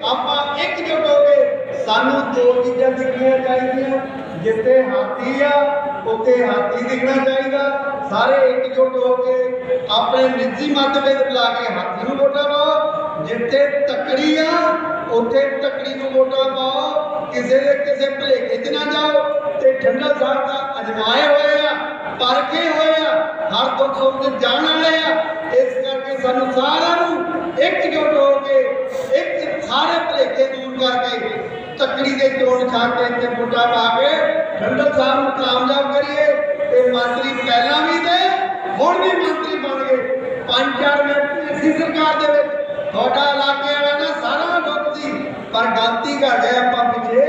आप एकजुट हो के सानू दो चीज़ां दिखनियां चाहिए। जिथे हाथी आ उत्थे हाथी दिखना चाहिए। सारे एकजुट होके अपने निजी मतभेद बुला के हाथी नूं वोटां पाओ। जिथे तकड़ी आ उत्थे तकड़ी नूं वोटां पाओ। किसी दे किसी भुलेखे च ना जाओ। ते ठंडा साहब का अजमाए हुए आ, परखे हुए आ, हर दुख सुख जाण वाले आ। इस करके सानू सारा एकजुट होके एक सारे भुलेखे दूर करके तकड़ी के चोण छाके इतने वोटा पा के ठंडल साहब को कामयाब करिए। ये मंत्री पहला भी थे हुण भी मंत्री बन गए। 5-4 मिनट इसी सरकार दे विच तुहाडा इलाके वाला ना सारा दुख सी, पर गलती कर गए आप पिछे।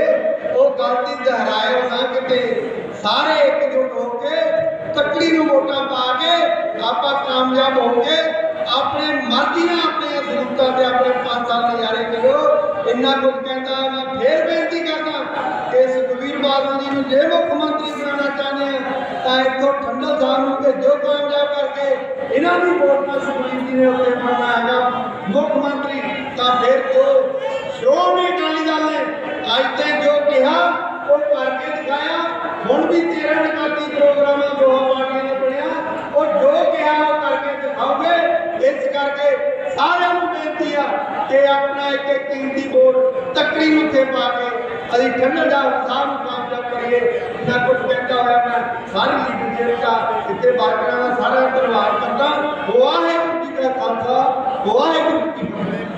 वो गलती दोहराए ना किते। सारे एकजुट होके तकड़ी नूं वोटां पा के आपां कामयाब हो के अपने मर्जी ने अपने सलूकों से अपने 5 साल नज़ारे करो। इन्ना कुछ कहता मैं फिर बेनती करना कि सुखबीर बादल जी को जे मुख्यमंत्री बनाना चाहते हैं तो इतों ठंडल साहब को भेजो कामयाब करके। इन्हों की वोट पर सुखबीर जी ने उत्ते बनना है मुख्यमंत्री। तो फिर जो श्रोमणी अकाली दल ने अज तक जो कहा वो करके दिखाया। हुण भी 13 निकाती प्रोग्राम दो पार्टियों ने बनया और जो कहा वो करके दिखाओगे। इस करके सारे बेनती आ कि अपना एक एक कीमती वोट तकड़ी उत्थे पा के अभी ठंडल साहब को कामयाब करिए। ना कुछ कहता हुआ मैं सारी लीडरशिप का इतने वर्करां का सारा धन्यवाद करता। वाहिगुरू जी का खालसा वाहिगुरू जी की फतेह।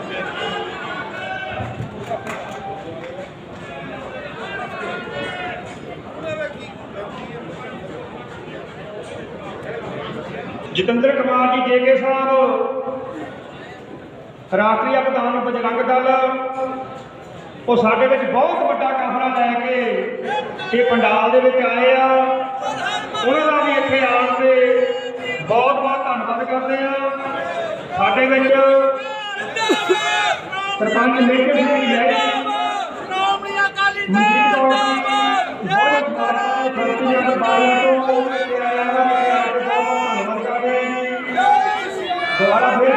जतिंदर कुमार जी जेके साहब राष्ट्रीय प्रधान बजरंग दल वो साडे विच बहुत वड्डा काफला लैके ये पंडाल दे विच आए आ। उन्हां दा भी इत्थे आउण ते बहुत बहुत धन्नवाद करते हैं। साडे विच सरपंच मेजर सिंह जी है दोबारा फिर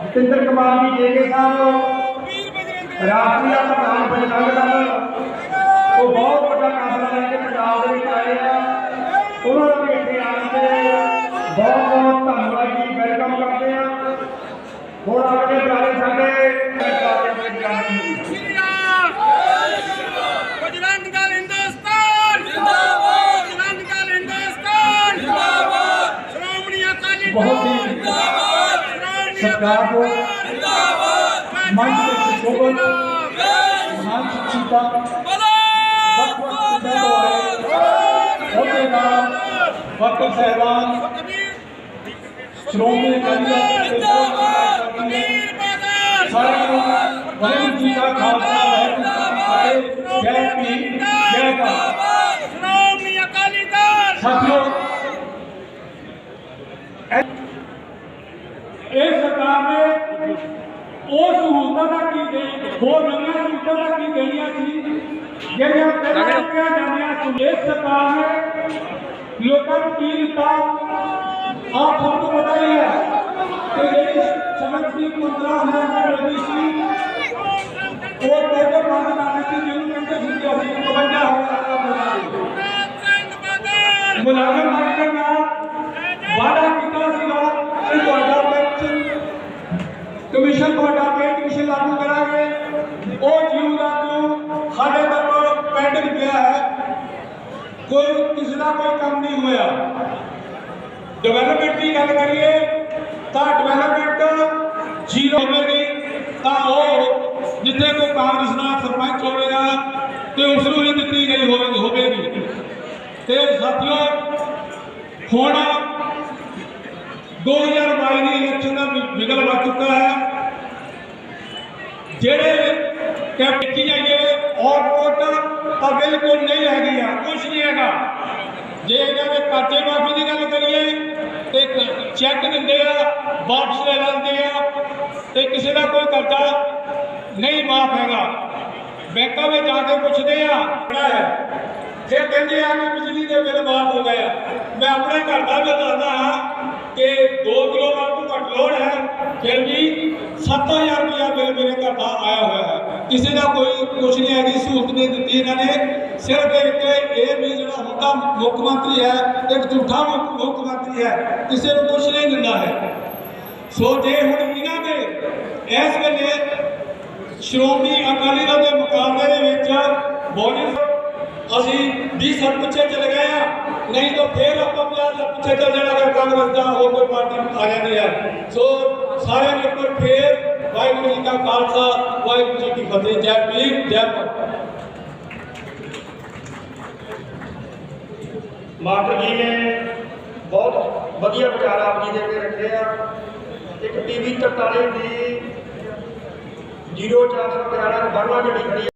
जतिंदर कुमार जी जेके साहब राष्ट्रीय प्रधान बजरंग दल वो बहुत बड़ा काफला लैके पंजाब के आए हैं। उन्होंने भी इतने आने बहुत बहुत धन्यवाद जी वेलकम करते हैं। हुण अगले बुलारे साडे बजरंग दल हिंदुस्तान जिंदाबाद, बजरंग दल हिंदुस्तान जिंदाबाद, श्रोमणी अकाली बहुत दल ही जिंदाबाद, सरकार को मंच के शोभन महान शिक्षिता वक्त साहबान श्रोमणी अकाली दल वाहिगुरू जी का खालसा वाहिगुरू जी की फतेह। जय भीम जय भारत। श्रोमणी अकाली दल साथियों इस सरकार ने वो सहूलतां की गई दो नवी सहूलतां की गई थी ਜਿਹੜੀਆਂ ਪਹਿਲਾਂ ਕਿਹਾ ਜਾਂਦੀਆਂ। इस सरकार ने लोगों को की दिता आप सबको पता ही है कि ਜਿਹੜੀ ਸਮਝ ਦੀ 15,000 ਰੁਪਏ ਸੀ ਉਹ ਟੈਂਡਰ ਬੰਦ ਕਰਨੇ ਸੀ ਜਿਹਨੂੰ ਕਹਿੰਦੇ ਸੀ ਕਿ ਅਸੀਂ 52,000 ਮੁਲਾਜ਼ਮ ਮਾਰਕੀਟ ਨਾਲ ਵਾਅਦਾ ਕੀਤਾ ਸੀਗਾ ਕਿ ਤੁਹਾਡਾ कमीशन को हटा के कमीशन लागू करांगे। वो जीवदार को साढ़े तक पेंडिंग पिया है, कोई किसी का कोई काम नहीं हुआ। डेवलपमेंट की गल करिए तो डेवलपमेंट जीरो होगी तो वो जिथे कोई कांग्रेस का सरपंच होगा तो उसको ही दी गई होगी। तो साथियों हुण 2022 की इलेक्शन का विगल बच चुका है। जेड़े देखी जाइए और वोट तो बिल्कुल नहीं रह गई है, कुछ नहीं है। जे इन्होंने कर्जे माफी की गल करिए तो चैक देंगे वापस ले लेंगे तो किसी का कोई कर्जा नहीं माफ है। बैंकों में जाके पूछते हैं फिर कहते हैं कि बिजली के बिल माफ हो गया। मैं अपने घर का भी बताता हाँ कि 2 किलोवाट तो घट लोड है फिर भी 7000 रुपया बिल मेरे घर का आया हुआ है। किसी का कोई कुछ नहीं है, सहूलत नहीं दी इन्होंने। सिर्फ एक ये भी जो उनका मुख्यमंत्री है एक झूठा मुख्यमंत्री है, किसी को कुछ नहीं दिता है। सो जे हुण इन्होंने इस वेले श्रोमणी अकाली दल के मुकाबले में बोनस असी 20 साल पिछे चले गए हैं, नहीं तो फिर आप 50 साल पिछे चल जाना अगर कांग्रेस का और कोई पार्टी आ जाती है। सो सारे के ऊपर फिर वाहिगुरू जी का खालसा वाहिगुरू जी की फतेह। जय भीम जय भारत। मास्टर जी ने बहुत वधिया विचार आप जी दे के रखे हैं। एक टीवी 43 की 0411 बढ़ना जी खड़ी है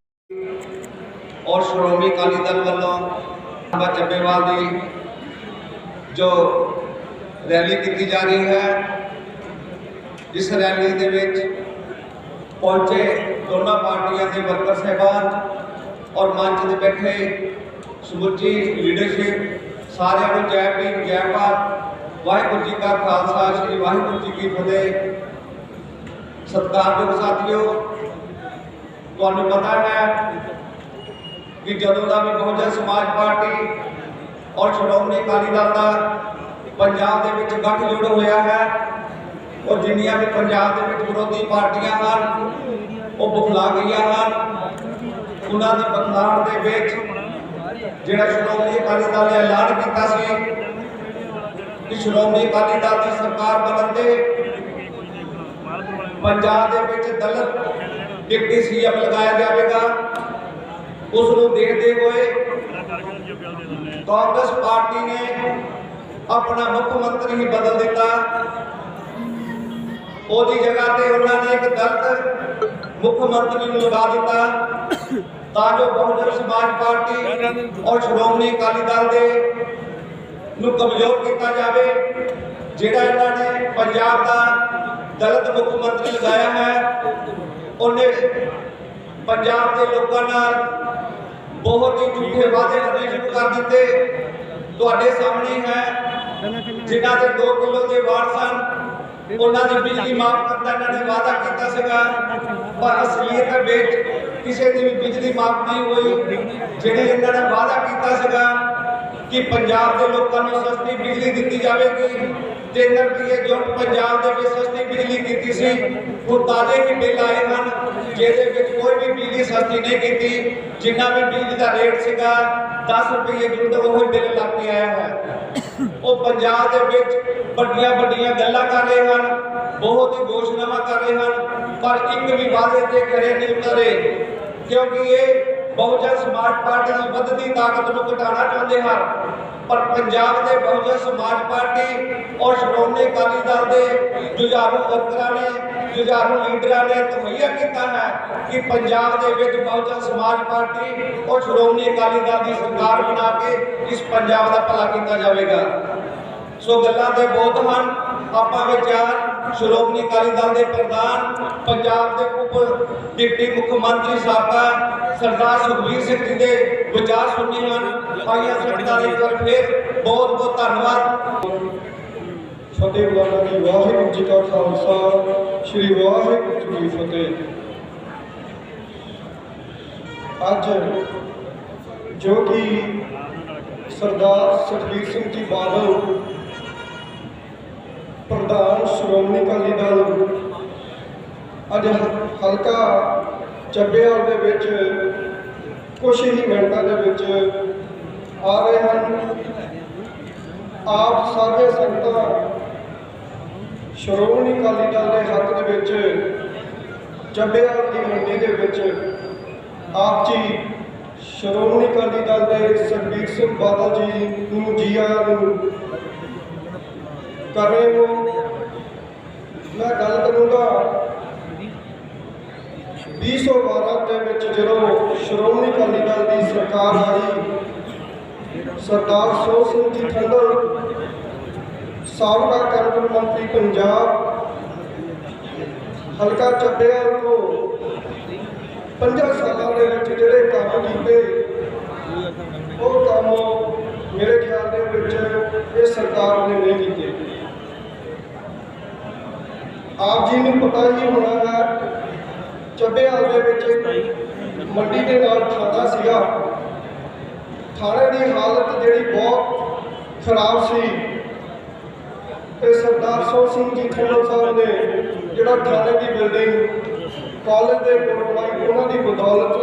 और श्रोमणी अकाली दल वालों बाबा ਚੱਬੇਵਾਲ ਦੀ जो रैली की जा रही है, जिस रैली के पहुंचे दोनों पार्टियों के वर्कर साहबान और मंच से बैठे समुची लीडरशिप, सारे को जय भीम जय भारत। वाहिगुरू जी का खालसा श्री वाहिगुरू जी की फतेह। सत्कारयोग साथियों, तुहानू पता है कि जदों का भी बहुजन समाज पार्टी और श्रोमणी अकाली दल का पंजाब के विच गठजोड़ होया है और जिन्नियां भी पंजाब के विच विरोधी पार्टियां हैं वो बुखला गई हैं। उन्हां दी बखलाहट दे विच जिहड़ा श्रोमणी अकाली दल ने ऐलान किया सी कि श्रोमणी अकाली दल की सरकार बनन ते पंजाब के विच दलित डिप्टी सीएम लगाया जाएगा। उसको देखते हुए कांग्रेस पार्टी ने अपना मुख्यमंत्री ही बदल दिता। ओदी जगह पे उन्होंने एक दलित मुख्यमंत्री लगा दिता ताकि बहुजन समाज पार्टी और श्रोमणी अकाली दल दे कमजोर किया जाए। जिहड़ा इन्होंने पंजाब का दलित मुख्यमंत्री लगाया है उन्हें पंजाब के लोगों नाल बहुत ही झूठे वादे करने शुरू कर दिते। तुहाडे सामने है जिन्हां दे 2 किलो के वार सन उन्हां दी बिजली माफ करदा इन्हां ने वादा कीता सीगा, पर असलीयत विच किसी दी भी बिजली माफ नहीं हुई। जिहड़े इन्हां ने वादा कीता सीगा कि पंजाब के लोगों को सस्ती बिजली दी जाएगी, 3 रुपये यूनिट पंजाब के विच सस्ती बिजली की सी, वो ताजे ही बिल आए हैं जिहदे विच कोई भी बिजली सस्ती नहीं की। जिन्ना भी बिजली का रेट सीगा 10 रुपये यूनिट वही बिल लग के आया है। वो पंजाब के विच बड़ियां बड़ियां गल्लां कर रहे हैं, बहुत ही घोषणावां कर रहे हैं, पर एक भी वादे ते खरे नहीं उतरे क्योंकि ये बहुजन समाज पार्टी की बढ़ती ताकत को घटाना चाहते हैं। पर पंजाब के बहुजन समाज पार्टी और श्रोमणी अकाली दल के जुझारू वर्करां ने जुझारू लीडरां ने मुहैया किया है कि पंजाब के विच बहुजन समाज पार्टी और श्रोमणी अकाली दल की सरकार बना के इस पंजाब का भला किया जाएगा। सो गल्लां ते बहुत हैं, आपां विचार श्रोमणी अकाली दल के प्रधान पंजाब के उप डिप्टी मुख्यमंत्री साबका सरदार सुखबीर सिंह जी के विचार सुनने हैं। आइए सरकार एक बार फिर बहुत बहुत धन्यवाद। फतेह बुलाना जी। वाहिगुरू जी का खालसा श्री वाहिगुरू जी की फतेह। अज जो कि सरदार सुखबीर सिंह जी बादल प्रधान श्रोमणी अकाली दल अज हल्का ਚੱਬੇਵਾਲ ਦੇ ਵਿੱਚ कुछ ही मिनटों के विच आ रहे हैं। आप सारे संगतां श्रोमणी अकाली दल के हक दे विच ਚੱਬੇਵਾਲ की मंडी दे विच आप जी श्रोमणी अकाली दल के सुखबीर सिंह बादल जी नूं जी आयां नूं कर रहे हो। मैं गल करूँगा 2012 ਦੇ ਵਿੱਚ ਜਦੋਂ ਸ਼੍ਰੋਮਣੀ ਅਕਾਲੀ ਦਲ ਦੀ ਸਰਕਾਰ ਆਈ, ਸਰਦਾਰ ਸੋਹਣ ਸਿੰਘ ਜੀ ਠੰਡਲ ਸਾਬਕਾ ਕੈਬਨਿਟ ਮੰਤਰੀ ਪੰਜਾਬ ਹਲਕਾ ਚੱਬੇਵਾਲ ਤੋਂ 50 ਸਾਲਾਂ ਦੇ ਵਿੱਚ ਜਿਹੜੇ ਕੰਮ ਕੀਤੇ ਉਹ ਕੰਮ ਮੇਰੇ ਖਿਆਲ ਦੇ ਵਿੱਚ ਇਹ ਸਰਕਾਰ ਨੇ ਨਹੀਂ ਕੀਤੇ। ਆਪ ਜੀ ਨੂੰ ਪਤਾ ਹੀ ਹੋਣਾ ਹੈ, ਚੱਬੇਵਾਲ ਦੇ ਵਿੱਚ ਮੰਡੀ ਦੇ ਨਾਲ ਥਾਣਾ ਸੀਗਾ। ਥਾਣੇ ਦੀ ਹਾਲਤ ਜਿਹੜੀ ਬਹੁਤ ਖਰਾਬ ਸੀ ਤੇ ਸਰਦਾਰ ਸੋਹਣ ਸਿੰਘ ਜੀ ਖੰਡਲ ਸਾਹਿਬ ਨੇ ਜਿਹੜਾ ਥਾਣੇ ਦੀ ਬਿਲਡਿੰਗ ਕਾਲਜ ਦੇ ਕੋਲ ਬਣਾਈ, ਉਹਨਾਂ ਦੀ ਬਦੌਲਤ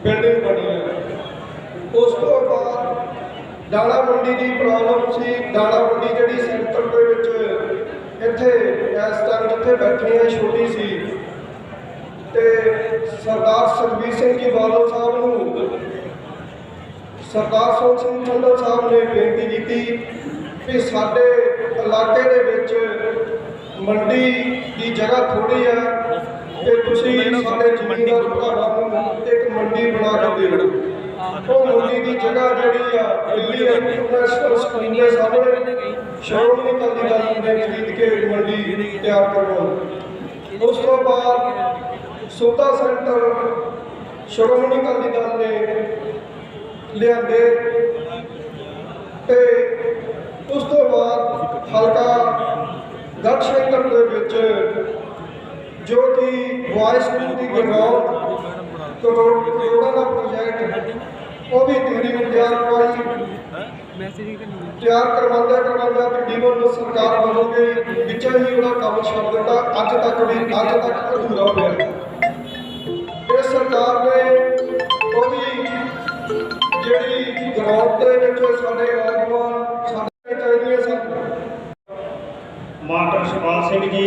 ਬਿਲਡਿੰਗ ਬਣੀ ਹੈ। ਉਸ ਤੋਂ ਬਾਅਦ ਦਾਣਾ ਮੰਡੀ ਦੀ ਪ੍ਰੋਬਲਮ ਸੀ। ਦਾਣਾ ਮੰਡੀ ਜਿਹੜੀ ਸੈਂਟਰ ਦੇ ਵਿੱਚ ਇੱਥੇ ਇਸ ਟਾਈਮ ਜਿੱਥੇ ਬੈਠੇ ਆ ਛੋਟੀ ਸੀ, ਤੇ ਸਰਦਾਰ ਸੁਖਬੀਰ ਸਿੰਘ ਜੀ ਬਾਦਲ ਸਾਹਿਬ ਨੂੰ ਸਰਦਾਰ ਸੋਹਣ ਸਿੰਘ ਖੰਡਲ ਸਾਹਿਬ ਨੇ ਬੇਨਤੀ ਕੀਤੀ ਕਿ ਸਾਡੇ ਇਲਾਕੇ ਦੇ ਵਿੱਚ ਮੰਡੀ ਦੀ ਜਗ੍ਹਾ ਥੋੜੀ ਹੈ ਤੇ ਤੁਸੀਂ ਸਾਡੇ ਜ਼ਮੀਨਦਾਰ ਭਰਾਵਾਂ ਨੂੰ ਇੱਕ ਮੰਡੀ ਬਣਾ ਕੇ ਦਿਓ। ਉਹ ਮੰਡੀ ਦੀ ਜਗ੍ਹਾ ਜਿਹੜੀ ਆ ਦਿੱਲੀ ਇੰਟਰਨੈਸ਼ਨਲ ਸਕੂਲ ਦੇ ਸਾਹਮਣੇ ਸ਼੍ਰੋਮਣੀ ਅਕਾਲੀ ਦਲ ਨੇ ਖਰੀਦ ਕੇ ਮੰਡੀ ਤਿਆਰ ਕਰਵਾਉਣੀ। ਉਸ ਤੋਂ ਬਾਅਦ ਸੁਵਿਧਾ ਸੈਂਟਰ ਸ਼੍ਰੋਮਣੀ ਅਕਾਲੀ ਦਲ ਨੇ ਲਿਆਂਦੇ ਤੇ ਉਸ ਤੋਂ ਬਾਅਦ ਹਲਕਾ ਗੜਸ਼ੰਕਰ ਦੇ ਵਿੱਚ ਜੋ ਕਿ ਬॉयਜ਼ ਸਕੂਲ ਦੀ ਗਰਾਊਂਡ ਕਰੋੜਾਂ ਦਾ ਪ੍ਰੋਜੈਕਟ ਉਹ ਵੀ ਤਕਰੀਬਨ ਤਿਆਰ ਕਰਵਾਉਂਦਾ ਤਕਰੀਬਨ ਸਰਕਾਰ ਵੱਲੋਂ ਵੀ ਵਿੱਚ ਹੀ ਉਹਦਾ ਕੰਮ ਛੱਡ ਦਿੱਤਾ। ਅੱਜ ਤੱਕ ਅਧੂਰਾ ਪਿਆ। ਇਹ ਸਰਕਾਰ ਨੇ ਉਹ ਵੀ ਜਿਹੜੀ ਗਰਾਊਂਡ ਦੇ ਵਿੱਚ ਸਾਡੇ ਨੌਜਵਾਨ ਸਾਡੇ ਚਾਹੀਦੀਆਂ ਸਨ। ਮਾਸਟਰ ਸੁਖਪਾਲ ਸਿੰਘ ਜੀ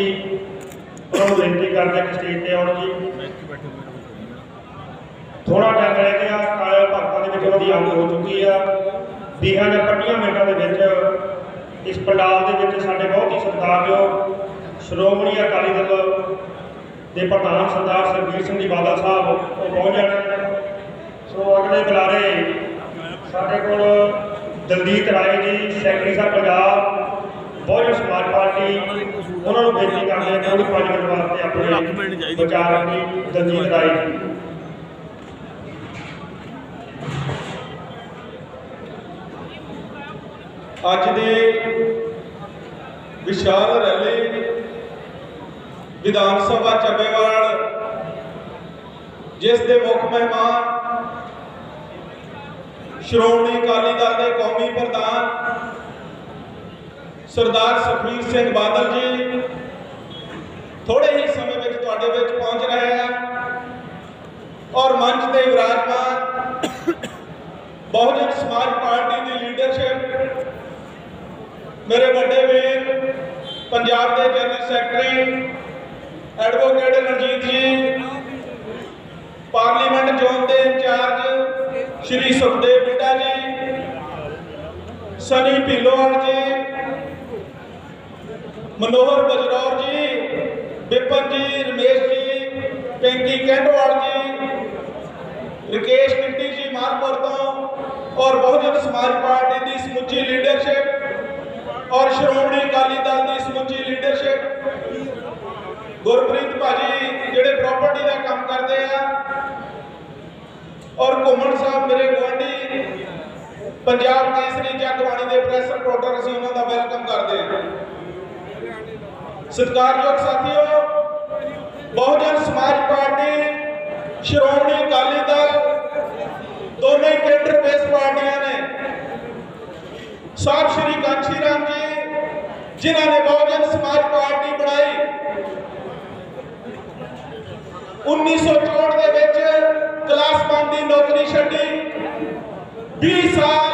ਉਹਨਾਂ ਨੂੰ ਬੇਨਤੀ ਕਰਦੇ ਕਿ ਸਟੇਜ ਤੇ ਆਉਣ ਜੀ। ਥੋੜਾ ਟਾਈਮ ਰਹਿ ਗਿਆ, ਕਾਲੇ ਭਗਤਾਂ ਦੇ ਵਿੱਚ ਉਹਨਾਂ ਦੀ ਅੰਗ ਹੋ ਚੁੱਕੀ ਆ। 20 ਜਾਂ 25 ਮਿੰਟਾਂ ਦੇ ਵਿੱਚ ਇਸ ਪੰਡਾਲ ਦੇ ਵਿੱਚ ਸਾਡੇ ਬਹੁਤ ਹੀ ਸਤਿਕਾਰਯੋਗ ਸ਼੍ਰੋਮਣੀ ਅਕਾਲੀ ਦਲ ਦੇ ਪ੍ਰਧਾਨ ਸਰਦਾਰ ਸੁਖਬੀਰ ਸਿੰਘ ਜੀ ਬਾਦਲ ਸਾਹਿਬ ਉਹ ਪਹੁੰਚ ਜਾਣੇ। ਸੋ ਅਗਲੇ ਬੁਲਾਰੇ ਸਾਡੇ ਕੋਲ ਦਲਜੀਤ ਰਾਏ ਜੀ, ਸੈਕਟਰੀ ਸਾਹਿਬ ਪੰਜਾਬ ਬਹੁਜਨ ਸਮਾਜ ਪਾਰਟੀ, ਉਹਨਾਂ ਨੂੰ ਬੇਨਤੀ ਕਰਦੇ ਹਾਂ ਕਿ ਉਹ 5 ਮਿੰਟ ਵਾਸਤੇ ਆਪਣੇ ਵਿਚਾਰ ਰੱਖੀ। ਦਲਜੀਤ ਰਾਏ ਜੀ। ਅੱਜ ਦੀ ਵਿਸ਼ਾਲ ਰੈਲੀ ਵਿਧਾਨ ਸਭਾ ਚੱਬੇਵਾਲ, ਜਿਸ ਦੇ ਮੁੱਖ ਮਹਿਮਾਨ ਸ਼੍ਰੋਮਣੀ ਅਕਾਲੀ ਦਲ ਦੇ ਕੌਮੀ ਪ੍ਰਧਾਨ ਸਰਦਾਰ ਸੁਖਬੀਰ ਸਿੰਘ ਬਾਦਲ ਜੀ ਥੋੜੇ ਹੀ ਸਮੇਂ ਵਿੱਚ ਤੁਹਾਡੇ ਵਿੱਚ ਪਹੁੰਚ ਰਹੇ ਹਨ ਔਰ ਮੰਚ ਤੇ ਵਿਰਾਜਮਾਨ ਬਹੁਜਨ ਸਮਾਜ ਪਾਰਟੀ ਦੀ ਲੀਡਰਸ਼ਿਪ, ਮੇਰੇ ਵੱਡੇ ਵੀਰ ਪੰਜਾਬ ਦੇ ਜਨਰਲ ਸੈਕਟਰੀ ਐਡਵੋਕੇਟ ਰਣਜੀਤ ਜੀ, ਪਾਰਲੀਮੈਂਟ ਜ਼ੋਨ ਦੇ ਇੰਚਾਰਜ ਸ਼੍ਰੀ ਸੁਖਦੇਵ ਬੁੱਢਾ ਜੀ, ਸਨੀ ਢਿੱਲੋਂ ਜੀ, मनोहर बजरौर जी, विपिन जी, रमेश जी, पिंकी कैंडवाल जी, रिकेश मिंटी जी मालपुर तो और बहुजन समाज पार्टी की समुची लीडरशिप और श्रोमणी अकाली दल की समुची लीडरशिप, गुरप्रीत भाजी जिहड़े प्रॉपर्टी का काम करते हैं और घुमन साहब मेरे गुआढ़ी पंजाब केसरी जगबाणी के प्रेस रिपोर्टर, असीं उन्हां दा वेलकम करते हैं। सत्कारयोग साथियों, बहुजन समाज पार्टी, श्रोमणी अकाली दल दोनों ही केंद्र बेस पार्टियां ने। साहब श्री कांशी राम जी जिन्होंने बहुजन समाज पार्टी बनाई 1964 के क्लास 1 की नौकरी छड्डी, 20 साल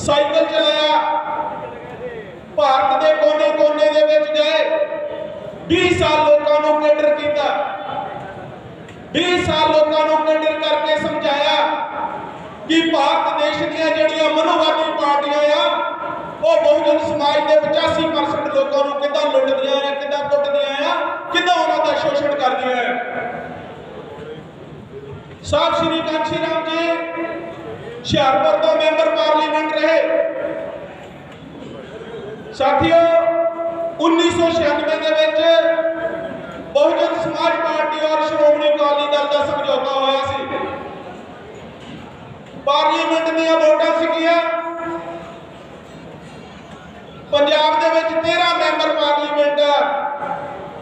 साइकिल चलाया, भारत के कोने कोने दे विच गए, 20 साल लोगों को केंद्र किया, 20 साल लोगों को केंद्र करके समझाया कि भारत देश दी जिहड़ियां मनोवादी पार्टियां आ वो बहुजन समाज के 85% लोगों को किदां लुटदियां हैं, किदां कुटदियां हैं, किदां उन्हां दा शोषण करदियां हैं। साहब श्री कांशी राम जी हुशियारपुर तो मैंबर पार्लीमेंट रहे। साथियों 1996 के विच बहुजन समाज पार्टी और श्रोमणी अकाली दल का समझौता होया सी। पार्लीमेंट दीयां वोटां सीगियां, पंजाब दे विच 13 मैंबर पार्लीमेंट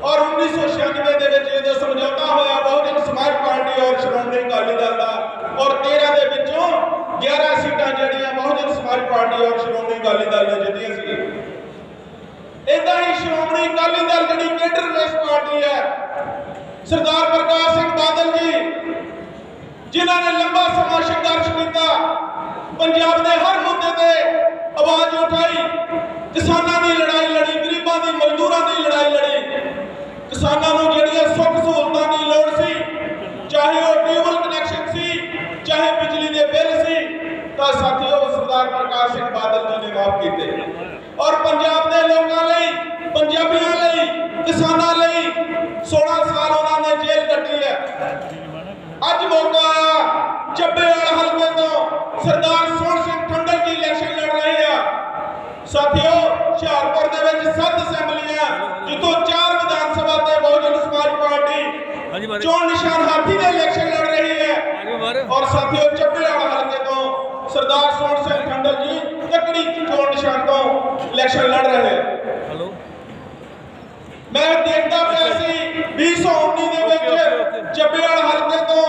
और 1996 जो समझौता होया बहुजन समाज पार्टी और श्रोमणी अकाली दल का, और 13 ਦੇ ਵਿੱਚੋਂ 11 सीटां ਜਿਹੜੀਆਂ बहुजन समाज पार्टी और श्रोमणी अकाली दल ने जित्तियां सी। इदां ही श्रोमणी अकाली दल ਜਿਹੜੀ ਕੇਡਰ बेस पार्टी है, सरदार प्रकाश सिंह बादल जी जिन्हां ने लंबा समा संघर्ष किया, पंजाब के हर मुद्दे ते आवाज उठाई, किसानां दी लड़ाई लड़ी, गरीबां दी मजदूरां दी लड़ाई लड़ी, किसानां नूं ਜਿਹੜੀਆਂ सुख सहूलतां दी लोड़ सी, चाहे वो ट्यूबल कनैक्शन सी, चाहे बिजली के बिल सी, तो साथियों सरदार प्रकाश सिंह बादल जी ने माफ किए। और पंजाब के लोगों लई, पंजाबियों लई, किसानां लई 16 साल उन्होंने जेल कटी है। अज मौका आया, ਚੱਬੇਵਾਲ हल्के तो सरदार सोहण सिंह ठंडल जी इलेक्शन लड़ रहे हैं। साथियों हुशियारपुर दे विच 7 असैम्बलियां, जितों 4 विधान सभा ते बहुजन समाज पार्टी चोण निशान हाथी दे इलेक्शन लड़ रही है। और साथियों ਚੱਬੇਵਾਲ हल्के तो सरदार सोहण सिंह ठंडल जी तकड़ी चोण निशान तो इलेक्शन लड़ रहे हैं। मैं देखता पिया सी 2019 ਦੇ ਵਿੱਚ ਚੱਬੇਵਾਲ हल्के तो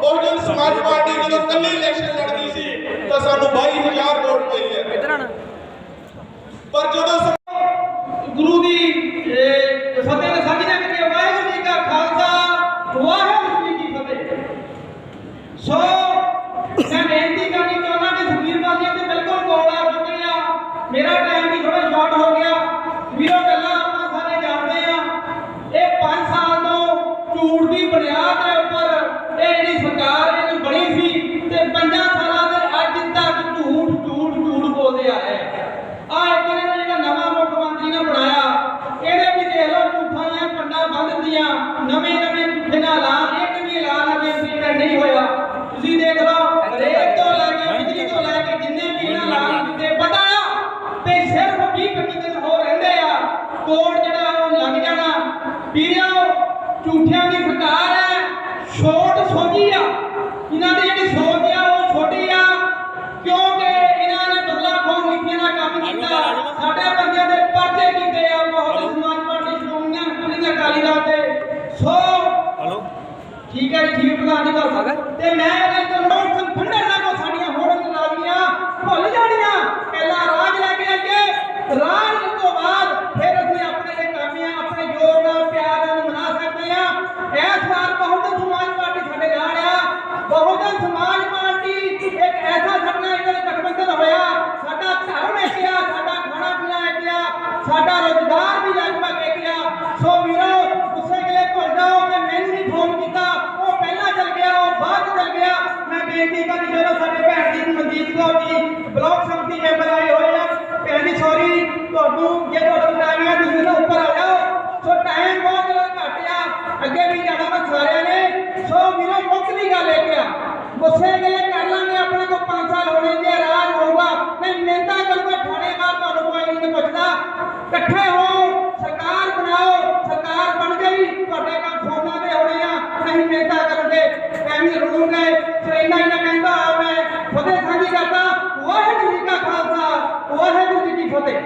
बहुजन समाज पार्टी ਜਦੋਂ ਕੱਲੀ इलेक्शन लड़दी सी ਤਾਂ ਸਾਨੂੰ 22000 ਵੋਟ ਪਈ ਹੈ। पर ਜਦੋਂ गुरु दी फतेह ने साझा करिए, वाहिगुरू जी का खालसा वाहिगुरू जी की फतेह। सो मैं बेनती करनी चाहना कि सुखबीर बालिया ते बिल्कुल कोल आ चुके हैं, मेरा टाइम भी थोड़ा शॉर्ट हो गया। वीरों गल्लां आपां सारे जानते हैं, ये 5 साल तो झूठ की बुनियाद के उपर ये जिहड़ी सरकार इहने बनी सी ते 5 सालां दे अज तक झूठ झूठ झूठ बोलदे आ रहे हैं। एक इन्होंने जो नवा मुख्यमंत्री ने बनाया, ये भी देख लो झूठा पंडा बंद दिया, नवे नवे झूठे ऐलान, एक भी ऐलान अभी इंप्लीमेंट नहीं होया। तुसीं देख लो रेत तो लैके बिजली तो लैके जिन्ने भी ऐलान दिते बताया ते सिर्फ 20-25 दिन हो रहिंदे आ, कोर्ट जिहड़ा ओह लग जाना। वीरों झूठियां दी सरकार है, छोट सोची आ, इन्हां दी जिहड़ी सोच आ ओह छोटी आ, क्योंकि इन्होंने बदलाखोर नीतियों का काम किया, साडे बंदियां दे पर्चे कीते आ बहुजन समाज पार्टी श्रोमणी अकाली दल ते। सो ठीक है जी, ठीक प्रधान जी गल ते मैं नोट संफंडर ना को साडियां होर नाराजगियां भुल जाणियां, पहला राज लेके आइए, राज तो बाद फिर असं अपने जे काम अपने जोर नाल प्यार नाल मना सकते हैं। इस बार बहुजन समाज पार्टी साडे नाल आ, बहुजन समाज पार्टी एक ऐसा सपना इधर गठबंधन होया, साडा धर्म एक आ, साडा खाना पीना एक आ, साडा रोजगार भी लगभग एक आ। सो वीरो गुस्से के लिए भुल जाओ कि मैंने नहीं फोन किया, वो पहला चल गया, वो बाद चल गया। मैं बेनती करनी जो साडे भैन जी मनजीत कौर जी ब्लॉक समिति मैंबर आए हुए हैं, भैन जी सॉरी तुहानू जे तुहाडा टाइम है तुसीं ना ऊपर आ जाओ। सो टाइम बहुत ज़्यादा घट आ, अगे भी जाना वा सारिਆਂ ने। सो वीरो मुक्त दी गल है क्या गुस्से गले कर लांगे, अपने को 5 साल होने जे राज होगा नहीं मिलता करूंगा थानेदार तुहानू कोई नहीं पुछदा। इकट्ठे हो सरकार बनाओ, सरकार बन गई तुहाडे काम फोनां ते होने आ, नहीं मिलता करोगे एवें रुड़ोगे। सो इन्ना कहंदा मैं फतेह साझी करदा, वाहिगुरू जी का खालसा वाहिगुरू जी की फतेह।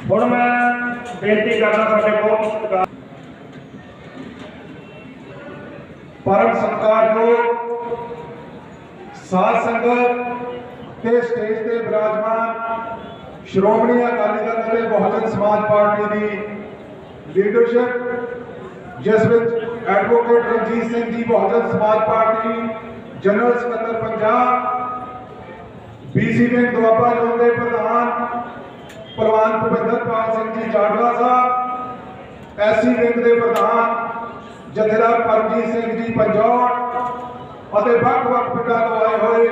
ਹੁਣ मैं बेनती करना साडे बहुत सत्कार परम सत्कार जो साध संगत के स्टेज से विराजमान श्रोमणी अकाली दल ते बहुजन समाज पार्टी की लीडरशिप, जिस विच advocate Ranjit Singh ji Bahujan Samaj party general सकत्तर Punjab, BC wing Doaba zone के प्रधान पहलवान भुपिंदरपाल सिंह जी जाडवा साहब, SC विंग के प्रधान जथेदार परमजीत सिंह जी पंजौड़ और ਵੱਖ-ਵੱਖ ਪਿੰਡਾਂ ਤੋਂ आए हुए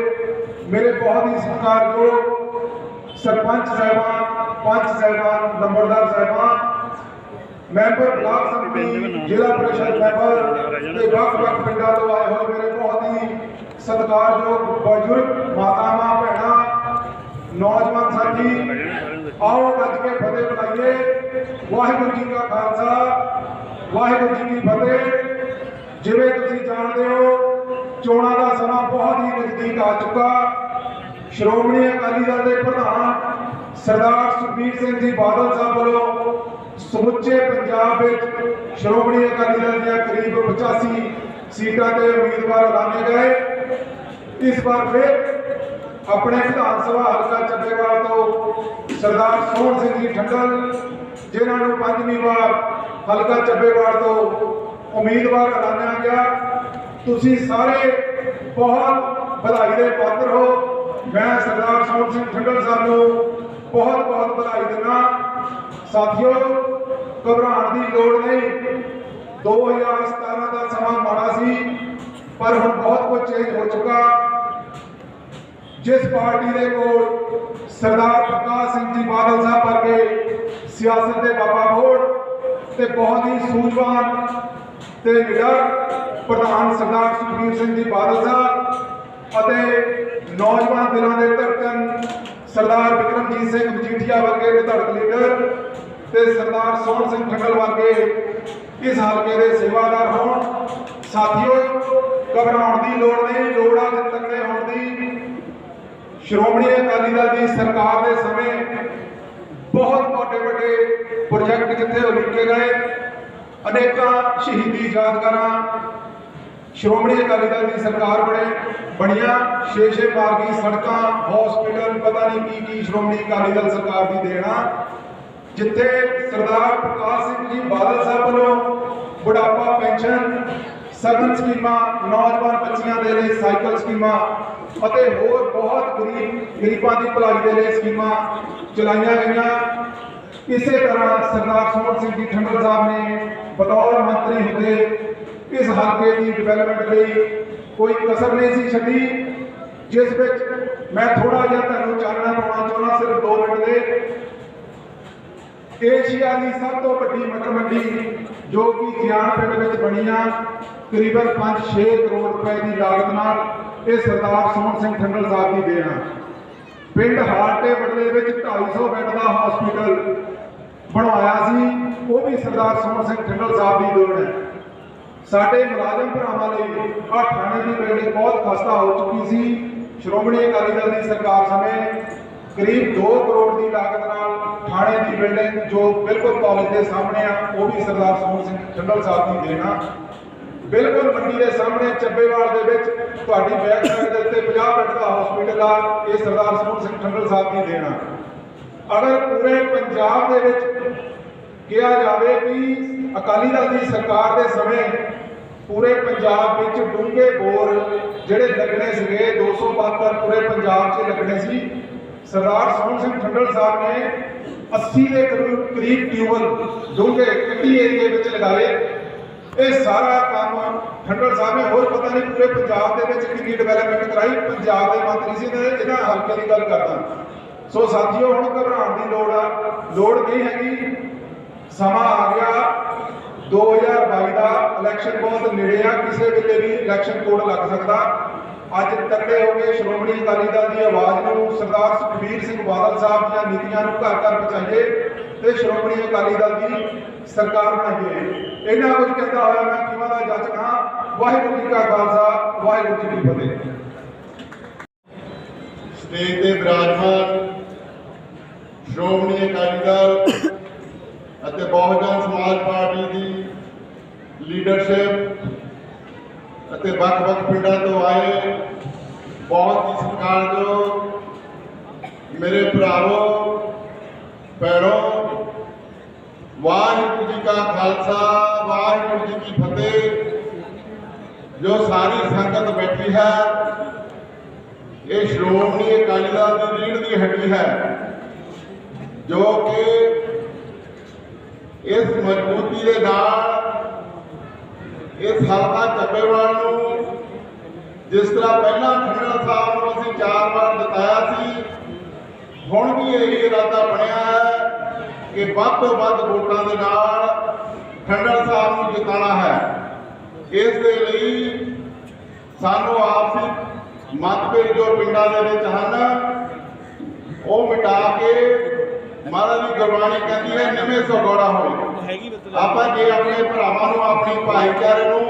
मेरे बहुत ही सत्कारयोग सरपंच साहबान, पंच साहबान, नंबरदार साहबान, मैंबर ब्लॉक समिति, जिला परिषद मैंबर, ਵੱਖ-ਵੱਖ पिंडों तो आए हुए मेरे बहुत ही सत्कारयोग बजुर्ग मातावां भैणां, नौजवान साथी, आओ गज के फतेह बुलाइए। वाहिगुरू जी का खालसा वाहिगुरू जी की फतेह। जिवें तुसीं जाणदे हो चोणां दा समां बहुत ही नज़दीक आ चुका। श्रोमणी अकाली दल के प्रधान सरदार सुखबीर सिंह जी बादल साहब वालों ਸਮੁੱਚੇ ਪੰਜਾਬ ਵਿੱਚ ਸ਼੍ਰੋਮਣੀ ਅਕਾਲੀ ਦਲ ਦੀਆਂ ਕਰੀਬ 85 ਸੀਟਾਂ ਤੇ ਉਮੀਦਵਾਰ ਐਲਾਨੇ ਗਏ। ਇਸ ਵਾਰ ਫਿਰ ਆਪਣੇ ਵਿਧਾਨ ਸਭਾ ਹਲਕਾ ਚੱਬੇਵਾਲ ਤੋਂ ਸਰਦਾਰ ਸੋਹਣ ਸਿੰਘ ਜੀ ਠੰਡਲ, ਜਿਨ੍ਹਾਂ ਨੂੰ 5ਵੀਂ ਵਾਰ ਹਲਕਾ ਚੱਬੇਵਾਲ ਤੋਂ ਉਮੀਦਵਾਰ ਐਲਾਨਿਆ ਗਿਆ। ਤੁਸੀਂ ਸਾਰੇ ਬਹੁਤ ਵਧਾਈ ਦੇ ਪਾਤਰ ਹੋ। ਮੈਂ ਸਰਦਾਰ ਸੋਹਣ ਸਿੰਘ ਠੰਡਲ ਸਾਹਿਬ ਨੂੰ ਬਹੁਤ ਬਹੁਤ ਵਧਾਈ ਦਿੰਦਾ। ਸਾਥੀਓ, ਘਬਰਾਉਣ ਦੀ ਲੋੜ ਨਹੀਂ। 2017 ਦਾ ਸਮਾਂ ਮਾੜਾ ਸੀ, ਪਰ ਹੁਣ ਬਹੁਤ ਕੁਝ ਚੇਂਜ ਹੋ ਚੁੱਕਾ। ਜਿਸ ਪਾਰਟੀ ਦੇ ਕੋਲ ਸਰਦਾਰ ਪ੍ਰਕਾਸ਼ ਸਿੰਘ ਜੀ ਬਾਦਲ ਸਾਹਿਬ ਵਰਗੇ ਸਿਆਸਤ ਦੇ ਬਾਬਾ ਬੋੜ ਤੇ ਬਹੁਤ ਹੀ ਸੂਝਵਾਨ ਤੇ ਨਿਡਰ ਪ੍ਰਧਾਨ ਸਰਦਾਰ ਸੁਖਬੀਰ ਸਿੰਘ ਜੀ ਬਾਦਲ ਸਾਹਿਬ ਅਤੇ ਨੌਜਵਾਨ ਦਿਲਾਂ ਦੇ ਧੜਕਣ ਸਰਦਾਰ ਵਿਕਰਮਜੀਤ ਸਿੰਘ ਮਜੀਠੀਆ ਵਰਗੇ ਵਿਧਾਇਕ ਲੀਡਰ ਤੇ ਸਰਦਾਰ ਸੋਹਣ ਸਿੰਘ ਠੰਡਲ ਵਰਗੇ ਇਸ ਹਲਕੇ ਦੇ ਸੇਵਾਦਾਰ ਹੋਣ। ਸਾਥੀਓ, ਘਬਰਾਉਣ ਦੀ ਲੋੜ ਨਹੀਂ, ਲੋੜ ਆ ਤਕੜੇ ਹੋਣ ਦੀ। ਸ਼੍ਰੋਮਣੀ ਅਕਾਲੀ ਦਲ ਦੀ ਸਰਕਾਰ ਦੇ ਸਮੇਂ ਬਹੁਤ ਵੱਡੇ ਪ੍ਰੋਜੈਕਟ ਜਿੱਥੇ ਉਲੀਕੇ ਗਏ, ਅਨੇਕਾਂ ਸ਼ਹੀਦੀ ਯਾਦਗਾਰਾਂ ਸ਼੍ਰੋਮਣੀ ਅਕਾਲੀ ਦਲ ਦੀ ਸਰਕਾਰ ਬਣੀਆਂ। 6 ਮਾਰਗੀ ਸੜਕਾਂ, ਹਸਪੀਟਲ, ਪਤਾ ਨਹੀਂ ਕੀ ਸ਼੍ਰੋਮਣੀ ਅਕਾਲੀ ਦਲ ਸਰਕਾਰ ਦੀ ਦੇਣ ਆ। ਜਿੱਥੇ ਸਰਦਾਰ ਪ੍ਰਕਾਸ਼ ਸਿੰਘ ਜੀ ਬਾਦਲ ਸਾਹਿਬ ਵੱਲੋਂ ਬੁਢਾਪਾ ਪੈਨਸ਼ਨ, ਸਗਨ ਸਕੀਮਾਂ, ਨੌਜਵਾਨ ਬੱਚਿਆਂ ਦੇ ਲਈ ਸਾਈਕਲ ਸਕੀਮਾਂ ਅਤੇ ਹੋਰ ਬਹੁਤ ਗਰੀਬਾਂ ਦੀ ਭਲਾਈ ਦੇ ਲਈ ਸਕੀਮਾਂ ਚਲਾਈਆਂ ਗਈਆਂ। ਇਸੇ ਤਰ੍ਹਾਂ ਸਰਦਾਰ ਸੋਹਣ ਸਿੰਘ ਜੀ ਠੰਡਲ ਸਾਹਿਬ ਨੇ ਬਤੌਰ ਮੰਤਰੀ ਹੁੰਦੇ ਇਸ ਹਲਕੇ ਦੀ ਡਿਵੈਲਪਮੈਂਟ ਲਈ ਕੋਈ ਕਸਰ ਨਹੀਂ ਸੀ ਛੱਡੀ, ਜਿਸ ਵਿੱਚ ਮੈਂ ਥੋੜਾ ਜਿਹਾ ਤੁਹਾਨੂੰ ਚਾਨਣਾ ਪਾਉਣਾ ਚਾਹੁੰਦਾ, ਸਿਰਫ 2 ਮਿੰਟ ਦੇ। ਏਸ਼ੀਆ ਦੀ ਸਭ ਤੋਂ ਵੱਡੀ ਮਟਰ ਮੰਡੀ ਜੋ ਕਿ ਗਿਆਨ ਪਿੰਡ ਵਿੱਚ ਬਣੀ ਆ, ਤਕਰੀਬਨ 5-6 ਕਰੋੜ ਰੁਪਏ ਦੀ ਲਾਗਤ ਨਾਲ, ਇਹ ਸਰਦਾਰ ਸੋਹਣ ਸਿੰਘ ਠੰਡਲ ਸਾਹਿਬ ਦੀ ਦੇਣ ਆ। ਪਿੰਡ ਹਾਲਟੇ ਬਟਲੇ ਵਿੱਚ 250 ਬੈੱਡ ਦਾ ਹਸਪੀਟਲ ਬਣਵਾਇਆ ਸੀ, ਉਹ ਵੀ ਸਰਦਾਰ ਸੋਹਣ ਸਿੰਘ ਠੰਡਲ ਸਾਹਿਬ ਦੀ ਦੇਣ ਹੈ। ਸਾਡੇ ਮੁਲਾਜ਼ਮ ਭਰਾਵਾਂ ਲਈ ਆਹ ਥਾਣੇ ਦੀ ਬਿਲਡਿੰਗ ਬਹੁਤ ਖਸਤਾ ਹੋ ਚੁੱਕੀ ਸੀ। ਸ਼੍ਰੋਮਣੀ ਅਕਾਲੀ ਦਲ ਦੀ ਸਰਕਾਰ ਸਮੇਂ ਕਰੀਬ 2 ਕਰੋੜ ਦੀ ਲਾਗਤ ਨਾਲ ਥਾਣੇ ਦੀ ਬਿਲਡਿੰਗ ਜੋ ਬਿਲਕੁਲ ਕਾਲਜ ਦੇ ਸਾਹਮਣੇ ਆ, ਉਹ ਵੀ ਸਰਦਾਰ ਸੋਹਣ ਸਿੰਘ ਠੰਡਲ ਸਾਹਿਬ ਦੀ ਦੇਣ ਆ। ਬਿਲਕੁਲ ਮੰਡੀ ਦੇ ਸਾਹਮਣੇ ਚੱਬੇਵਾਲ ਦੇ ਵਿੱਚ ਤੁਹਾਡੀ ਬੈਕ ਸਾਈਡ ਦੇ ਉੱਤੇ 50 ਬੈੱਡ ਦਾ ਹਸਪੀਟਲ ਆ, ਇਹ ਸਰਦਾਰ ਸੋਹਣ ਸਿੰਘ ਠੰਡਲ ਸਾਹਿਬ ਦੀ ਦੇਣ ਆ। ਅਗਰ ਪੂਰੇ ਪੰਜਾਬ ਦੇ ਵਿੱਚ ਕਿਹਾ ਜਾਵੇ ਕਿ ਅਕਾਲੀ ਦਲ ਦੀ ਸਰਕਾਰ ਦੇ ਸਮੇਂ ਪੂਰੇ ਪੰਜਾਬ ਵਿੱਚ ਡੂੰਘੇ ਬੋਰ ਜਿਹੜੇ ਲੱਗਣੇ ਸੀਗੇ 272 ਪੂਰੇ ਪੰਜਾਬ 'ਚ ਲੱਗਣੇ ਸੀ, ਸਰਦਾਰ ਸੋਹਣ ਸਿੰਘ ਠੰਡਲ ਸਾਹਿਬ ਨੇ 80 ਦੇ ਕਰੀਬ ਟਿਊਬਲ ਡੂੰਘੇ ਕਿੱਟੀ ਏਰੀਏ ਵਿੱਚ ਲਗਾਏ। ਇਹ ਸਾਰਾ ਕੰਮ ਠੰਡਲ ਸਾਹਿਬ ਨੇ, ਹੋਰ ਪਤਾ ਨਹੀਂ ਪੂਰੇ ਪੰਜਾਬ ਦੇ ਵਿੱਚ ਕਿੰਨੀ ਡਿਵੈਲਪਮੈਂਟ ਕਰਾਈ। ਪੰਜਾਬ ਦੇ ਮੰਤਰੀ ਸੀ ਨੇ, ਇਹਨਾਂ ਹਲਕੇ ਦੀ ਗੱਲ ਕਰਦਾ। ਸੋ ਸਾਥੀਓ, ਹੁਣ ਘਬਰਾਉਣ ਦੀ ਲੋੜ ਨਹੀਂ ਹੈਗੀ। ਸਮਾਂ ਆ ਗਿਆ, 2022 ਦਾ ਇਲੈਕਸ਼ਨ ਬਹੁਤ ਨੇੜੇ ਆ, ਕਿਸੇ ਵੇਲੇ ਵੀ ਇਲੈਕਸ਼ਨ ਕੋਡ ਲੱਗ ਸਕਦਾ। ਅੱਜ ਤਕੜੇ ਹੋ ਕੇ ਸ਼੍ਰੋਮਣੀ ਅਕਾਲੀ ਦਲ ਦੀ ਆਵਾਜ਼ ਨੂੰ, ਸਰਦਾਰ ਸੁਖਬੀਰ ਸਿੰਘ ਬਾਦਲ ਸਾਹਿਬ ਦੀਆਂ ਨੀਤੀਆਂ ਨੂੰ ਘਰ ਘਰ ਪਹੁੰਚਾਈਏ ਤੇ ਸ਼੍ਰੋਮਣੀ ਅਕਾਲੀ ਦਲ ਦੀ ਸਰਕਾਰ ਬਣਾਈਏ। ਇਹਨਾਂ ਕੁਝ ਕਹਿੰਦਾ ਹੋਇਆ ਮੈਂ ਕਿਵਾਂ ਦਾ ਜੱਜ ਕਹਾਂ। ਵਾਹਿਗੁਰੂ ਜੀ ਕਾ ਖਾਲਸਾ, ਵਾਹਿਗੁਰੂ ਜੀ ਕੀ ਫਤਿਹ। ਸਟੇਜ ਤੇ ਵਿਰਾਜਮਾਨ ਸ਼੍ਰੋਮਣੀ ਅਕਾਲੀ ਦਲ ਅਤੇ ਬਹੁਜਨ ਸਮਾਜ ਪਾਰਟੀ ਦੀ ਲੀਡਰਸ਼ਿਪ ਅਤੇ ਵੱਖ-ਵੱਖ ਪਿੰਡਾਂ ਤੋਂ ਆਏ ਬਹੁਤ ਹੀ ਸਤਿਕਾਰਯੋਗ ਮੇਰੇ ਭਰਾਵੋ, ਭੈਣੋ, ਵਾਹਿਗੁਰੂ ਜੀ ਕਾ ਖਾਲਸਾ, ਵਾਹਿਗੁਰੂ ਜੀ ਕੀ ਫਤਿਹ। ਜੋ ਸਾਰੀ ਸੰਗਤ ਬੈਠੀ ਹੈ, ਇਹ ਸ਼੍ਰੋਮਣੀ ਅਕਾਲੀ ਦਲ ਦੀ ਰੀੜ੍ਹ ਦੀ ਹੱਡੀ ਹੈ, ਜੋ ਕਿ ਇਸ ਮਜ਼ਬੂਤੀ ਦੇ ਨਾਲ ਇਸ ਹਲਕਾ ਚੱਬੇਵਾਲ ਨੂੰ, ਜਿਸ ਤਰ੍ਹਾਂ ਪਹਿਲਾਂ ਠੰਡਲ ਸਾਹਿਬ ਨੂੰ ਅਸੀਂ 4 ਵਾਰ ਜਿਤਾਇਆ ਸੀ, ਹੁਣ ਵੀ ਇਹ ਇਰਾਦਾ ਬਣਿਆ ਹੈ ਕਿ ਵੱਧ ਤੋਂ ਵੱਧ ਵੋਟਾਂ ਦੇ ਨਾਲ ਠੰਡਲ ਸਾਹਿਬ ਨੂੰ ਜਿਤਾਉਣਾ ਹੈ। ਇਸ ਦੇ ਲਈ ਸਾਨੂੰ ਆਪਸੀ ਮਤਭੇਦ ਜੋ ਪਿੰਡਾਂ ਦੇ ਵਿੱਚ ਹਨ, ਉਹ ਮਿਟਾ ਕੇ ਮਹਾਰਾਜ ਦੀ ਗੁਰਬਾਣੀ ਕਹਿੰਦੀ ਹੈ ਨਿਵੇਂ ਸਗੋੜਾ ਹੋਵੇ। ਆਪਾਂ ਜੇ ਆਪਣੇ ਭਰਾਵਾਂ ਨੂੰ, ਆਪਣੀ ਭਾਈਚਾਰੇ ਨੂੰ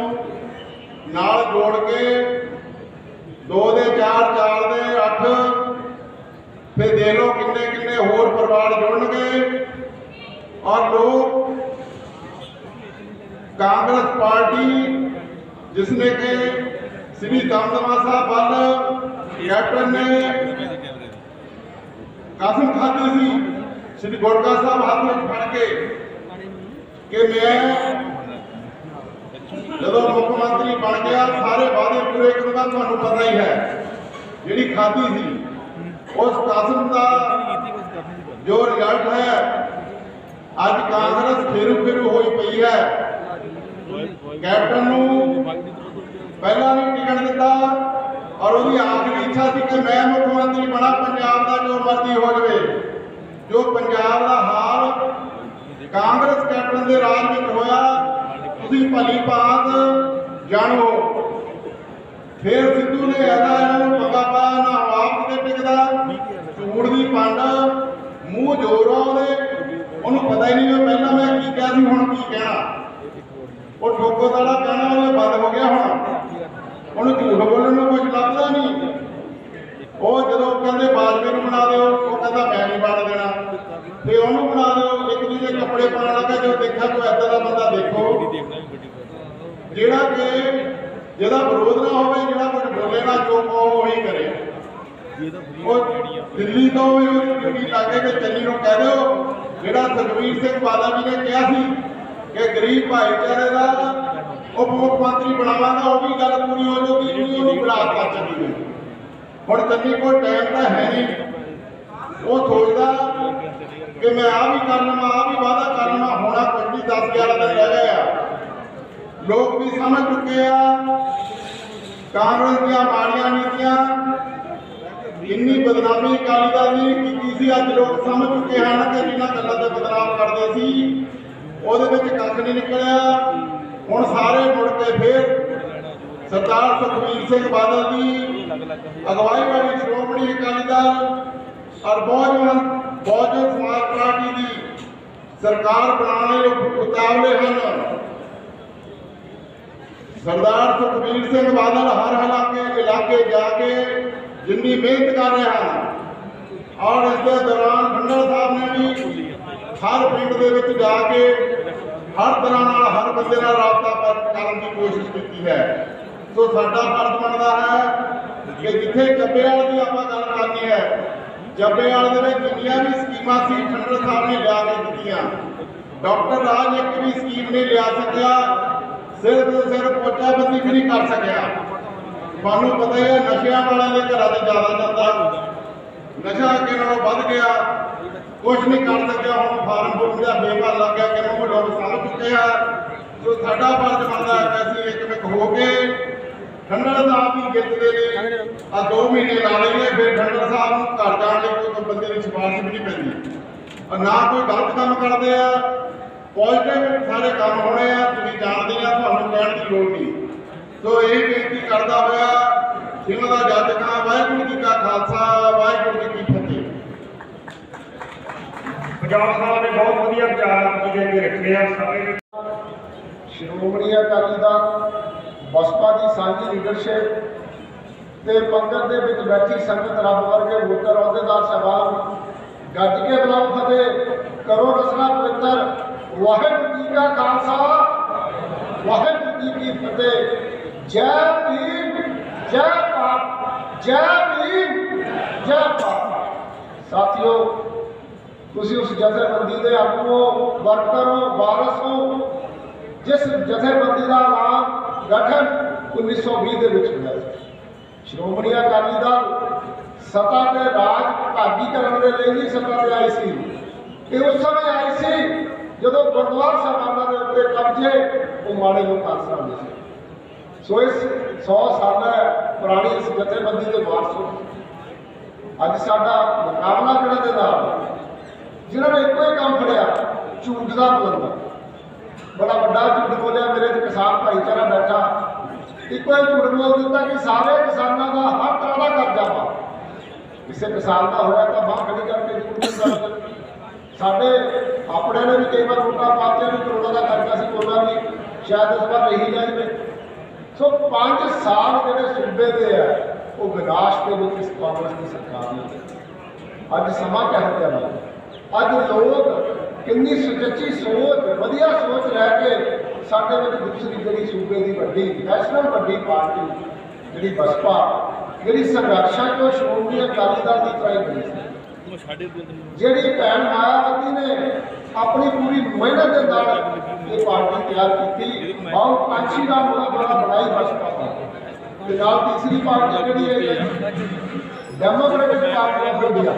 ਨਾਲ ਜੋੜ ਕੇ 2 ਦੇ 4, 4 ਦੇ 8, ਫਿਰ ਦੇ ਲੋ ਕਿੰਨੇ ਹੋਰ ਪਰਿਵਾਰ ਜੁੜਨਗੇ। और लोग कांग्रेस पार्टी जिसने के श्री दमदमा साहब वाल कैप्टन ने कसम खाधी सी श्री गुड़का साहब हाथ में फड़ के कि मैं जो मुख्यमंत्री बन गया सारे वादे पूरे करूंगा। तुहानू पता ही है जी खाधी सी उस कसम का जो रिजल्ट है अज कांग्रेस फेरू फेरू होई पई है। कैप्टन नू पहला नहीं टिकट दिता और उसकी आखिरी इच्छा थी कि मैं मुख्यमंत्री बना, पंजाब का जो मर्जी हो जाए। जो पंजाब का हाल कांग्रेस कैप्टन के राज में होया तुसीं भली भांत जाणो। फिर सिद्धू ने ऐसा इन्होंने पंगा पाया ना आप किते टिकदा, झूठ की पंड मूँह जोर उन्होंने पता ही नहीं पहला मैं की कहा सी हुण की कहना। वो ठोको ताड़ा कहना वो बंद हो गया। हुण झूठ बोलने में कुछ लभदा नहीं। वो जो कहते बाजवे नूं बना दो वो कहता मैं नहीं बन देना, फिर उन्होंने बना दो एक दूसरे कपड़े पाने लगा। जो देखा कोई ऐसा का बंदा देखो जिहड़ा कि जिहदा विरोध ना हो, जिहड़ा कुछ बोले ना जो कहो वही करे। वो दिल्ली तो ड्यूटी लागे कि चन्नी नूं कह दो जिहड़ा सुखबीर सिंह बादल जी ने कहा सी कि गरीब भाईचारे का उप मुख्यमंत्री बनावांगा, वो भी गल पूरी हो जाएगी। उन्होंने बुलाता चन्नी ने। हुण चन्नी कोई टाइम तो है नहीं, वो सोचता कि मैं आ भी कर लवां आ भी वादा कर लवां। होना कुछ भी 10-11 दिन रह गए। लोग भी समझ चुके हैं कांग्रेस दी माड़ियां नीतियां इन्नी बदनामी अकाली दल ने की सी। अज लोग समझ चुके हैं कि जिन्हां गल्लां ते बदनाम करते सी ਉਹਦੇ ਵਿੱਚ ਕੱਖ नहीं निकलिया। ਹੁਣ सारे मुड़ के फिर सरदार सुखबीर सिंह बादल की अगवाई वाली श्रोमणी अकाली दल और बहुजन समाज पार्टी की सरकार बनाने उतावले हैं। सरदार सुखबीर सिंह बादल हर इलाके जाके जिन्नी मेहनत कर रहे हैं और इसके दौरान खंडर साहब ने भी हर पिंड के जाके हर तरह हर बंदे राबता करने की कोशिश की है। सो साडा फर्ज बनता है कि जिथे जब्बेवाल की आप गल करनी है, जब्बेवाल जिन्नियां भी स्कीमां सी खंडर साहब ने लिया के दित्तियां। डॉक्टर राज एक भी स्कीम नहीं लिया सकिया, सिर्फ तो सिर्फ पोचाबंदी भी नहीं कर सकिया। तुहानू पता ही है नशिया वाले के घर से ज़्यादा चलता, नशा अगे नालों वध गया, कुछ नहीं कर सकिया। हम फार्म फूर्म का बेकार लग गया कि वो लोग समझ चुके हैं। जो साडा फर्ज बनता है कि असीं एकमिक हो के खंडर साहब की जित के लिए 2 महीने ला लेंगे। फिर खंडर साहब को घर जाने कोई बंदे की सिफारिश भी नहीं पैंदी और ना कोई गलत काम करते हैं। पॉजिटिव सारे काम होने हैं, तुसीं जानते हैं, तुहानूं कहण की लोड़ नहीं। तो यही बेनती करता होया सिंह का जज खां वाहिगुरू जी का खालसा वाहिगुरू जी की फतेह। पंजाब साहब ने बहुत वधिया विचार के रखे हैं। श्रोमणी अकाली दल बसपा की सांझी लीडरशिप ते पंगत दे विच बैठी संगत रब वर्गे वोटर अहुदेदार साहबान गज के बुलाओ फतेह करो रचना पवित्र। वाहिगुरू जी का खालसा वाहिगुरू जी की फतेह। जय भीम जय भारत, जय भीम जय भारत। साथियों तुसी उस जथेबंदी के आगू वर्कर हो, वारस हो जिस जथेबंदी का नाम गठन 1920 के होया। श्रोमणी अकाली दल सत्ता के राज भागी करने के लिए ही सत्ता पर आई सी। ये उस समय आई सी जो गुरुद्वारा साहबाना के उत्ते कब्जे वो माड़े लोग कर सकते थे। सो इस 100 साल पुरानी इस जथेबंदी के वारस हो। अज साडा मुकाबला किहड़े दे नाल जिन्होंने एक ही काम फड़िया झूठ का बुलंदा। बड़ा बड़ा झूठ बोलिया, मेरे किसान भाईचारा बैठा एक ही झूठ बोल दिता कि सारे किसानों का हर तरह का कर्जा पा किसी किसान का होया तो बांह खड़ी करके झूठ नहीं कर। साढ़े अपने ने भी कई बार वोटा पाते भी करोड़ों का कर्जा से बोला भी शायद इस बार रही जाए। सो 5 साल जो सूबे के है वो विनाश के इस कांग्रेस की सरकार ने। अज समा क्या हो गया, अज लोग ਇੰਨੀ ਸੁਚੱਜੀ ਸੋਚ, ਵਧੀਆ ਸੋਚ ਲੈ ਕੇ ਸਾਡੇ ਵਿੱਚ ਦੂਸਰੀ ਜਿਹੜੀ ਸੂਬੇ ਦੀ ਵੱਡੀ ਨੈਸ਼ਨਲ ਵੱਡੀ ਪਾਰਟੀ ਜਿਹੜੀ ਬਸਪਾ, ਜਿਹੜੀ ਸੰਘਰਸ਼ਾਂ ਚੋਂ ਸ਼੍ਰੋਮਣੀ ਅਕਾਲੀ ਦਲ ਦੀ ਤਰ੍ਹਾਂ ਹੀ ਬਣੀ ਸੀ, ਜਿਹੜੀ ਭੈਣ ਮਾਇਆਵਤੀ ਨੇ ਆਪਣੀ ਪੂਰੀ ਮਿਹਨਤ ਦੇ ਨਾਲ ਇਹ ਪਾਰਟੀ ਤਿਆਰ ਕੀਤੀ, ਬਹੁਤ ਕਾਂਸ਼ੀ ਦਾ ਬੜਾ ਬਣਾਈ ਬਸਪਾ ਪਾਰਟੀ ਤੇ ਨਾਲ ਤੀਸਰੀ ਪਾਰਟੀ ਜਿਹੜੀ ਹੈ ਡੈਮੋਕ੍ਰੈਟਿਕ ਪਾਰਟੀ ਆਫ ਇੰਡੀਆ,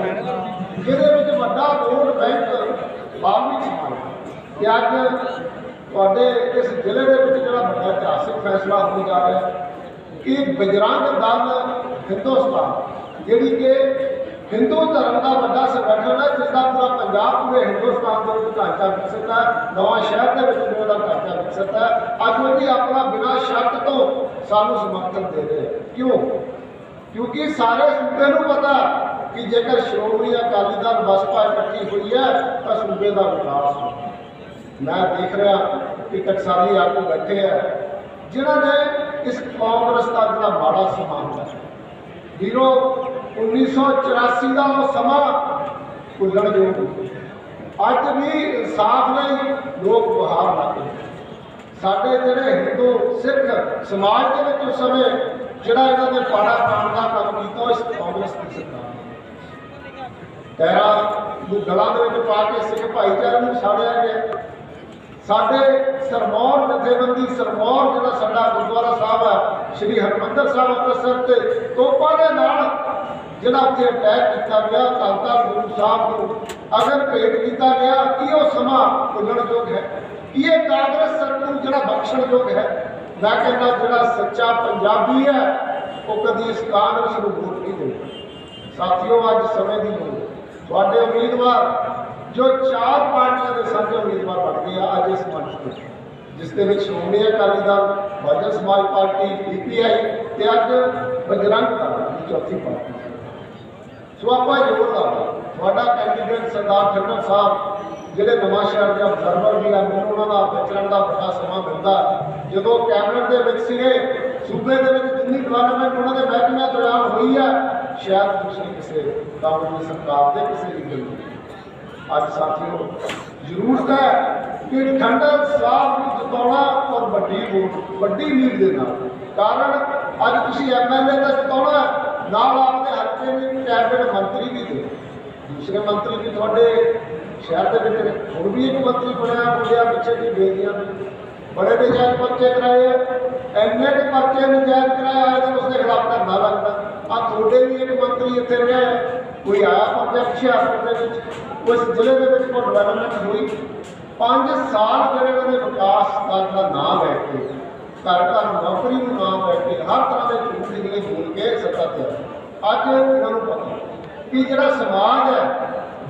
ਜਿਹਦੇ ਵਿੱਚ ਵੱਡਾ ਵੋਟ ਬੈਂਕ ਬਾਹਰਵੀਂ ਸਮਾਜ ਤੇ ਅੱਜ ਤੁਹਾਡੇ ਇਸ ਜ਼ਿਲ੍ਹੇ ਦੇ ਵਿੱਚ ਜਿਹੜਾ ਵੱਡਾ ਇਤਿਹਾਸਿਕ ਫੈਸਲਾ ਹੋਣ ਜਾ ਰਿਹਾ ਕਿ ਬਜਰੰਗ ਦਲ ਹਿੰਦੁਸਤਾਨ, ਜਿਹੜੀ ਕਿ ਹਿੰਦੂ ਧਰਮ ਦਾ ਵੱਡਾ ਸੰਗਠਨ ਹੈ, ਜਿਸ ਦਾ ਪੂਰਾ ਪੰਜਾਬ ਪੂਰੇ ਹਿੰਦੁਸਤਾਨ ਦੇ ਵਿੱਚ ਢਾਂਚਾ ਵਿਕਸਿਤ ਹੈ, ਨਵਾਂ ਸ਼ਹਿਰ ਦੇ ਵਿੱਚ ਜਿਹੜਾ ਢਾਂਚਾ ਵਿਕਸਿਤ ਹੈ, ਅੱਜ ਉਹ ਵੀ ਆਪਣਾ ਬਿਨਾਂ ਸ਼ਰਤ ਤੋਂ ਸਾਨੂੰ ਸਮਰਥਨ ਦੇ ਰਹੇ। ਕਿਉਂ? ਕਿਉਂਕਿ ਸਾਰੇ ਸੂਬੇ ਨੂੰ ਪਤਾ ਕਿ ਜੇਕਰ ਸ਼੍ਰੋਮਣੀ ਅਕਾਲੀ ਦਲ ਬਸਪਾ ਇਕੱਠੀ ਹੋਈ ਹੈ ਤਾਂ ਸੂਬੇ ਦਾ ਵਿਕਾਸ ਹੋਣਾ। ਮੈਂ ਦੇਖ ਰਿਹਾ ਕਿ ਟਕਸਾਲੀ ਆਗੂ ਬੈਠੇ ਹੈ ਜਿਨ੍ਹਾਂ ਨੇ ਇਸ ਕਾਂਗਰਸ ਦਾ ਜਿਹੜਾ ਮਾੜਾ ਸਮਾਂ ਹੁੰਦਾ ਵੀਰੋ 1984 ਦਾ ਉਹ ਸਮਾਂ ਭੁੱਲਣਯੋਗ ਅੱਜ ਵੀ ਇਨਸਾਫ ਲਈ ਲੋਕ ਬਹਾਰ ਲਾਤੇ। ਸਾਡੇ ਜਿਹੜੇ ਹਿੰਦੂ ਸਿੱਖ ਸਮਾਜ ਦੇ ਵਿੱਚ ਉਸ ਸਮੇਂ ਜਿਹੜਾ ਇਹਨਾਂ ਨੇ ਪਾੜਾ ਪਾਉਣ ਦਾ ਕੰਮ ਕੀਤਾ ਇਸ ਕਾਂਗਰਸ ਦੀ ਸਰਕਾਰ ਨੇ ਪੈਰਾਂ ਨੂੰ ਗਲਾਂ ਦੇ ਵਿੱਚ ਪਾ ਕੇ ਸਿੱਖ ਭਾਈਚਾਰੇ ਨੂੰ ਸਾੜਿਆ ਗਿਆ। ਸਾਡੇ ਸਰਮੌਰ ਜਥੇਬੰਦੀ ਸਰਮੌਰ ਜਿਹੜਾ ਸਾਡਾ ਗੁਰਦੁਆਰਾ ਸਾਹਿਬ ਹੈ ਸ਼੍ਰੀ ਹਰਿਮੰਦਰ ਸਾਹਿਬ ਅੰਮ੍ਰਿਤਸਰ ਤੇ ਤੋਪਾਂ ਦੇ ਨਾਲ ਜਿਹੜਾ ਉੱਥੇ ਅਟੈਕ ਕੀਤਾ ਗਿਆ, ਧੰਨ ਗੁਰੂ ਸਾਹਿਬ ਨੂੰ ਅਗਰ ਭੇਟ ਕੀਤਾ ਗਿਆ, ਕੀ ਉਹ ਸਮਾਂ ਭੁੱਲਣਯੋਗ ਹੈ? ਕੀ ਇਹ ਕਾਂਗਰਸ ਸਰਕਾਰ ਨੂੰ ਜਿਹੜਾ ਬਖਸ਼ਣਯੋਗ ਹੈ? ਮੈਂ ਕਹਿੰਦਾ ਜਿਹੜਾ ਸੱਚਾ ਪੰਜਾਬੀ ਹੈ ਉਹ ਕਦੀ ਇਸ ਕਾਂਗਰਸ ਨੂੰ ਵੋਟ ਨਹੀਂ ਦੇਵੇਗਾ। ਸਾਥੀਓ, ਅੱਜ ਸਮੇਂ ਦੀ ਲੋੜ, ਤੁਹਾਡੇ ਉਮੀਦਵਾਰ ਜੋ 4 ਪਾਰਟੀਆਂ ਦੇ ਸਾਂਝੇ ਉਮੀਦਵਾਰ ਬਣ ਗਏ ਆ ਅੱਜ ਇਸ ਮੰਚ ਤੇ, ਜਿਸ ਦੇ ਵਿੱਚ ਸ਼੍ਰੋਮਣੀ ਅਕਾਲੀ ਦਲ, ਬਹੁਜਨ ਸਮਾਜ ਪਾਰਟੀ, PPI ਤੇ ਅੱਜ ਬਜਰੰਗ ਦਲ ਦੀ ਚੌਥੀ ਪਾਰਟੀ। ਸੋ ਆਪਾਂ ਜ਼ੋਰ ਲਾਓ, ਤੁਹਾਡਾ ਕੈਂਡੀਡੇਟ ਸਰਦਾਰ ਖੱਟਰ ਸਾਹਿਬ ਜਿਹੜੇ ਨਵਾਂ ਸ਼ਹਿਰ ਦੇ ਅਬਜ਼ਰਵਰ ਵੀ ਆ, ਮੈਨੂੰ ਉਹਨਾਂ ਦਾ ਵਿਚਰਨ ਦਾ ਬੜਾ ਸਮਾਂ ਮਿਲਦਾ। ਜਦੋਂ ਕੈਬਨਿਟ ਦੇ ਵਿੱਚ ਸੀਗੇ, ਸੂਬੇ ਦੇ ਵਿੱਚ ਜਿੰਨੀ ਡਿਵੈਲਪਮੈਂਟ ਉਹਨਾਂ ਦੇ ਮਹਿਕਮਿਆਂ ਦੌਰਾਨ ਹੋਈ ਹੈ ਸ਼ਾਇਦ ਦੂਸਰੀ ਕਿਸੇ ਕਾਂਗਰਸ ਸਰਕਾਰ ਦੇ ਕਿਸੇ ਲੀਡਰ ਨੂੰ। ਅੱਜ ਸਾਥੀਓ, ਜ਼ਰੂਰਤ ਹੈ ਕਿ ਖੰਡਰ ਸਾਹਿਬ ਨੂੰ ਜਿਤਾਉਣਾ ਔਰ ਵੱਡੀ ਵੋਟ, ਵੱਡੀ ਲੀਡ ਦੇ ਨਾਲ। ਕਾਰਨ ਅੱਜ ਤੁਸੀਂ MLA ਦਾ ਜਿਤਾਉਣਾ, ਨਾਲ ਆਪਣੇ ਹਲਕੇ ਵਿੱਚ ਕੈਬਨਿਟ ਮੰਤਰੀ ਵੀ ਦੇ, ਦੂਸਰੇ ਮੰਤਰੀ ਵੀ ਤੁਹਾਡੇ ਸ਼ਹਿਰ ਦੇ ਵਿੱਚ ਹੁਣ ਵੀ ਇੱਕ ਮੰਤਰੀ ਬਣਿਆ ਮੁੰਡਿਆਂ ਪਿੱਛੇ ਦੀ ਬੇਦੀਆਂ ਬੜੇ ਨਜਾਇਜ਼ ਪਰਚੇ ਕਰਾਏ ਆ, ਇੰਨੇ ਕੁ ਪਰਚੇ ਨਜਾਇਜ਼ ਕਰਾਏ ਤੇ ਉਸ ਦੇ ਖਿਲਾਫ ਧਰਨਾ ਲੱਗਦਾ। ਆ ਤੁਹਾਡੇ ਵੀ ਇੱਕ ਮੰਤਰੀ ਇੱਥੇ ਰਿਹਾ, ਕੋਈ ਆਇਆ ਪਰਚਾ ਹੁਸ਼ਿਆਰਪੁਰ ਦੇ ਵਿੱਚ ਉਸ ਜ਼ਿਲ੍ਹੇ ਦੇ ਵਿੱਚ ਕੋਈ ਡਿਵੈਲਪਮੈਂਟ ਹੋਈ? 5 ਸਾਲ ਜਿਹੜੇ ਉਹਦੇ ਵਿਕਾਸ ਦਾ ਨਾਮ ਲੈ ਕੇ, ਘਰ ਘਰ ਨੌਕਰੀ ਨੂੰ ਨਾਮ ਲੈ ਕੇ, ਹਰ ਤਰ੍ਹਾਂ ਦੇ ਝੂਠ ਨਿਕਲੇ ਬੋਲ ਕੇ ਸੱਤਾ ਤੇ ਅੱਜ ਇਹਨਾਂ ਨੂੰ ਪਤਾ ਕਿ ਜਿਹੜਾ ਸਮਾਜ ਹੈ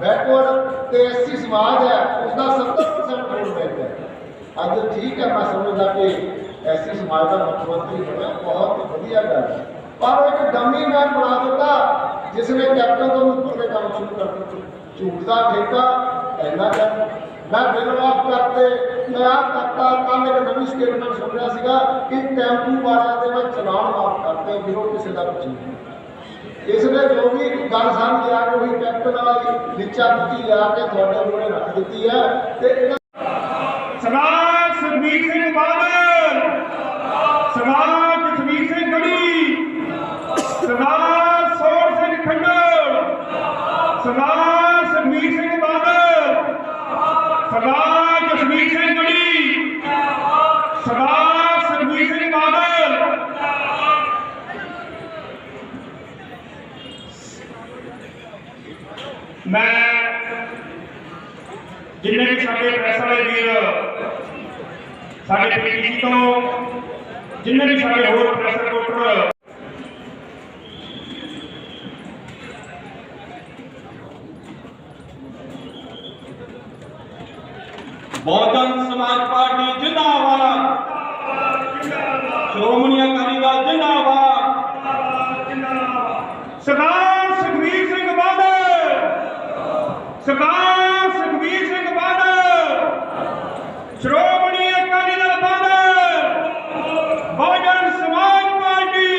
ਬੈਕਵਰਡ ਤੇ SC ਸਮਾਜ ਹੈ ਉਸਦਾ 70% ਵੋਟ ਬੈਂਕ ਹੈ। ਅੱਜ ਠੀਕ ਹੈ, ਮੈਂ ਸਮਝਦਾ ਕਿ SC ਸਮਾਜ ਦਾ ਮੁੱਖ ਮੰਤਰੀ ਬਣਿਆ, ਬਹੁਤ ਵਧੀਆ ਗੱਲ ਹੈ, ਪਰ ਇੱਕ ਡੰਮੀ ਮੈਨ ਬਣਾ ਦਿੱਤਾ ਜਿਸ ਨੇ ਕੈਪਟਨ ਤੋਂ ਉੱਪਰ ਦੇ ਕੰਮ ਸ਼ੁਰੂ ਕਰ ਦਿੱਤੇ। ਝੂਠ ਦਾ ਠੇਕਾ ਇੰਨਾ ਕਰ, ਮੈਂ ਬਿੱਲ ਮਾਫ ਕਰਤੇ, ਮੈਂ ਆਹ ਕਰਤਾ। ਕੱਲ੍ਹ ਇੱਕ ਨਵੀਂ ਸਟੇਟਮੈਂਟ ਸੁਣ ਰਿਹਾ ਸੀਗਾ ਕਿ ਟੈਂਪੂ ਵਾਲਿਆਂ ਦੇ ਮੈਂ ਚਲਾਨ ਮਾਫ ਕਰਤੇ, ਵੀਰੋ ਕਿਸੇ ਦਾ ਕੁਝ ਨਹੀਂ। ਇਸ ਨੇ ਜੋ ਵੀ ਗੱਲ ਸਾਹਮਣੇ ਲਿਆ ਕੇ ਉਹੀ ਕੈਪਟਨ ਵਾਲੀ ਨੀਚਾ ਪੁੱਟੀ ਲਿਆ ਕੇ ਤੁਹਾਡੇ ਮੂਹਰੇ ਰੱਖ ਦਿੱਤੀ ਹੈ ਤੇ ਸਰਦਾਰ ਸੁਖਬੀਰ ਸਿੰਘ ਬਾਦਲ, ਸਰਦਾਰ ਜਸਵੀਰ ਸਿੰਘ ਗੜੀ, ਸਰਦਾਰ ਸੋਹਣ ਸਿੰਘ ਖੰਡਰ, ਸਰਦਾਰ ਸੁਖਬੀਰ ਸਿੰਘ ਬਾਦਲ, ਸਰਦਾਰ ਜਸਵੀਰ ਸਿੰਘ ਗੜੀ, ਸਰਦਾਰ ਸੁਖਬੀਰ ਸਿੰਘ ਬਾਦਲ। ਮੈਂ ਜਿੰਨੇ ਵੀ ਸਾਡੇ ਪ੍ਰੈਸ ਵਾਲੇ ਵੀਰ, ਸਾਡੇ PTC ਤੋਂ ਜਿੰਨੇ ਵੀ ਸਾਡੇ ਹੋਰ ਪ੍ਰੈਸ ਰਿਪੋਰਟਰ, ਬਹੁਜਨ ਸਮਾਜ ਪਾਰਟੀ ਜਿੰਦਾਬਾਦ, ਸ਼੍ਰੋਮਣੀ ਅਕਾਲੀ ਦਲ ਜਿੰਦਾਬਾਦ, ਸਰਦਾਰ ਸੁਖਬੀਰ ਸਿੰਘ ਬਾਦਲ, ਸਰਦਾਰ ਸੁਖਬੀਰ ਸਿੰਘ ਬਾਦਲ, ਸ਼੍ਰੋਮਣੀ ਅਕਾਲੀ ਦਲ ਬਾਦਲ, ਬਹੁਜਨ ਸਮਾਜ ਪਾਰਟੀ,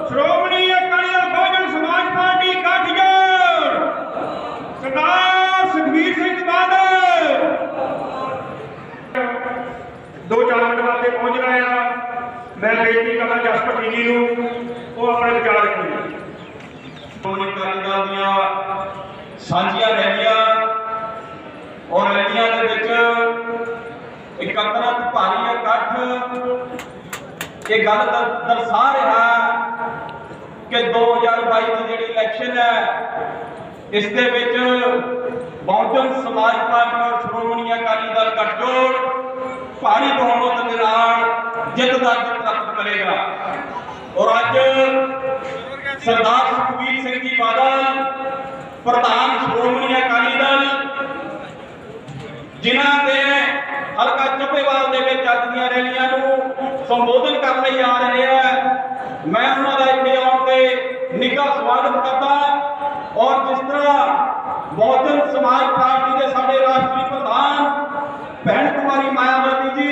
ਸ਼੍ਰੋਮਣੀ ਅਕਾਲੀ ਦਲ ਬਹੁਜਨ ਸਮਾਜ ਪਾਰਟੀ ਗਠਜੋੜ, ਸਰਦਾਰ ਸੁਖਬੀਰ ਸਿੰਘ ਬਾਦਲ, 2-4 ਮਿੰਟ ਵਾਸਤੇ ਪਹੁੰਚ ਰਹੇ ਆ। मैं बेनती करना जसपत जी नूं वो अपने विचार रखें। ਸ਼੍ਰੋਮਣੀ ਅਕਾਲੀ ਦਲ ਦੀਆਂ ਸਾਂਝੀਆਂ ਰੈਲੀਆਂ ਔਰ ਰੈਲੀਆਂ ਦੇ ਵਿੱਚ ਇਕੱਤਰਤ ਭਾਰੀ ਇਕੱਠ ਇਹ ਗੱਲ ਦਰਸਾ ਰਿਹਾ ਕਿ 2022 ਦੀ ਜਿਹੜੀ ਇਲੈਕਸ਼ਨ ਹੈ ਇਸ ਦੇ ਵਿੱਚ ਬਹੁਜਨ ਸਮਾਜ ਪਾਰਟੀ ਔਰ ਸ਼੍ਰੋਮਣੀ ਅਕਾਲੀ ਦਲ ਗੱਠਜੋੜ ਭਾਰੀ ਬਹੁਮਤ ਦੇ ਨਾਲ ਜਿੱਤ ਦਰਜ ਪ੍ਰਾਪਤ ਕਰੇਗਾ। ਔਰ ਅੱਜ ਸਰਦਾਰ ਸੁਖਬੀਰ ਸਿੰਘ ਜੀ ਬਾਦਲ ਪ੍ਰਧਾਨ ਸ਼੍ਰੋਮਣੀ ਅਕਾਲੀ ਦਲ ਜਿਨ੍ਹਾਂ ਦੇ ਹਲਕਾ ਚੱਬੇਵਾਲ ਦੇ ਵਿੱਚ ਅੱਜ ਦੀਆਂ ਰੈਲੀਆਂ ਨੂੰ ਸੰਬੋਧਨ ਕਰਨ ਲਈ ਆ ਰਹੇ ਆ, ਮੈਂ ਉਹਨਾਂ ਦਾ ਇੱਥੇ ਆਉਣ ਤੇ ਨਿੱਘਾ ਸਵਾਗਤ ਕਰਦਾ। ਔਰ ਜਿਸ ਤਰ੍ਹਾਂ ਬਹੁਜਨ ਸਮਾਜ ਪਾਰਟੀ ਦੇ ਸਾਡੇ ਰਾਸ਼ਟਰੀ ਪ੍ਰਧਾਨ ਭੈਣ ਕੁਮਾਰੀ ਮਾਇਆਵਤੀ ਜੀ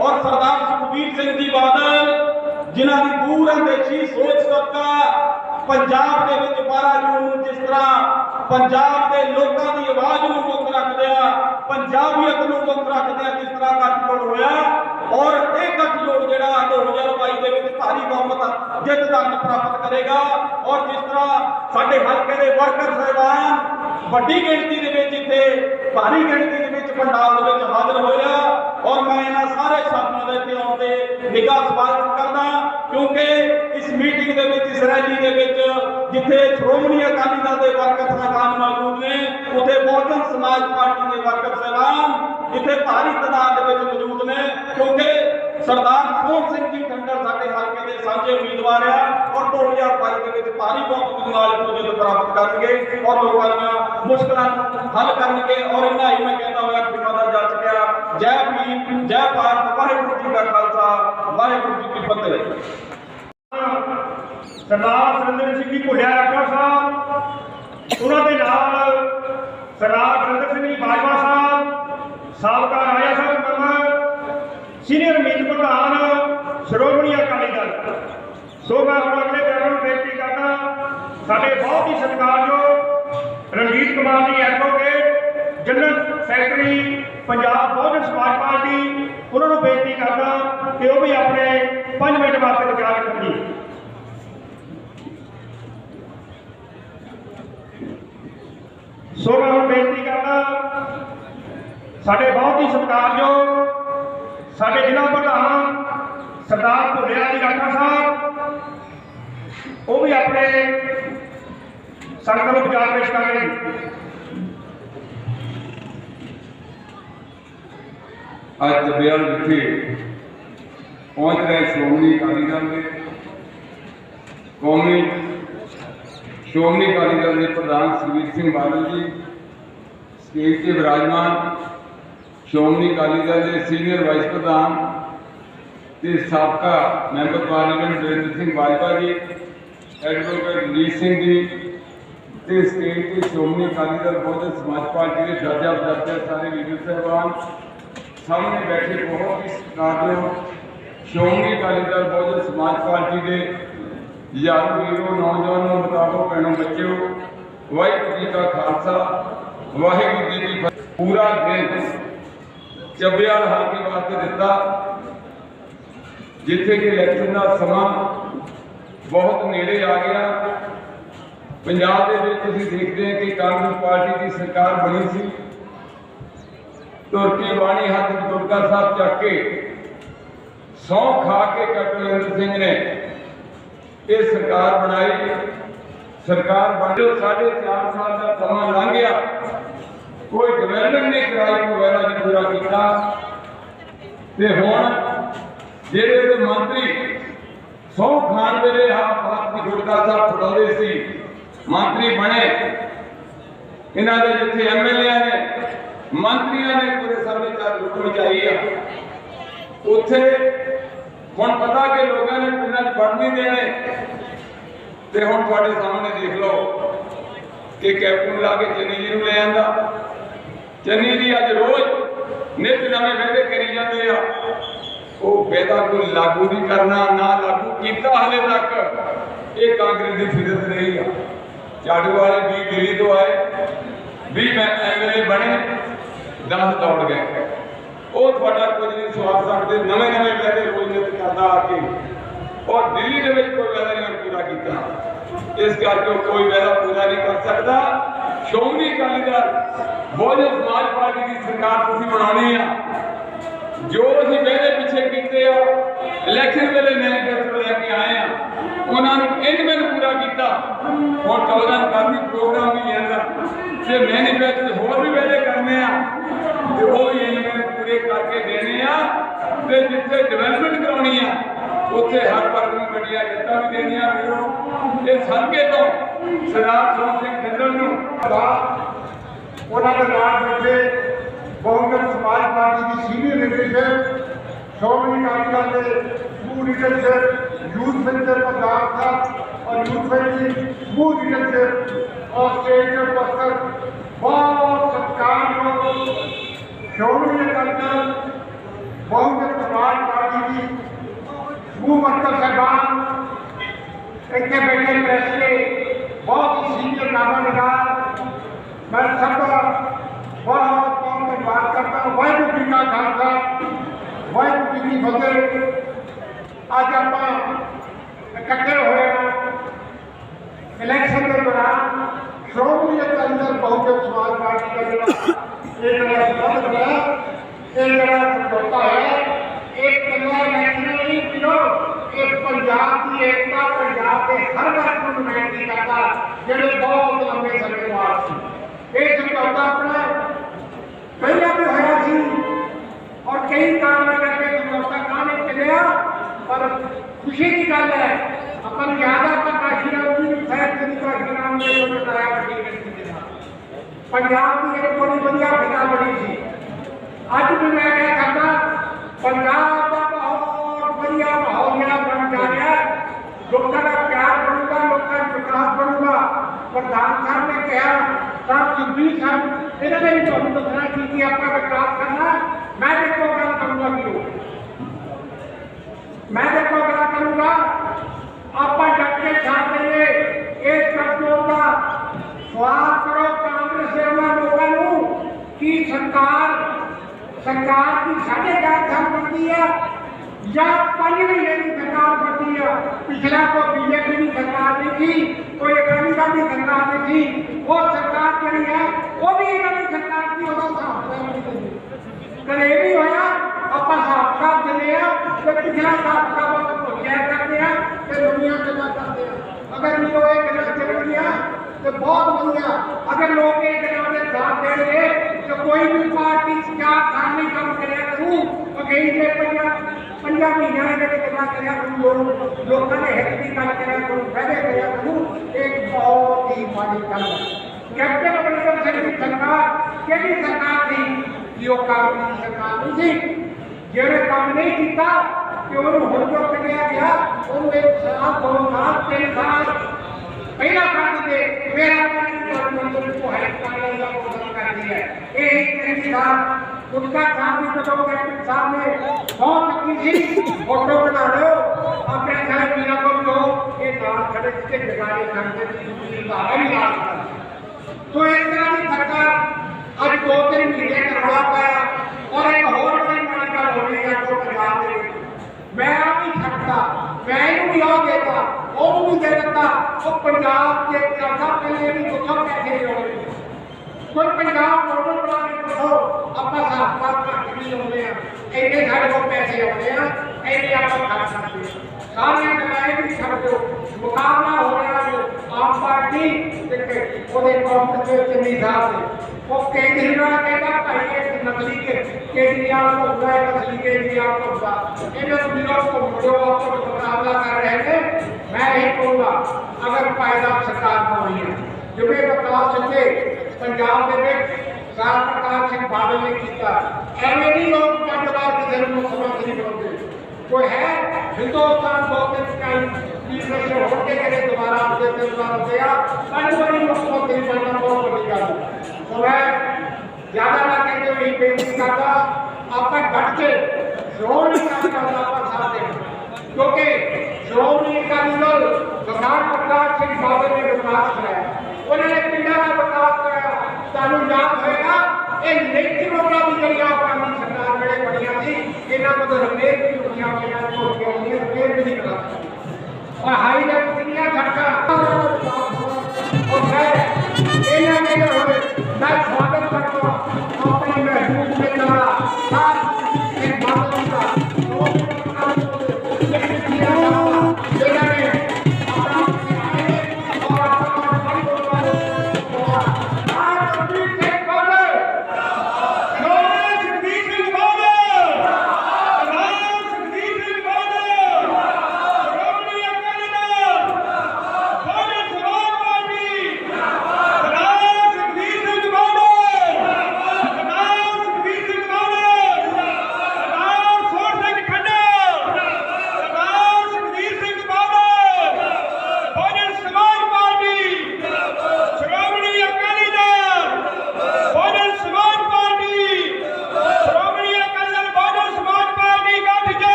ਔਰ ਸਰਦਾਰ ਸੁਖਬੀਰ ਸਿੰਘ ਜੀ ਬਾਦਲ ਜਿਨ੍ਹਾਂ ਦੀ ਦੂਰਅੰਦੇਸ਼ੀ ਸੋਚ ਸਦਕਾ ਪੰਜਾਬ ਦੇ ਵਿੱਚ 12 ਜੂਨ ਨੂੰ ਜਿਸ ਤਰ੍ਹਾਂ ਪੰਜਾਬ ਦੇ ਲੋਕਾਂ ਦੀ ਆਵਾਜ਼ ਨੂੰ ਮੁੱਖ ਰੱਖਦਿਆਂ ਪੰਜਾਬੀਅਤ ਨੂੰ ਮੁੱਖ ਰੱਖਦਿਆਂ ਜਿਸ ਤਰ੍ਹਾਂ ਗੱਠਜੋੜ ਹੋਇਆ ਔਰ ਇਹ ਗੱਠਜੋੜ ਜਿਹੜਾ 2022 ਦੇ ਵਿੱਚ ਭਾਰੀ ਬਹੁਮਤ ਜਿੱਤ ਦਰਜ ਪ੍ਰਾਪਤ ਕਰੇਗਾ। ਔਰ ਜਿਸ ਤਰ੍ਹਾਂ ਸਾਡੇ ਹਲਕੇ ਦੇ ਵਰਕਰ ਸਾਹਿਬਾਨ ਵੱਡੀ ਗਿਣਤੀ ਦੇ ਵਿੱਚ ਇੱਥੇ ਭਾਰੀ ਗਿਣਤੀ ਦੇ ਵਿੱਚ ਪੰਡਾਲ ਦੇ ਵਿੱਚ ਹਾਜ਼ਰ ਹੋਇਆ ਔਰ ਮੈਂ ਇਹਨਾਂ ਸਾਰੇ ਸਾਥੀਆਂ ਦਾ ਇੱਥੇ ਆਉਣ ਤੇ ਨਿੱਘਾ ਸਵਾਗਤ ਕਰਦਾ ਕਿਉਂਕਿ ਇਸ ਮੀਟਿੰਗ ਦੇ ਵਿੱਚ ਇਸ ਰੈਲੀ ਦੇ ਵਿੱਚ ਜਿੱਥੇ ਸ਼੍ਰੋਮਣੀ ਅਕਾਲੀ ਦਲ ਦੇ ਵਰਕਰ ਸਾਹਿਬਾਨ ਮੌਜੂਦ ਨੇ ਉੱਥੇ ਬਹੁਜਨ ਸਮਾਜ ਪਾਰਟੀ ਦੇ ਵਰਕਰ ਸਾਹਿਬਾਨ ਇੱਥੇ ਭਾਰੀ ਤਾਦਾਦ ਦੇ ਵਿੱਚ ਮੌਜੂਦ ਨੇ ਕਿਉਂਕਿ ਸਰਦਾਰ ਸੋਹਣ ਸਿੰਘ ਜੀ ਟੰਡਰ ਸਾਡੇ ਹਲਕੇ ਦੇ ਸਾਂਝੇ ਉਮੀਦਵਾਰ ਆ ਔਰ 2022 ਦੇ ਵਿੱਚ ਭਾਰੀ ਬਹੁਮਤ ਨਾਲ ਜਿੱਤ ਪ੍ਰਾਪਤ ਕਰਨਗੇ ਔਰ ਲੋਕਾਂ ਦੀਆਂ ਮੁਸ਼ਕਲਾਂ ਨੂੰ ਹੱਲ ਕਰਨਗੇ। ਔਰ ਇੰਨਾ ਹੀ ਮੈਂ ਕਹਿੰਦਾ ਹੋਇਆ ਖਿਮਾ ਦਾ ਜਾ ਚੁੱਕਿਆ। ਜੈ ਭੀਮ, ਜੈ ਭਾਰਤ, ਵਾਹਿਗੁਰੂ ਜੀ ਦਾ ਖਾਲਸਾ, ਵਾਹਿਗੁਰੂ ਜੀ ਕੀ ਫਤਿਹ। सरदार सुरेंद्र सिंह जी भुल्लिया राठौर साहब, उन्होंने नाल सरदार बरिंदर सिंह जी बाजवा साहब, साबका राजा साहब मेंबर, सीनियर मीत प्रधान श्रोमणी अकाली दल। सो मैं हम अगले पैनल में बेनती करना साडे बहुत ही सत्कारयोग Ranjit Kumar ji advocate general secretary Punjab बहुजन समाज पार्टी उन्होंने बेनती करना कि वह भी अपने 5 मिनट वास्ते विचार रखन जी। सो मैं हम बेनती करना साडे बहुत ही सत्कारयोग साडे जिला प्रधान सरदार भुल्लिया जी राठौर साहब वो भी अपने संकल्प विचार पेश करेंगे। आज चबेयाल विखे पहुंच रहे श्रोमणी अकाली दल के कौमी श्रोमणी अकाली दल के प्रधान सुखबीर सिंह बादल जी स्टेज से विराजमान श्रोमणी अकाली दल के सीनियर वाइस प्रधान ते साबका मैंबर पार्लीमेंट वीरेंद्र सिंह बाजवा जी एडवोकेट रणजीत सिंह जी ते स्टेज के श्रोमणी अकाली दल बहुजन समाज पार्टी के दर्जा बदर्जा सारे लीडर साहबान सामने बैठे बहुत ही सत्कारयोग श्रोमणी अकाली दल बहुजन समाज पार्टी के यारों वीरों नौजवानों मुताबक भैनों बच्चों वाहिगुरू जी का खालसा वाहिगुरू जी की फतेह। पूरा दिन चबेयाल हल्के वास्ते दिता जिथे कि इलैक्शन का समा बहुत नेड़े आ गया। पंजाब के विच तुसीं देखते हैं कि कांग्रेस पार्टी की सरकार बनी सी तुर के बाणी हाथ गुरका साहब चक के सौ खा के कैप्टन अमरिंदर सिंह ने ये सरकार बनाई। सरकार बन जो 4.5 साल का समा लंघ गया कोई डेवलपमेंट नहीं कराई वगैरह नहीं पूरा किया ते हुण जेडे मंत्री सौ खान वेले हाथ की गुरका साहब फड़ाते सी मंत्री बने इन्हों के जिथे MLA ने मंत्रियों ने पूरे 4.5 रुपये चाहिए उथे हुण पता कि लोगों ने पिंडां च वड़ नहीं देने ते हुण तुहाडे सामने देख लो कि कैप्टन ला के चन्नी जी नूं ले आंदा। चन्नी जी अज रोज नित नवे वादे करी जाते आ वो वादा कोई लागू नहीं करना ना लागू किया हाले तक ये कांग्रेस की फिरत रही है। झाड़ू वाले 20 दिल्ली तो आए 20 MLA बने 10 दौड़ गए ਉਹ ਤੁਹਾਡਾ ਕੁਝ ਨਹੀਂ ਸਵਾਰ ਸਕਦੇ। ਨਵੇਂ ਨਵੇਂ ਵਾਅਦੇ ਰੋਜ਼ ਨਿਤ ਕਰਦਾ ਆ ਕੇ, ਔਰ ਦਿੱਲੀ ਦੇ ਵਿੱਚ ਕੋਈ ਵਾਅਦਾ ਨਹੀਂ ਪੂਰਾ ਕੀਤਾ। ਇਸ ਕਰਕੇ ਕੋਈ ਵਾਅਦਾ ਪੂਰਾ ਨਹੀਂ ਕਰ ਸਕਦਾ। ਸ਼੍ਰੋਮਣੀ ਅਕਾਲੀ ਦਲ ਬਹੁਜਨ ਸਮਾਜ ਪਾਰਟੀ ਦੀ ਸਰਕਾਰ ਤੁਸੀਂ ਬਣਾਉਣੀ ਆ। ਜੋ ਅਸੀਂ ਵਾਅਦੇ ਪਿੱਛੇ ਕੀਤੇ ਆ, ਇਲੈਕਸ਼ਨ ਵੇਲੇ ਮੈਨੀਫੈਸਟੋ ਲੈ ਕੇ ਆਏ ਆ, ਉਹਨਾਂ ਨੂੰ ਇੰਜ ਪੂਰਾ ਕੀਤਾ। ਹੁਣ 14 ਅਗਸਤ ਦੀ ਪ੍ਰੋਗਰਾਮ ਵੀ ਲੈਂਦਾ ਤੇ ਮੈਨੀਫੈਸਟੋ ਹੋਰ ਵੀ ਵਾਅਦੇ ਕਰਨੇ ਆ ਤੇ ਉਹ ਵੀ ਇੰਜ ਪੂਰੇ ਕਰਕੇ ਦੇਣੇ ਆ। ਤੇ ਜਿੱਥੇ ਡਿਵੈਲਪਮੈਂਟ ਕਰਾਉਣੀ ਆ ਉੱਥੇ ਹਰ ਵਰਗ ਨੂੰ ਵੱਡੀਆਂ ਜਿੱਤਾਂ ਵੀ ਦੇਣੀਆਂ। ਵੀਰੋ, ਇਹ ਸਦਕੇ ਤੋਂ ਸਰਦਾਰ ਸੋਹਣ ਸਿੰਘ ਜਿੰਦਲ ਨੂੰ ਉਹਨਾਂ ਦੇ ਨਾਲ ਬੈਠੇ ਬਹੁਜਨ ਸਮਾਜ ਪਾਰਟੀ ਦੀ ਸੀਨੀਅਰ ਲੀਡਰਸ਼ਿਪ, ਸ਼੍ਰੋਮਣੀ ਅਕਾਲੀ ਦਲ ਦੇ ਸਮੂਹ ਲੀਡਰਸ਼ਿਪ, ਯੂਥ ਵਿੰਗ ਦੇ ਪ੍ਰਧਾਨ ਸਾਹਿਬ ਔਰ ਯੂਥ ਵਿੰਗ ਦੀ ਸਮੂਹ ਲੀਡਰਸ਼ਿਪ ਔਰ ਸਟੇਟ ਦੇ ਪੱਤਰ, ਬਹੁਤ ਸਤਿਕਾਰਯੋਗ ਸ਼੍ਰੋਮਣੀ ਅਕਾਲੀ ਦਲ ਬਹੁਜਨ ਸਮਾਜ ਪਾਰਟੀ ਦੀ ਸਮੂਹ ਵਰਕਰ ਸਾਹਿਬਾਨ, ਇੱਥੇ ਬੈਠੇ ਪ੍ਰੈਸ ਦੇ ਬਹੁਤ ਹੀ ਸੀਨੀਅਰ ਨਾਮਾਨਿਗਾਰ, ਮੈਂ ਸਭ ਦਾ ਬਹੁਤ ਬਹੁਤ ਧੰਨਵਾਦ ਕਰਦਾ। ਵਾਹਿਗੁਰੂ ਜੀ ਕਾ ਖਾਲਸਾ, ਵਾਹਿਗੁਰੂ ਜੀ ਕੀ ਫਤਿਹ। ਅੱਜ ਆਪਾਂ ਇਕੱਠੇ ਹੋਏ ਹਾਂ ਇਲੈਕਸ਼ਨ ਦੇ ਦੌਰਾਨ ਸ਼੍ਰੋਮਣੀ ਅਕਾਲੀ ਦਲ ਬਹੁਜਨ ਸਮਾਜ ਪਾਰਟੀ ਦਾ ਜਿਹੜਾ ਸੰਬੰਧ ਬਣਿਆ, ਇਹ ਜਿਹੜਾ ਸਮਝੌਤਾ ਹੈ, ਇਹ ਇਕੱਲਾ ਇਲੈਕਸ਼ਨ ਨਹੀਂ ਪੀਓ, ਇਹ ਪੰਜਾਬ ਦੀ ਏਕਤਾ, ਪੰਜਾਬ ਦੇ ਹਰ ਵਰਗ ਨੂੰ ਨੁਮਾਇੰਦਗੀ ਕਰਦਾ, ਜਿਹੜੇ ਬਹੁਤ ਲੰਬੇ ਸਮੇਂ ਬਾਅਦ ਸੀ। ਇਹ ਸਮਝੌਤਾ ਆਪਣਾ ਪਹਿਲਾਂ ਵੀ ਹੋਇਆ ਸੀ ਔਰ ਕਈ ਕਾਰਨ ਕਰਕੇ ਸਮਝੌਤਾ ਕਾਹਨੇ ਚੱਲਿਆ, ਪਰ ਖੁਸ਼ੀ ਦੀ ਗੱਲ ਹੈ ਆਪਾਂ ਨੂੰ ਯਾਦ ਆ ਤਾਂ ਕਾਸ਼ੀਰਾਮ ਜੀ ਸਾਹਿਬ ਜੀ ਕਾਸ਼ੀਰਾਮ ਨੇ ਉਹ ਕਰਾਇਆ ਵੱਡੀ ਗਿਣਤੀ ਦੇ ਨਾਲ। ਪੰਜਾਬ ਦੀ ਇੱਕ ਬੜੀ ਵਧੀਆ ਫਿਕਰ ਬਣੀ ਸੀ। ਅੱਜ ਵੀ ਮੈਂ ਕਹਿ ਸਕਦਾ ਪੰਜਾਬ ਦਾ ਬਹੁਤ ਵਧੀਆ ਮਾਹੌਲ ਜਿਹੜਾ ਬਣ ਜਾ ਰਿਹਾ, ਲੋਕਾਂ ਦਾ ਪਿਆਰ ਬਣੂਗਾ, ਲੋਕਾਂ ਦਾ ਵਿਕਾਸ ਬਣੂਗਾ। ਪ੍ਰਧਾਨ ਸਾਹਿਬ ਨੇ ਕਿਹਾ ਤਾਂ ਜੁਬੀ ਸਾਹਿਬ ਇਹਨਾਂ ਨੇ ਵੀ ਤੁਹਾਨੂੰ ਦੱਸਣਾ ਕਿ ਆਪਾਂ ਵਿਕਾਸ ਕਰਨਾ। ਮੈਂ ਦੇਖੋ ਗੱਲ ਕਰੂੰਗਾ ਵੀਰੋ, ਮੈਂ ਦੇਖੋ ਗੱਲ ਕਰੂੰਗਾ, ਆਪਾਂ ਡਟ ਕੇ ਸਾਥ ਦੇਈਏ। ਇਸ ਗੱਠਜੋੜ ਦਾ ਸਵਾਲ ਕਰੋ ਕਾਂਗਰਸ ਦੇ ਉਹਨਾਂ ਲੋਕਾਂ ਨੂੰ ਕਿ ਸਰਕਾਰ ਦੀ 4.5 ਸਾਲ ਬਣਦੀ ਆ ਜਾਂ 5 ਮਹੀਨੇ ਦੀ ਸਰਕਾਰ ਬਣਦੀ ਆ। ਪਿਛਲਾ ਕੋਈ ਬੀਜੇਪੀ ਦੀ ਸਰਕਾਰ ਨਹੀਂ ਸੀ, ਕੋਈ ਅਕਾਲੀ ਦਲ ਦੀ ਸਰਕਾਰ ਨਹੀਂ ਸੀ। ਉਹ ਸਰਕਾਰ ਜਿਹੜੀ ਹੈ ਉਹ ਵੀ ਇਹਨਾਂ ਦੀ ਸਰਕਾਰ ਦੀ, ਉਹਦਾ ਹਿਸਾਬ ਕਦੇ ਇਹ ਵੀ ਹੋਇਆ ਆਪਾਂ ਹਿਸਾਬ ਦਿੰਦੇ ਆ ਤੇ ਪਿਛਲਾ ਹਿਸਾਬ ਭੁੱਲਿਆ ਕਰਦੇ ਆ ਤੇ ਦੁਨੀਆ ਗੱਲਾਂ ਕਰਦੇ ਆ। ਅਗਰ ਨਹੀਂ ਉਹ ਇਹ ਗੱਲਾਂ ਚੱਲਣਗੀਆਂ ਤੇ ਬਹੁਤ ਵਧੀਆ। ਅਗਰ ਲੋਕ ਇਹ ਗੱਲਾਂ ਦੇ ਸਾਥ ਦੇਣਗੇ ਤੇ ਕੋਈ ਵੀ ਪਾਰਟੀ 4 ਸਾਲ ਨਹੀਂ ਕੰਮ ਕਰਿਆ ਕਰੂ, ਅਗੇਈ ਦੇ 5 ਮਹੀਨਿਆਂ ਦੇ ਗੱਲਾਂ ਕਰਿਆ ਕਰੂ, ਲੋਕਾਂ ਨੇ ਹਿੱਤ ਦੀ ਗੱਲ ਕਰਿਆ ਕਰੂ, ਫਾਇਦੇ ਕਰਿਆ ਕਰੂ। ਇਹ ਬਹੁਤ ਹੀ ਮਾੜੀ ਗੱਲ ਹੈ। ਕੈਪਟਨ ਅਮਰਿੰਦਰ ਸਿੰਘ ਦੀ ਸਰਕਾਰ ਕਿਹੜੀ ਸਰਕਾਰ ਸੀ? ਕਿ ਉਹ ਕਾਂਗਰਸ ਦੀ ਸਰਕਾਰ ਨਹੀਂ ਸੀ। ਜਿਹੜੇ ਕੰਮ ਨਹੀਂ ਕੀਤਾ ਕਿ ਉਹਨੂੰ ਹੁਣ ਜੋ ਕੱਢਿਆ ਗਿਆ ਉਹਨੂੰ 1 ਸਾਲ 2 ਸਾਲ 3 ਸਾਲ ਪਹਿਲਾਂ ਕੱਢ ਦੇ। ਮੇਰਾ ਮੰਤਰੀ को हेल्प करने का कोशिश करती है। एक तरीके साहब उनका साथ भी तो कैप्टन साहब ने बहुत अच्छी थी, फोटो बना लो अपने साथ मीरा को लो ये नाम खड़े के जगाने करते थे तो इस तरह की सरकार आज 2-3 महीने करवा पाया और एक और बड़ी मान्यता हो रही है जो पंजाब के मैं नहीं सकता, मैं भी आ देता और भी दे देता। वो पंजाब के चाचा पहले भी तो सब पैसे हो रहे कोई पंजाब मॉडल बना के दसो अपना साथ घट भी होते हैं इन्ने साढ़े को पैसे होते हैं इन्ने आप खर्च सकते हैं सारे कमाए भी छड़ दो। मुकाबला हो रहा जो आम पार्टी ਉਹਦੇ ਕਾਂਗਰਸ ਦੇ ਚੰਨੀ ਸਾਹਿਬ ਨੇ ਉਹ ਕੇਜਰੀਵਾਲ ਕਹਿੰਦਾ ਭਾਈ ਇੱਕ ਨਕਲੀ ਕੇਜਰੀਵਾਲ ਹੋਊਗਾ ਇੱਕ ਅਸਲੀ ਕੇਜਰੀਵਾਲ ਹੋਊਗਾ ਇਹਨਾਂ ਨੂੰ ਵਿਰੋਧ को जो आपको मुकाबला कर रहे थे मैं यही कहूँगा अगर पायदार सरकार होनी है जिम्मे प्रताप सिंह ने पंजाब के साल प्रताप सिंह बादल ने किया एवं नहीं लोग 5 बार किसी को मुख्यमंत्री बनते कोई है हिंदुस्तान बहुत तीसरे होते के दोबारा आपसे गया बड़ी मुख्यमंत्री बनना बहुत बड़ी गल है। तो मैं ज्यादा ना कहते हुए बेनती करता आप डट के श्रोमणी अकाली दल का साथ देना क्योंकि श्रोमणी अकाली दल सरदार प्रताप सिंह बादल ने विकास कराया उन्होंने पिंडा का विकास कराया। याद होगा ये लेकिन भी जरिए सरकार ਇਹਨਾਂ ਕੋਲ ਰੁਪਏ ਵੀ ਚੁੱਕੀਆਂ ਹੋਈਆਂ ਝੋਟੀਆਂ ਹੋਈਆਂ ਫੇਰ ਵੀ ਨਹੀਂ ਕਰਾ और हाई लेवल सीनियर झटका और मैं स्वागत करता हूं अपनी महबूब में लड़ा साथ एक बात का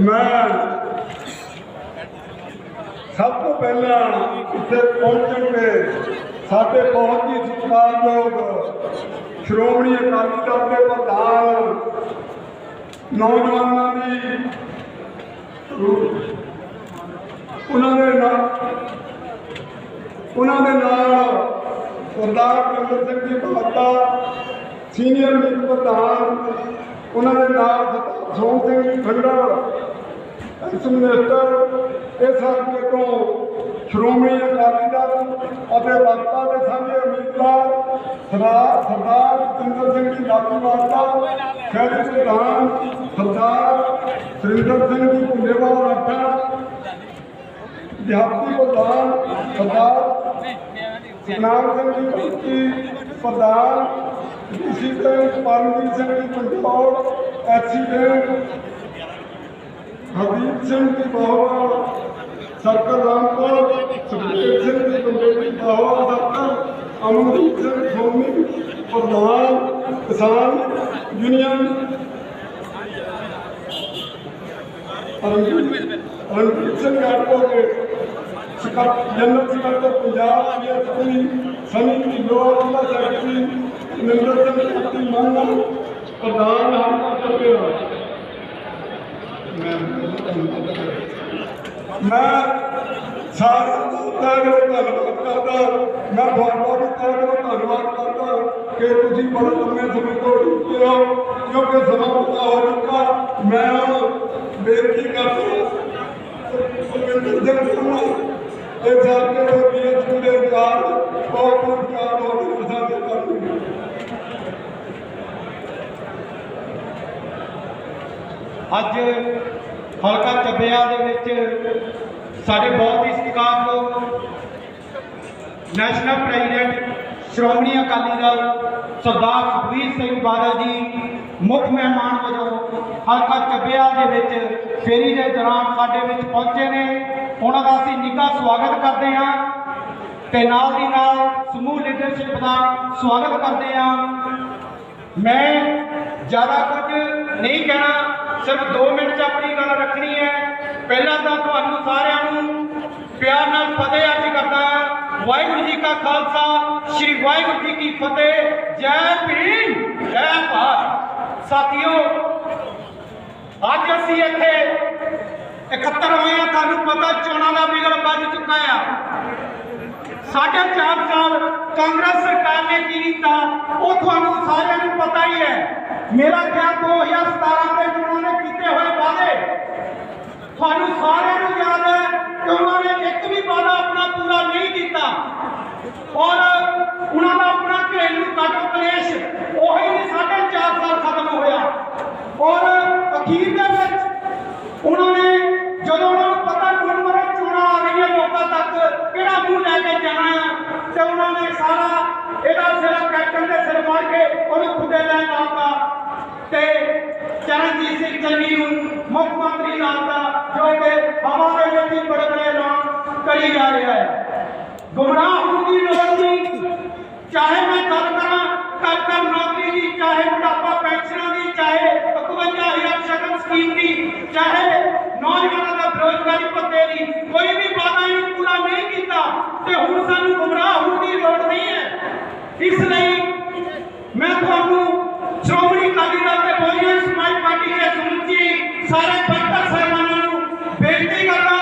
मैं सब तो पहला इतने पहुंचने पे साढ़े बहुत ही सत्कारयोग श्रोमणी अकाली दल के प्रधान नौजवानों की उन्होंने सरदार कमल सिंह जी बहाता सीनियर मीत प्रधान उन्होंने सोम सिंह खंडर एक्स मिनिस्टर इस हल्के तो श्रोमणी अकाली दल और बसपा के साझे उम्मीदवार सरदार सतिंदर सिंह जी लालीवाला शहरी प्रधान सरदार सुरिंदर सिंह जी पुंडेवाल राठा दिहाती प्रधान सरदार सतनाम सिंह जी कुर्की प्रधान DC bank Paramjit Singh ji Pinjore SC bank Hardeep Singh ji बहोवाल circle Rampur Sukhdev Singh ji पंडेरी बहोवाल circle Amandeep Singh Soni प्रधान किसान union Ranjit Singh advocate general secretary Punjab PSP Sunny Dhillon जिला सेक्रेटरी निंदर सिंह शक्ति मंगल प्रधान हल्का चंबेरा मैं सारे धन्यवाद करता मैं बहुत भी धन्यवाद करता कि तुम बड़े लंबे समय तो रुके हो क्योंकि समय पूरा हो चुका मैं बेनती करता इस हल्के के पीएचपी के इंचार्ज बहुत विचार हो ਅੱਜ ਹਲਕਾ ਚੱਬਿਆ ਦੇ ਵਿੱਚ ਸਾਡੇ ਬਹੁਤ ਹੀ ਸਤਿਕਾਰਯੋਗ ਨੈਸ਼ਨਲ ਪ੍ਰੈਜ਼ੀਡੈਂਟ ਸ਼੍ਰੋਮਣੀ ਅਕਾਲੀ ਦਲ ਸਰਦਾਰ ਸੁਖਬੀਰ ਸਿੰਘ ਬਾਦਲ ਜੀ ਮੁੱਖ ਮਹਿਮਾਨ ਵਜੋਂ ਹਲਕਾ ਚੱਬਿਆ ਦੇ ਵਿੱਚ ਫੇਰੀ ਦੇ ਦੌਰਾਨ ਸਾਡੇ ਵਿੱਚ ਪਹੁੰਚੇ ਨੇ। ਉਹਨਾਂ ਦਾ ਅਸੀਂ ਨਿੱਘਾ ਸਵਾਗਤ ਕਰਦੇ ਹਾਂ ਤੇ ਨਾਲ ਦੀ ਨਾਲ ਸਮੂਹ ਲੀਡਰਸ਼ਿਪ ਦਾ ਸਵਾਗਤ ਕਰਦੇ ਹਾਂ। मैं ज़्यादा कुछ नहीं कहना, सिर्फ 2 मिनट च अपनी गल रखनी है। पहला तो तुहानू सारिआं नू प्यार नाल फतेह अर्ज करदा हां। वाहिगुरू जी का खालसा, श्री वाहिगुरू जी की फतेह। जय भीम, जय भारत। साथियों, अज असीं इत्थे इकट्ठे होए हां। तुहानू पता चोणां दा बिगड़ बज चुका है। 4.5 साल कांग्रेस सरकार ने की किया वो थानू सारिआं नू पता ही है। मेरा ख्याल 2017 के उन्होंने किए हुए वादे थानू सारिआं नू याद है कि उन्होंने एक भी वादा अपना पूरा नहीं किया और उन्होंने अपना घरेलू कट कलेश वही 4.5 साल खत्म होया और अखीर दे विच उन्होंने जो उन्होंने पता नवंबर चोणां आ रही है लोगों तक किहड़ा मूँह लैके जाना है तो उन्होंने सारा इहदा सिरा कैप्टन के सिर मार के उन्हें खुदे लै लाता ते चरणजीत सिंह चन्नी नूं मुख्यमंत्री लाता जो कि हमारे लिए बड़े बड़े ऐलान करी जा रहा है। गुमराह होने की लोड़ नहीं। चाहे मैं गल करा कर नौकरी की, चाहे बुढ़ापा पेंशन की, चाहे 51,000 शकल स्कीम की, चाहे ਤੇ ਹੁਣ ਸਾਨੂੰ ਗੁੰਮਰਾਹ ਹੋਣ ਦੀ ਲੋੜ ਨਹੀਂ ਹੈ। ਇਸ ਲਈ ਮੈਂ ਤੁਹਾਨੂੰ ਸ਼੍ਰੋਮਣੀ ਅਕਾਲੀ ਦਲ ਤੇ ਬਹੁਜਨ ਸਮਾਜ ਪਾਰਟੀ ਦੇ ਸਮੁੱਚੇ ਸਾਰੇ ਵਰਕਰ ਸਾਹਿਬਾਨਾਂ ਨੂੰ ਬੇਨਤੀ ਕਰਦਾ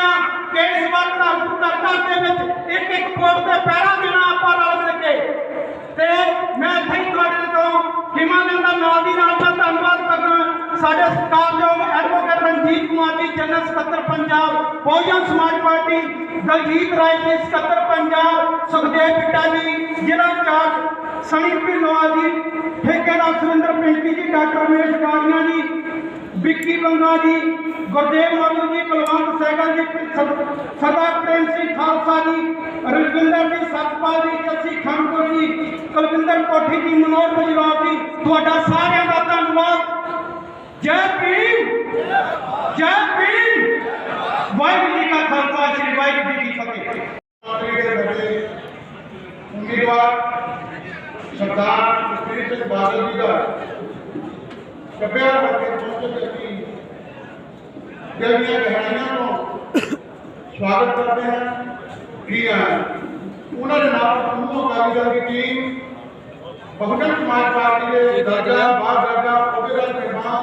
ਕਿ ਇਸ ਵਾਰ ਧਰਨਾ ਦੇ ਵਿੱਚ ਇੱਕ ਇੱਕ ਵੋਟ ਤੇ ਪਹਿਰਾ ਦੇਣਾ ਆਪਾਂ ਰਲ ਮਿਲ ਕੇ। ਤੇ ਮੈਂ ਇੱਥੇ ਹੀ ਤੁਹਾਡੇ ਤੋਂ ਹਿਮਾਲਯ ਦਾ ਨਾਲ ਦੀ ਨਾਲ ਦਾ ਧੰਨਵਾਦ ਕਰਦਾ ਸਾਡੇ ਸਤਿਕਾਰਯੋਗ ਐਡਵੋਕੇਟ ਰਣਜੀਤ ਕੁਮਾਰ ਜੀ ਜਨਰਲ ਸਕੱਤਰ ਪੰਜਾਬ ਬਹੁਜਨ ਸਮਾਜ ਪਾਰਟੀ, ਦਲਜੀਤ ਰਾਏ ਜੀ ਸਕੱਤਰ ਪੰਜਾਬ, ਸੁਖਦੇਵ ਬਿੱਟਾ ਜੀ ਜ਼ਿਲ੍ਹਾ ਇੰਚਾਰਜ, ਸਣੀ ਢਿੱਲੋਂ ਜੀ, ਠੇਕੇਦਾਰ ਸੁਰਿੰਦਰ ਪਿੰਕੀ ਜੀ, ਡਾਕਟਰ ਰਮੇਸ਼ ਕਾਲੀਆ ਜੀ, ਵਿੱਕੀ ਬੰਗਾ ਜੀ, ਗੁਰਦੇਵ ਮਾਲੂ ਜੀ, ਬਲਵੰਤ ਸਹਿਗਲ ਜੀ, ਸਰਦਾਰ ਪ੍ਰੇਮ ਸਿੰਘ ਖਾਲਸਾ ਜੀ, ਰਜਿੰਦਰ ਜੀ, ਸਤਪਾਲ ਜੀ, ਜੱਸੀ ਖੰਡਪੁਰ ਜੀ, ਕੁਲਵਿੰਦਰ ਕੋਠੀ ਜੀ, ਮਨੋਜ ਬਜਵਾਲ ਜੀ, ਤੁਹਾਡਾ ਸਾਰਿਆਂ ਦਾ ਧੰਨਵਾਦ। ਜੈ ਭੀਮ, ਜੈ ਭੀਮ, ਵਾਹਿਗੁਰੂ ਜੀ ਕਾ ਖਾਲਸਾ, ਸ੍ਰੀ ਵਾਹਿਗੁਰੂ ਜੀ ਕੀ ਫਤਿਹ। उम्मीदवार सरदार जसवीर सिंह बादल जी का कृपया करके पहुंचने की दिल दी गहराइयों को स्वागत करते हैं। उन्होंने नाम समूह अकाली दल की टीम, बहुजन समाज पार्टी के दर्जा बाद दर्जा उहदेदार मेहमान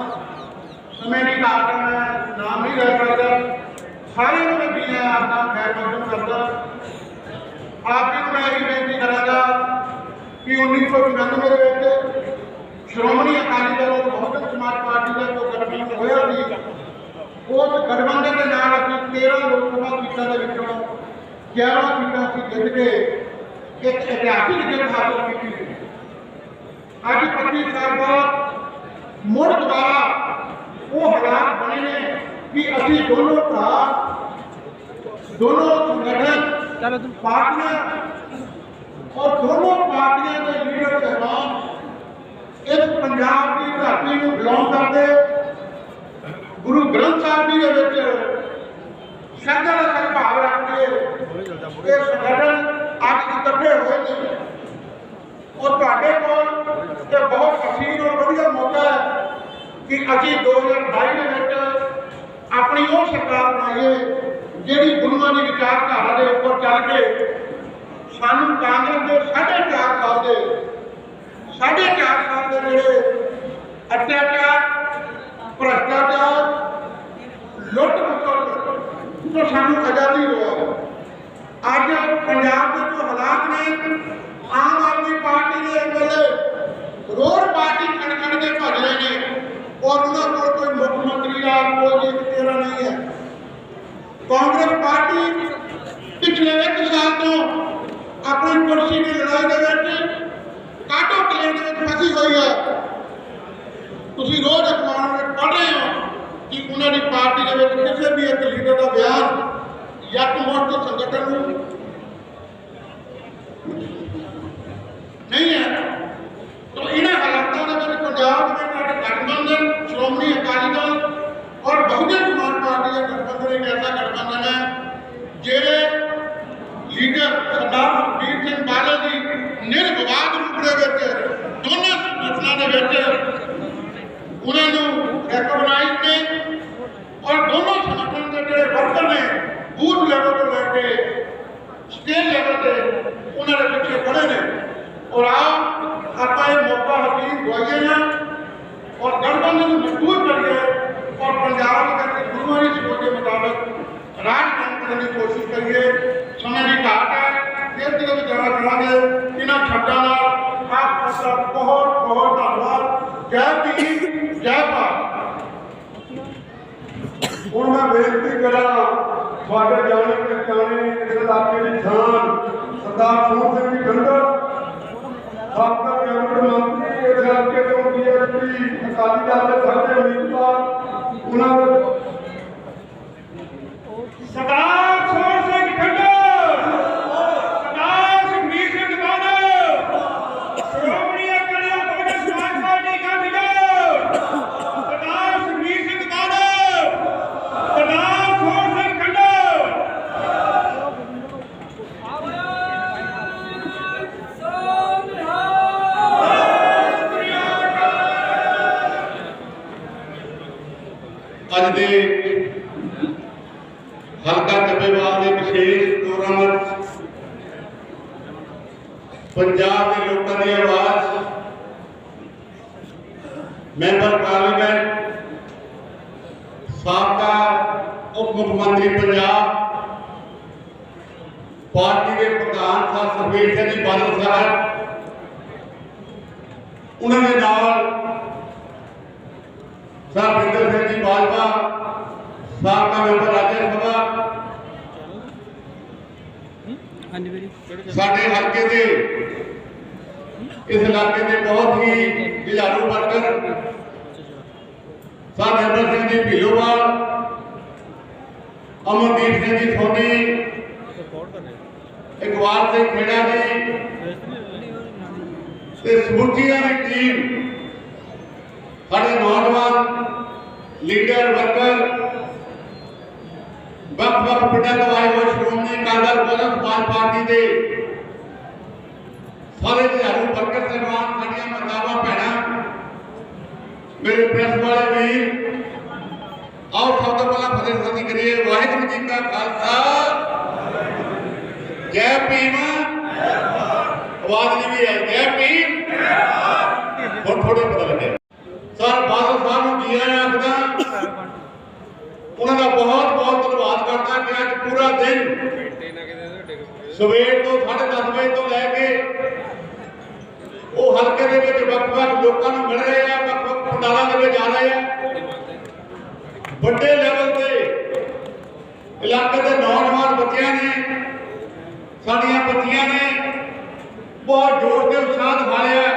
समय नहीं काटना, मैं नाम नहीं ले सकता, सारे लोग भी हैं अपना खैर मकदम करता। आप मैं यही बेनती करांगा कि 1995 श्रोमणी अकाली दल और बहुजन समाज पार्टी का जो गठबंधन होया सी, उस गठबंधन के नाल असीं 13 लोक सभा सीटां दे विचों 11 सीटां असीं जित के एक ऐतिहासिक जित हासिल की सी। अज 25 साल बाद मुड़ दोबारा वो हालात बने ने कि असीं दोनों भरा, दोनों संगठन पार्टियां और दोनों पार्टियां के लीडर साहबान इस पंजाब की धरती को बिलोंग करते गुरु ग्रंथ साहब जी के श्रद्धा का भाव रखते ये संगठन अज इकट्ठे हुए हैं। और तुहाडे कोल ये बहुत हसीन और वधिया मौका है कि असीं 2022 अपनी वो सरकार बनाइए ਜਿਹੜੀ ਗੁਰੂਆਂ ਦੀ ਵਿਚਾਰਧਾਰਾ ਦੇ ਉੱਪਰ ਚੱਲ ਕੇ ਸਾਨੂੰ ਕਾਂਗਰਸ ਦੇ 4.5 ਸਾਲ ਦੇ ਜਿਹੜੇ ਅਤਿਆਚਾਰ, ਭ੍ਰਿਸ਼ਟਾਚਾਰ, ਲੁੱਟ ਖਸੁੱਟ ਤੋਂ ਸਾਨੂੰ ਆਜ਼ਾਦੀ ਦਿਵਾਓ। ਅੱਜ ਪੰਜਾਬ ਦੇ ਜੋ ਹਾਲਾਤ ਨੇ, ਆਮ ਆਦਮੀ ਪਾਰਟੀ ਦੇ ਐਮਐਲਏ ਰੋਡ ਪਾਰਟੀ ਛੱਡ ਕੇ ਭੱਜ ਰਹੇ ਨੇ ਔਰ ਉਹਨਾਂ ਕੋਲ ਕੋਈ ਮੁੱਖ ਮੰਤਰੀ ਦਾ ਕੋਈ ਚਿਹਰਾ नहीं है। कांग्रेस पार्टी पिछले 1 साल तो अपनी कुर्सी की लड़ाई के काटो कलेन फसी हुई है। तुम रोज अखबारों में पढ़ रहे हो कि उन्होंने पार्टी के किसी भी एक लीडर का बयान यकमुश्त संगठन नहीं है। तो इन्हें हालातों में पंजाब में गठबंधन श्रोमणी अकाली दल और बहुजन समाज पार्टी का गठबंधन एक ऐसा गठबंधन है जेड़े लीडर सरदार जसवीर सिंह बादल जी निर्विवाद रूप के दोनों संगठनों के उन्होंने रिकॉग्नाइज ने और दोनों संगठन के जो वर्कर ने बूथ लेवल को लैके स्टेट लेवल पे उन्होंने पिछले खड़े ने। और आप ये मौका हकीम गवाइए ना और गठबंधन को मजबूत करिए और पंजाब के गुरुओं की सोच के मुताबिक राज करने की कोशिश करिए। समय की घाट है, देश के विचारा करेंगे इन्होंने छड्डा आप सबका बहुत बहुत धन्यवाद। जय भीम, जय भारत। हूँ मैं बेनती करा थोड़े जाने पहचाने इस इलाके की जान सरदार सोहन सिंह जी खंडर, साबका कैबिनेट मंत्री, इस इलाके तो बीएसपी अकाली दल के सारे उम्मीदवार उन्होंने सरदार सोहन सिंह खंडर, सरदार जसवीर सिंह बादल, श्रोमणी अकाली दल बहुजन समाज पार्टी का लीडर सरदार जसवीर सिंह बादल, सरदार सोहन सिंह खंडर। अज दे हल्का ਚੱਬੇਵਾਲ ਦੇ विशेष प्रोग्राम पंजाब के लोगों की आवाज़ मैंबर पार्लीमेंट साबका उप मुख्यमंत्री पंजाब पार्टी के प्रधान साहब सुखबीर सिंह जी बादल साहब उन्होंने नाल साहब इंदर सिंह जी बाजवा साबका मैंबर राज्य सभा साडे हल्के दे इस इलाके के बहुत ही जुझारू वर्कर साहब इंदर सिंह जी ढिलोवाल अमनदीप सिंह जी सोनी इकबाल सिंह खेड़ा जी समूचिया की टीम साढ़े नौजवान लीडर वर्कर ਵੱਖ-ਵੱਖ ਪਿੰਡਾਂ ਤੋਂ ਆਏ ਹੋਏ ਸ਼੍ਰੋਮਣੀ ਅਕਾਲੀ ਦਲ ਸਮਾਜ ਪਾਰਟੀ ਦੇ ਸਾਰੇ ਝਾੜੂ ਵਰਕਰ ਸਹਿਬਾਨ ਸਾਡੀਆਂ ਮਾਤਾਵਾਂ ਭੈਣਾਂ ਮੇਰੇ ਪ੍ਰੈਸ ਵਾਲੇ ਵੀਰ ਆਓ ਸਭ ਤੋਂ ਪਹਿਲਾਂ ਫਤਿਹ ਸਾਂਝੀ ਕਰੀਏ ਵਾਹਿਗੁਰੂ ਜੀ ਕਾ ਖਾਲਸਾ ਜੈ ਭੀਮ ਆਵਾਜ਼ ਨਹੀਂ ਵੀ ਹੈ ਜੈ ਭੀਮ ਹੁਣ ਥੋੜੇ ਪਤਾ ਲੱਗੇ ਸਰ ਬਾਦਲ ਸਾਹਿਬ ਨੂੰ ਜੀ ਆਇਆਂ ਆਖਦਾ उन्होंने बहुत बहुत धन्यवाद करता कि अज पूरा दिन सवेर तो 10:30 बजे तो लैके वो हल्के के वक्-वक् लोगों को मिल रहे हैं वक्-वक् पंडालों के जा रहे हैं बड़े लेवल से इलाके के नौजवान बच्चों ने साड़ियां बच्चियां ने बहुत जोर से उत्साह दिखाया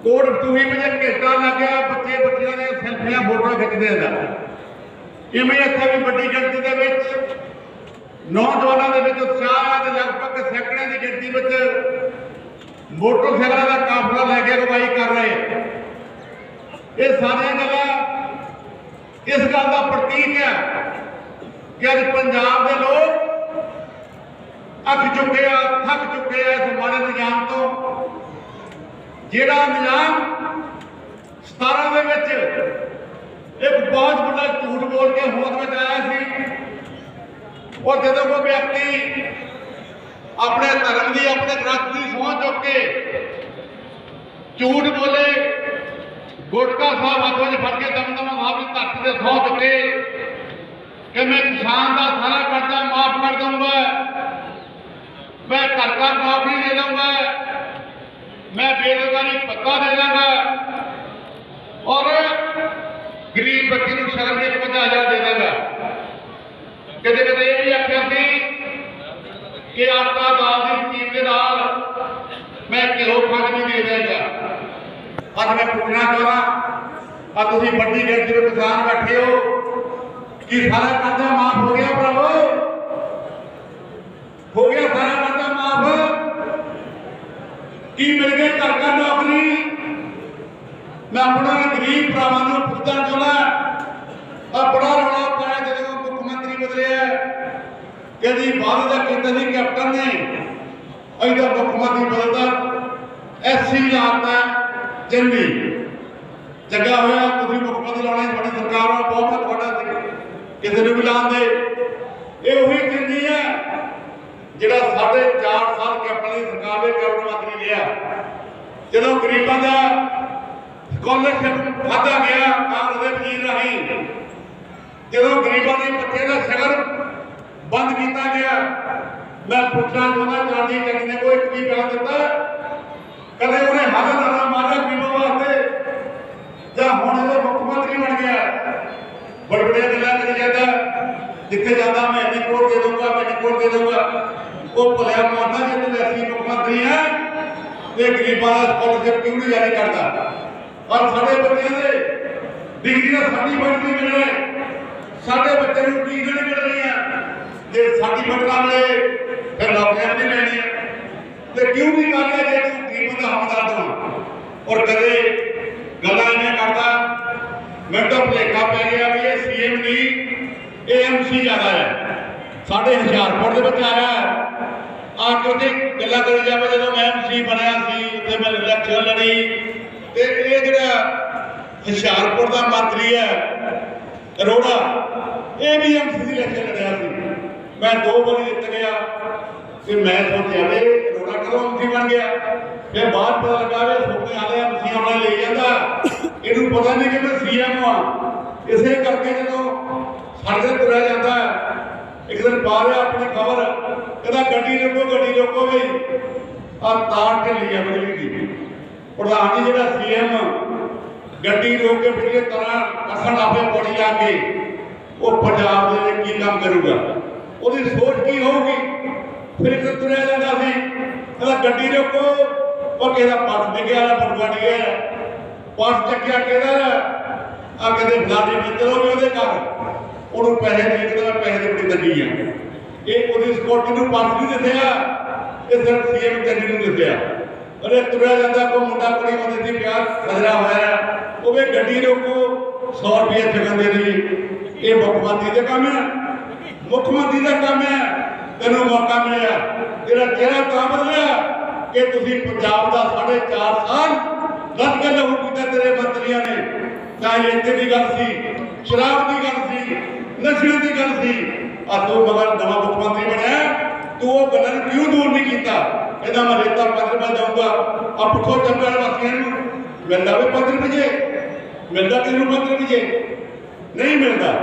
कोट टूही में घंटा लग गया बच्चे बच्चियों ने सेल्फियां फोटो खिंचते हैं इवें इत्थे भी बड़ी गिनती के नौजवानों के उत्साह लगभग सैकड़ों की गिनती में मोटरसाइकिलों का काफिला लैके अगवाई कर रहे हैं ये सारिया गल्लां इस गल का प्रतीक है कि अज पंजाब के लोग अख चुके थक चुके हैं इस माड़े निजाम तो जिहड़ा निजाम 17 एक बहुत बड़ा झूठ बोल के होंद में आया सी और जो कोई व्यक्ति अपने धर्म की अपने ग्रंथ की सौं चुक के झूठ बोले गुटका साहब हाथों में फड़ के दमदमा साहब की धरती से सौं चुके कि मैं किसान का सारा कर्जा माफ कर दूंगा मैं घर का नौकरी दे दूंगा मैं बेरोजगारी भत्ता दे दूंगा और गरीब बच्चे को शरण में 50,000 दे देगा कदे कदे ये भी आख्या सी कि आटा दाल की स्कीम के नाल मैं किलो खंड भी दे देगा अज मैं पूछना चाहना अब तुम बड़ी गिनती में किसान बैठे हो कि सारा कर्जा माफ हो गया भरावो हो गया सारा कर्जा माफ की मिल गई घर का नौकरी मैं अपना गरीब भरावां नूं पुछना चाहना बड़ा रौला पाया जदों मुख्यमंत्री बदले कभी बादल का कहता सी कैप्टन ने इधर मुख्यमंत्री बदलता ऐसी लाता चंगी जगह होया तुसीं मुख्यमंत्री लाने थोड़ी सरकार वाला बहुत थोड़ा किसी ने भी लान दे ये वही चंगी है जिहड़ा 4.5 साल कैप्टन की सरकार में कैबिनेट मंत्री रहा जदों गरीबां दा स्कॉलरशिप वाधा गया कांग्रेस वजीर राही जो गरीबों के बच्चे का शगर बंद किया गया मैं पूछना चाहता चांदी चंगी ने कोई भी बयान दिता कदे उन्हें हल नारा मारा गरीबों वास्ते या हुण इहदा मुख्यमंत्री बन गया बड़े बड़े गल्लां करी जाता जिथे जाता मैं इन्नी करोड़ दे दूंगा मैं इन्नी करोड़ दे दूंगा वो भुलिया मारता जे तू ऐसी मुख्यमंत्री है तो गरीबों का स्कॉलरशिप क्यों नहीं जारी करता और साढ़े बच्चों के डिग्री का सर्टिफिकेट नहीं मिल रहे साढ़े बच्चे को डिग्री नहीं मिल रही है जो सर्टिफिकेट ना मिले फिर नौकरियां नहीं लेनी तो क्यों नहीं कर रहे जो तू गरीबों का हमदर्द हो और कदे गल्लां इवें करता मैं तो भुलेखा पै गया भी ये सीएम नहीं एएमसी ज्यादा है साढ़े हुशियारपुर के बच्चे आया आके उसे गल्लां करी जावे जो मैं एमसी बनया सी उत्थे मैं इलेक्शन लड़ी ये जो हुशियारपुर का मंत्री है अरोड़ा ये भी एमसी की इलेक्शन लड़िया मैं 2 बार जित गया फिर मैं सोचा अरोड़ा कदों एमसी बन गया, फिर बाद पता लगा भी सुपने आले एमसी आने ले जाता, इनू पता नहीं कि मैं सीएम हाँ। इसे करके जो सड़क तुरया जाता है, एक दिन पा रहा अपनी खबर कहता गड्डी रोको भी आ तार ढिली है बिजली की। प्रधान जी जो सीएम गड्डी रोक के बिजली तार कसन आपे पौड़ी जाके वो पंजाब के लिए की काम करूगा, उसकी सोच की होगी। फिर एक दिन तुरया जाता सी कहता गड्डी रोको, वो कहता पर्स डिग्या बटुआ डिग्या, पर्स चक्या कहता आ कहते फलाने में चलो भी ਉਹਦੇ ਘਰ ਉਹਨੂੰ ਪੈਸੇ ਦੇ ਕੇ ਮੈਂ ਪੈਸੇ ਦੀ ਬੜੀ ਤੰਗੀ ਆ। ਇਹ ਉਹਦੀ ਸਕਿਉਰਟੀ ਨੂੰ ਪਾਸ ਨਹੀਂ ਦਿੰਦਿਆ, ਇਹ ਸਿਰਫ ਸੀਐਮ ਚੰਨੀ ਨੂੰ ਦਿੰਦਿਆ। ਅਰੇ ਤੁਰਿਆ ਜਾਂਦਾ ਕੋਈ ਮੁੰਡਾ ਕੁੜੀ ਉਹਦੇ ਦੀ ਪਿਆਰ ਖਜ਼ਰਾ ਹੋਇਆ, ਉਹ ਵੀ ਗੱਡੀ ਰੋਕੋ 100 ਰੁਪਏ ਚੁਕਾਉਂਦੇ ਨੇ। ਇਹ ਮੁੱਖ ਮੰਤਰੀ ਦਾ ਕੰਮ ਹੈ, ਮੁੱਖ ਮੰਤਰੀ ਦਾ ਕੰਮ ਹੈ। ਤੈਨੂੰ ਮੌਕਾ ਮਿਲਿਆ, ਤੇਰਾ ਚਿਹਰਾ ਤਾਂ ਬਦਲਿਆ ਕਿ ਤੁਸੀਂ ਪੰਜਾਬ ਦਾ 4.5 ਸਾਲ ਰੱਦ ਕੇ ਲਹੂ ਪੀਤਾ ਤੇਰੇ ਮੰਤਰੀਆਂ ਨੇ। चाहे इतने की गल सी, शराब की गल सी, नशे की गल सी, तू मगर नवा मुख्यमंत्री बनया, तू वो गल क्यों दूर नहीं किया? कहता मैं रेता 5 रुपए दूंगा, अब पुछो चंबे वासियों मिलता भी 5 रुपये, मिलता किसी 5 रुपये नहीं मिलता।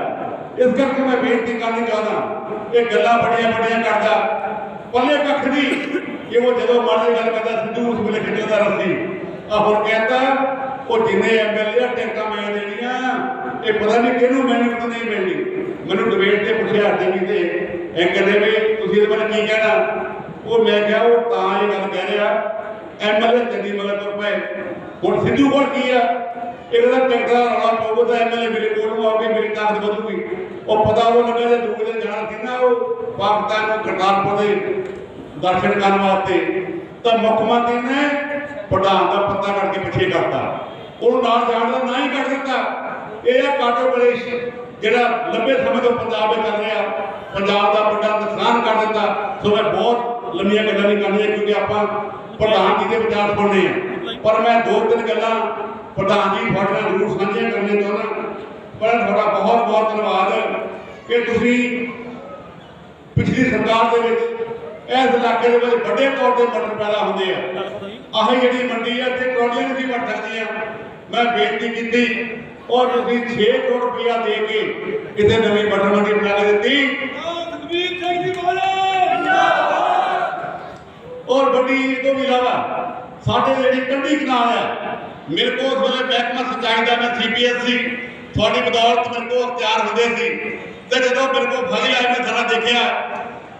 इस करके मैं बेनती करनी चाहता, ये गल्लां बड़िया बड़िया करता पल्ले कख नहीं कि वो जो माड़ी गल करता सिद्धू उस वेले खिंचदा रस्सी हुण कहता वो जिन्ने एमएलए टिकटां मैं देनियां ये पता नहीं किहनूं मैनूं तो नहीं मिलनी। मैनूं डिबेट ते पुछया टीवी ते कहंदे भी तुसीं इहदे बारे की कहना, वो मैं कहा वो तां ये गल कह रहा एमएलए चंडी मगर तुर पए। हुण सिद्धू कोल की आ, इहदा टिकटां दा रौला पऊगा तां एमएलए मेरे कोल आउगी, मेरी ताकत वधूगी। वो पता वो लगा जे दूजे दिन जाना सी ना वो पाकिस्तान नूं करतारपुर दे दर्शन करन वास्ते, तां मुख मंत्री ने प्रधान का पत्ता कट के पिछे करता, नाल जाण दा ना ही कट दिता। यह काटो कलेश जिहड़ा लंबे समय तो पंजाब में कर रहा, पंजाब का बड़ा नुकसान कर दिता। सो मैं बहुत लंबिया गल्लां नहीं करनियां क्योंकि आपां प्रधान जी के विचार सुनने हैं, पर मैं 2-3 गल्लां प्रधान जी तुहाडे नाल जरूर साझियां करने चाहुंदा। पर तुहाडा बहुत बहुत धन्यवाद कि तुसीं पिछली सरकार दे विच इस इलाके के बड़े तौर पर मटर पैदा होंगे आही जी मंडी है इतने ट्रॉलियां नहीं बन सकती। मैं बेनती की और 6 करोड़ रुपया दे के इतने नवी मटर मंडी बना के दी और बड़ी तो भी इलावा साढ़े जी कंढी कनाल है मेरे को उस वेले महकमा सिंचाई का मैं CPSC थोड़ी बदौलत मेरे को अख्तियार होंगे सी तो जो मेरे को फाइल आई मैं सारा देखा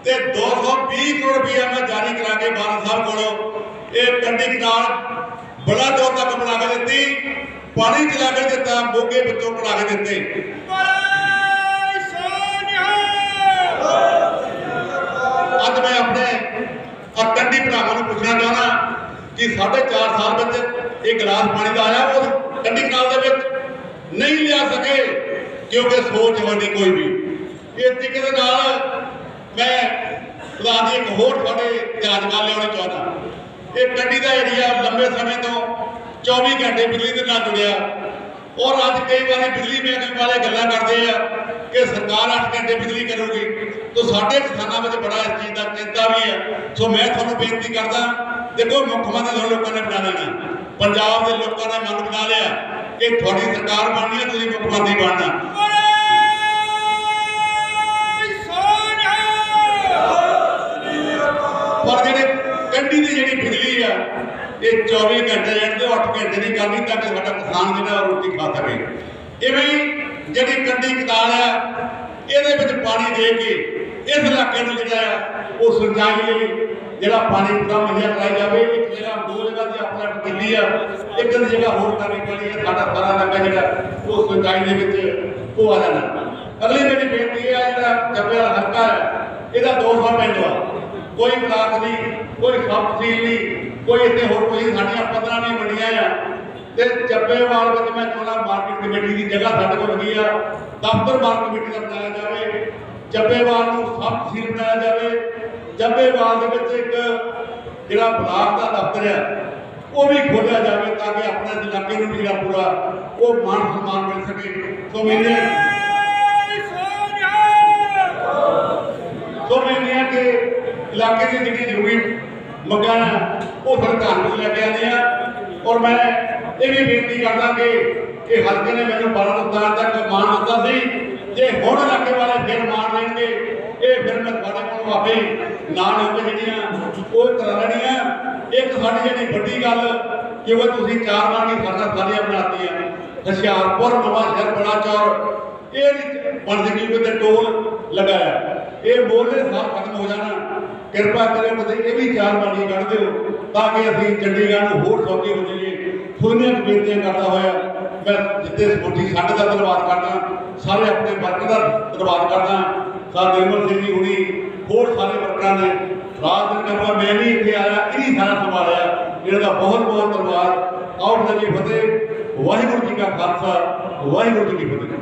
ते 220 करोड़ रुपया मैं जारी करा के बादल साहब को एक कंढी कनाल बड़ा दौर तक बना के दी, पानी चला के दिता, मोगे बच्चों बना के दिते। अज मैं अपने कंढी भरावां नूं पुछना चाहना कि 4.5 साल बच्चे एक गिलास पानी का आया वो कंढी कनाल दे विच नहीं लिया सके क्योंकि सोच वाली कोई भी। इस तरीके के नाल मैं प्रधान जी एक होर थोड़े ध्यान नाल लियाउणा चाहता। ये कंढी का एरिया लंबे समय तो 24 घंटे बिजली के नाल जुड़िया और अज कई बार बिजली महकमे वाले गल्लां करते हैं कि सरकार 8 घंटे बिजली करूगी, तो साडे किसानां विच बड़ा इस चीज़ का चिंता भी है। सो मैं तुहानूं बेनती करदा, देखो मुख्यमंत्री तुहानूं लोगों ने बना लेना, पंजाब के लोगों ने मन बना लिया कि तुहाडी सरकार बननी है, तुसीं मुख्यमंत्री बनना। पर जी कंढी की जी बिजली है ये 24 घंटे तो 8 घंटे नहीं करनी ताकि साडा किसान जो रोटी खा सके। इवें जी कंढी कनाल है ये पानी दे के इस इलाके में जो सिंचाई जो पानी पूरा मुहैया कराई जाए। एक जगह 2 जगह से अपना की है, एक जगह होर करनी पैनी है, साडा सारा इलाका जो सिंचाई के आ जाना। अगली मेरी बेनती है जो चंबे वाला हल्का है यदा 200 पिंड आ, कोई ब्लाक नहीं, कोई सब तहसील नहीं, कोई इतने होर कोई साड़ियाँ 15 नहीं बनिया है। तो चब्बेवाल में मैं चाहता मार्केट कमेटी की जगह साढ़े को लगी है, दफ्तर मार्केट कमेटी का बनाया जाए, चब्बेवाल को सब तहसील बनाया जाए। चब्बेवाल के एक जो ब्लाक का दफ्तर है वो भी खोलिया जाए ताकि अपने इलाके में भी पूरा वो मान सम्मान मिल सके। तो मैंने कि इलाके की जी जरूरी ਮੰਗਾਂ ਉਹ ਸਰਕਾਰ ਨੂੰ ਲੈ ਕੇ ਆਉਂਦੇ ਆ। ਔਰ ਮੈਂ ਇਹ ਵੀ ਬੇਨਤੀ ਕਰਦਾ ਕਿ ਇਹ ਹਲਕੇ ਨੇ ਮੈਨੂੰ 12 ਅਵਤਾਰ ਤੱਕ ਮਾਣ ਦਿੱਤਾ ਸੀ, ਜੇ ਹੁਣ ਇਲਾਕੇ ਵਾਲੇ ਫਿਰ ਮਾਣ ਦੇਣਗੇ ਇਹ ਫਿਰ ਮੈਂ ਤੁਹਾਡੇ ਕੋਲ ਆਪੇ ਨਾਂ ਲਿਖ ਕੇ ਜਿਹੜੀਆਂ ਉਹ ਕਰਾ ਲੈਣੀਆਂ। ਇੱਕ ਸਾਡੀ ਜਿਹੜੀ ਵੱਡੀ ਗੱਲ ਕਿ ਉਹ ਤੁਸੀਂ 4 ਵਾਰੀ ਸਰਕਾਰ ਸਾਰੀਆਂ ਬਣਾਤੀਆਂ, ਹੁਸ਼ਿਆਰਪੁਰ, ਨਵਾਂਸ਼ਹਿਰ, ਬਲਾਚੌਰ ਇਹ ਬਣ ਜਗੀ ਤੇ ਟੋਲ ਲਗਾਇਆ, ਇਹ ਮੋਹਲੇ ਸਾਲ ਖਤਮ ਹੋ ਜਾਣਾ। ਕਿਰਪਾ ਕਰਿਓ ਬਤੇ ਇਹ ਵੀ 4 ਵਾਰੀ ਕੱਢ ਦਿਓ ਤਾਂ ਕਿ ਅਸੀਂ ਚੰਡੀਗੜ੍ਹ ਨੂੰ ਹੋਰ ਸੌਖੇ ਹੋ ਜਾਈਏ। ਥੋੜ੍ਹੀਆਂ ਬੇਨਤੀਆਂ ਕਰਦਾ ਹੋਇਆ ਮੈਂ ਜਿੱਤੇ ਸਮੁੱਚੀ ਸਾਡੇ ਦਾ ਧੰਨਵਾਦ ਕਰਦਾ, ਸਾਰੇ ਆਪਣੇ ਵਰਕ ਦਾ ਧੰਨਵਾਦ ਕਰਦਾ। ਸਰ ਨਿਰਮਲ ਸਿੰਘ ਜੀ ਹੁਣੀ ਹੋਰ ਸਾਰੇ ਵਰਕਰਾਂ ਨੇ ਰਾਤ ਦਿਨ ਕਰਵਾ, ਮੈਂ ਵੀ ਇੱਥੇ ਆਇਆ ਇਹੀ ਸਾਰਾ ਸੰਭਾਲਿਆ, ਇਹਨਾਂ ਦਾ ਬਹੁਤ ਬਹੁਤ ਧੰਨਵਾਦ। ਆਓ ਜੀ ਫਤਿਹ। ਵਾਹਿਗੁਰੂ ਜੀ ਕਾ ਖਾਲਸਾ, ਵਾਹਿਗੁਰੂ ਜੀ ਕੀ ਫਤਿਹ।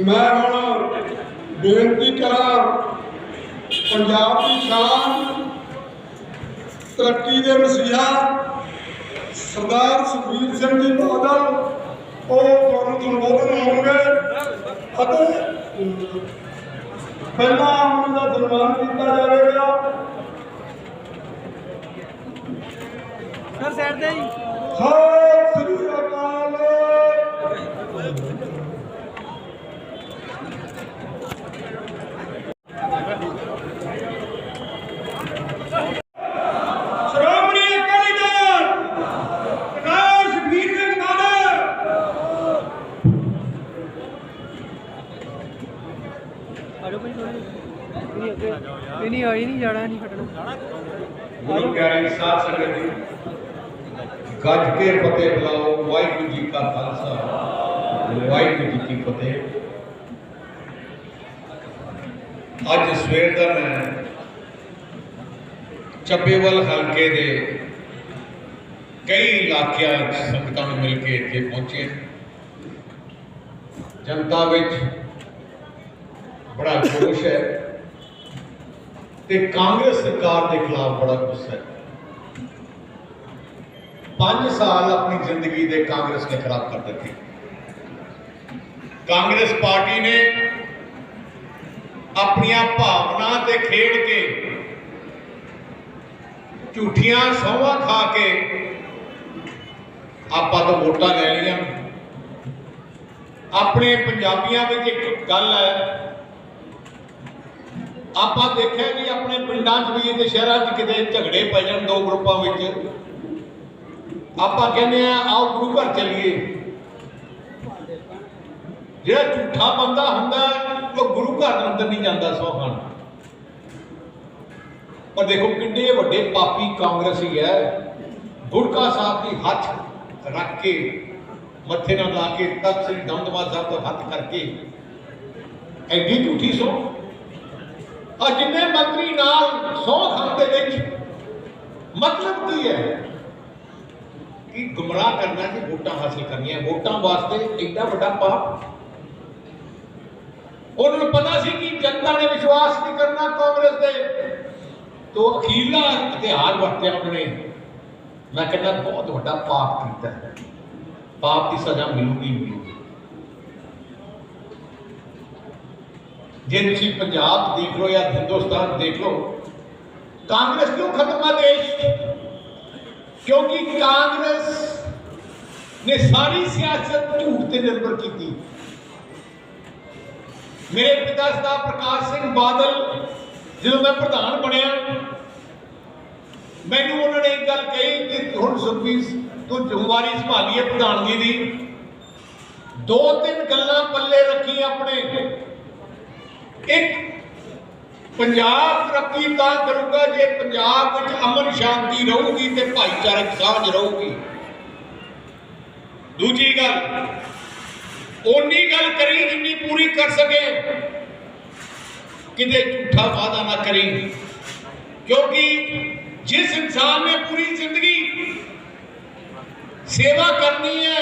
ਮੈਂ ਹੁਣ ਬੇਨਤੀ ਕਰਾਂ ਪੰਜਾਬ ਦੀ ਸ਼ਾਨ, ਤਰੱਕੀ ਦੇ ਮਸੀਹਾ ਸਰਦਾਰ ਸੁਖਬੀਰ ਸਿੰਘ ਜੀ ਬਾਦਲ ਉਹ ਤੁਹਾਨੂੰ ਸੰਬੋਧਨ ਹੋਣਗੇ ਅਤੇ ਪਹਿਲਾਂ ਉਹਨਾਂ ਦਾ ਸਨਮਾਨ ਕੀਤਾ ਜਾਵੇਗਾ। ਸਰ ਸਾਈਡ ਤੇ ਜੀ। ਸਤਿ ਸ੍ਰੀ ਅਕਾਲ। ਸ਼੍ਰੋਮਣੀ ਅਕਾਲੀ ਦਲ ਸਰਦਾਰ ਸੁਖਬੀਰ ਸਿੰਘ ਬਾਦਲ। ਆਜੋ ਭਾਈ ਨਹੀਂ ਅੱਗੇ ਨਹੀਂ ਆਈ ਨਹੀਂ ਜਾਣਾ ਨਹੀਂ ਫਟਣਾ। ਗੁਰੂ ਪਿਆਰੇ ਸਾਧ ਸੰਗਤ ਜੀ, ਗੱਜ ਕੇ ਫਤਿਹ ਬੁਲਾਓ। ਵਾਹਿਗੁਰੂ ਜੀ ਕਾ ਖਾਲਸਾ, ਵਾਹਿਗੁਰੂ ਜੀ ਕੀ ਫਤਿਹ। ਅੱਜ ਸਵੇਰ ਦਾ ਮੈਂ ਚੱਬੇਵਾਲ ਹਲਕੇ ਦੇ ਕਈ ਇਲਾਕਿਆਂ ਵਿੱਚ ਸੰਗਤਾਂ ਨੂੰ ਮਿਲ ਕੇ ਇੱਥੇ ਪਹੁੰਚੇ। ਜਨਤਾ ਵਿੱਚ ਬੜਾ ਜੋਸ਼ ਹੈ ਤੇ ਕਾਂਗਰਸ ਸਰਕਾਰ ਦੇ ਖਿਲਾਫ ਬੜਾ ਗੁੱਸਾ ਹੈ। 5 ਸਾਲ ਆਪਣੀ ਜ਼ਿੰਦਗੀ ਦੇ ਕਾਂਗਰਸ ਨੇ ਖਰਾਬ ਕਰ ਦਿੱਤੇ। ਕਾਂਗਰਸ ਪਾਰਟੀ ਨੇ ਆਪਣੀਆਂ ਭਾਵਨਾ ਤੇ ਖੇਡ ਕੇ ਝੂਠੀਆਂ ਸਹੁੰਆਂ ਖਾ ਕੇ ਆਪਾਂ ਤੋਂ ਵੋਟਾਂ ਲੈ ਲਈਆਂ। ਆਪਣੇ ਪੰਜਾਬੀਆਂ ਵਿੱਚ ਇੱਕ ਗੱਲ ਹੈ, ਆਪਾਂ ਦੇਖਿਆ ਕਿ ਆਪਣੇ ਪਿੰਡਾਂ 'ਚ ਵੀ ਤੇ ਸ਼ਹਿਰਾਂ 'ਚ ਕਿਤੇ ਝਗੜੇ ਪੈ ਜਾਣ ਦੋ ਗਰੁੱਪਾਂ ਵਿੱਚ, ਆਪਾਂ ਕਹਿੰਦੇ ਆ ਆਓ ਗੁਰੂ ਘਰ ਚੱਲੀਏ। ਜਿਹੜਾ ਝੂਠਾ ਬੰਦਾ ਹੁੰਦਾ ਉਹ ਗੁਰੂ ਘਰ ਦੇ ਅੰਦਰ ਨਹੀਂ ਜਾਂਦਾ ਸੌਖਾਂ। ਪਰ ਦੇਖੋ ਕਿੰਨੇ ਵੱਡੇ ਪਾਪੀ ਕਾਂਗਰਸੀ ਹੈ, ਗੁਰਕਾ ਸਾਹਿਬ ਦੀ ਹੱਥ ਰੱਖ ਕੇ ਮੱਥੇ ਨਾਲ ਲਾ ਕੇ ਤਖਤ ਸ੍ਰੀ ਦਮਦਮਾ ਸਾਹਿਬ ਤੋਂ ਹੱਥ ਕਰਕੇ ਐਡੀ ਝੂਠੀ ਸੌ। ਆ ਜਿੰਨੇ ਮੰਤਰੀ ਨਾਲ ਸਹੁੰ ਖਾਣ ਦੇ ਵਿੱਚ ਮਤਲਬ ਕੀ ਹੈ ਕਿ ਗੁੰਮਰਾਹ ਕਰਨਾ ਕਿ ਵੋਟਾਂ ਹਾਸਲ ਕਰਨੀਆਂ, ਵੋਟਾਂ ਵਾਸਤੇ ਐਡਾ ਵੱਡਾ ਪਾਪ। ਉਹਨਾਂ ਨੂੰ ਪਤਾ ਸੀ ਕਿ ਜਨਤਾ ਨੇ ਵਿਸ਼ਵਾਸ ਨਹੀਂ ਕਰਨਾ ਕਾਂਗਰਸ ਦੇ, ਤੋਂ ਅਖੀਰਲਾ ਇਤਿਹਾਸ ਵਰਤਿਆ ਉਹਨੇ। ਮੈਂ ਕਹਿੰਦਾ ਬਹੁਤ ਵੱਡਾ ਪਾਪ ਕੀਤਾ ਹੈ, ਪਾਪ ਦੀ ਸਜ਼ਾ ਮਿਲੂਗੀ ਮਿਲੂਗੀ। ਜੇ ਤੁਸੀਂ ਪੰਜਾਬ ਦੇਖ ਲਓ ਜਾਂ ਹਿੰਦੁਸਤਾਨ ਦੇਖ ਲਓ, ਕਾਂਗਰਸ ਕਿਉਂ ਖਤਮ ਆ ਦੇਸ਼? ਕਿਉਂਕਿ ਕਾਂਗਰਸ ਨੇ ਸਾਰੀ ਸਿਆਸਤ ਝੂਠ ਤੇ ਨਿਰਭਰ ਕੀਤੀ। ਮੇਰੇ ਪਿਤਾ ਸਰਦਾਰ ਪ੍ਰਕਾਸ਼ ਸਿੰਘ ਬਾਦਲ ਜਦੋਂ ਮੈਂ ਪ੍ਰਧਾਨ ਬਣਿਆ, ਮੈਨੂੰ ਉਹਨਾਂ ਨੇ ਇੱਕ ਗੱਲ ਕਹੀ ਕਿ ਹੁਣ ਸੁਖਬੀਰ ਤੂੰ ਜ਼ਿੰਮੇਵਾਰੀ ਸੰਭਾਲੀਏ ਪ੍ਰਧਾਨਗੀ ਦੀ, 2-3 ਗੱਲਾਂ ਪੱਲੇ ਰੱਖੀ ਆਪਣੇ। ਇੱਕ, ਪੰਜਾਬ ਤਰੱਕੀ ਤਾਂ ਕਰੂਗਾ ਜੇ ਪੰਜਾਬ ਵਿੱਚ ਅਮਨ ਸ਼ਾਂਤੀ ਰਹੂਗੀ ਤੇ ਭਾਈਚਾਰਕ ਸਾਂਝ ਰਹੂਗੀ। ਦੂਜੀ ਗੱਲ, ਓਨੀ ਗੱਲ ਕਰੀ ਜਿੰਨੀ ਪੂਰੀ ਕਰ ਸਕੇ, ਕਿਤੇ ਝੂਠਾ ਵਾਅਦਾ ਨਾ ਕਰੀ। ਕਿਉਂਕਿ ਜਿਸ ਇਨਸਾਨ ਨੇ ਪੂਰੀ ਜ਼ਿੰਦਗੀ ਸੇਵਾ ਕਰਨੀ ਹੈ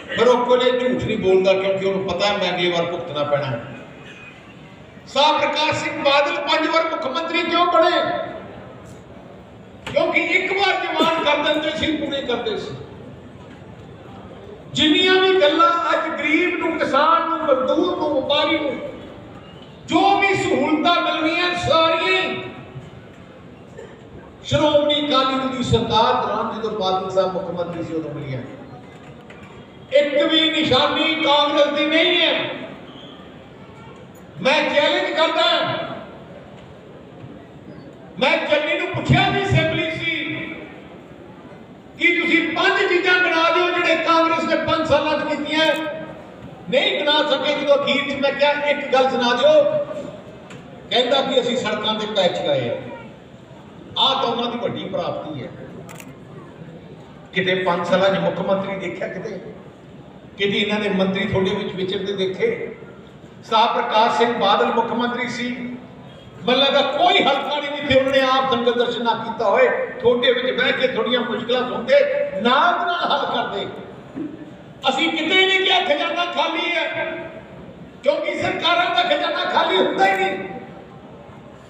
ਫਿਰ ਉਹ ਕੋਲੇ ਝੂਠ ਨਹੀਂ ਬੋਲਦਾ, ਕਿਉਂਕਿ ਉਹਨੂੰ ਪਤਾ ਹੈ ਮੈਂ ਅਗਲੀ ਵਾਰ ਭੁਗਤਣਾ ਪੈਣਾ। ਸਾਹ ਪ੍ਰਕਾਸ਼ ਸਿੰਘ ਬਾਦਲ 5 ਵਾਰ ਮੁੱਖ ਮੰਤਰੀ ਕਿਉਂ ਬਣੇ? ਕਿਉਂਕਿ ਇੱਕ ਵਾਰ ਜਵਾਨ ਕਰ ਦਿੰਦੇ ਸੀ, ਪੂਰੇ ਕਰਦੇ ਸੀ। ਜਿੰਨੀਆਂ ਵੀ ਗੱਲਾਂ ਅੱਜ ਗਰੀਬ ਨੂੰ, ਕਿਸਾਨ ਨੂੰ, ਮਜ਼ਦੂਰ ਨੂੰ, ਵਪਾਰੀ ਨੂੰ ਜੋ ਵੀ ਸਹੂਲਤਾਂ मिलनियां सारियां श्रोमणी अकाली दल की सरकार दौरान जो बादल साहब मुख्यमंत्री से उदों मिलियां, एक भी निशानी कांग्रेस की नहीं है। मैं चैलेंज करता, मैं चन्नी नूं पुछया भी असेंबली सी कि तुसीं 5 चीज़ां गिना दिओ जिहड़े कांग्रेस ने 5 सालां च कीतियां, नहीं गिना सके। जो अखीर च मैं क्या एक गल सुना दिओ, कहंदा कि असीं सड़कां ते पैच लाए आ तो उन्हां दी वड्डी प्राप्ति है। किते 5 सालां च मुख्यमंत्री देखिया, किते इन्हां दे मंत्री थोड़े विच विचरदे देखे। साह प्रकाश सिंह बादल मुख्यमंत्री सी, मैं लगा कोई हल्का नहीं जिथे उन्होंने आप संगत दर्शन ना किया होए, थोड़े विच बह के थोड़ियां मुश्किलां सुनते नाल हल करते। असीं किते नहीं किया खजाना खाली है, क्योंकि सरकारों का खजाना खाली होता ही नहीं।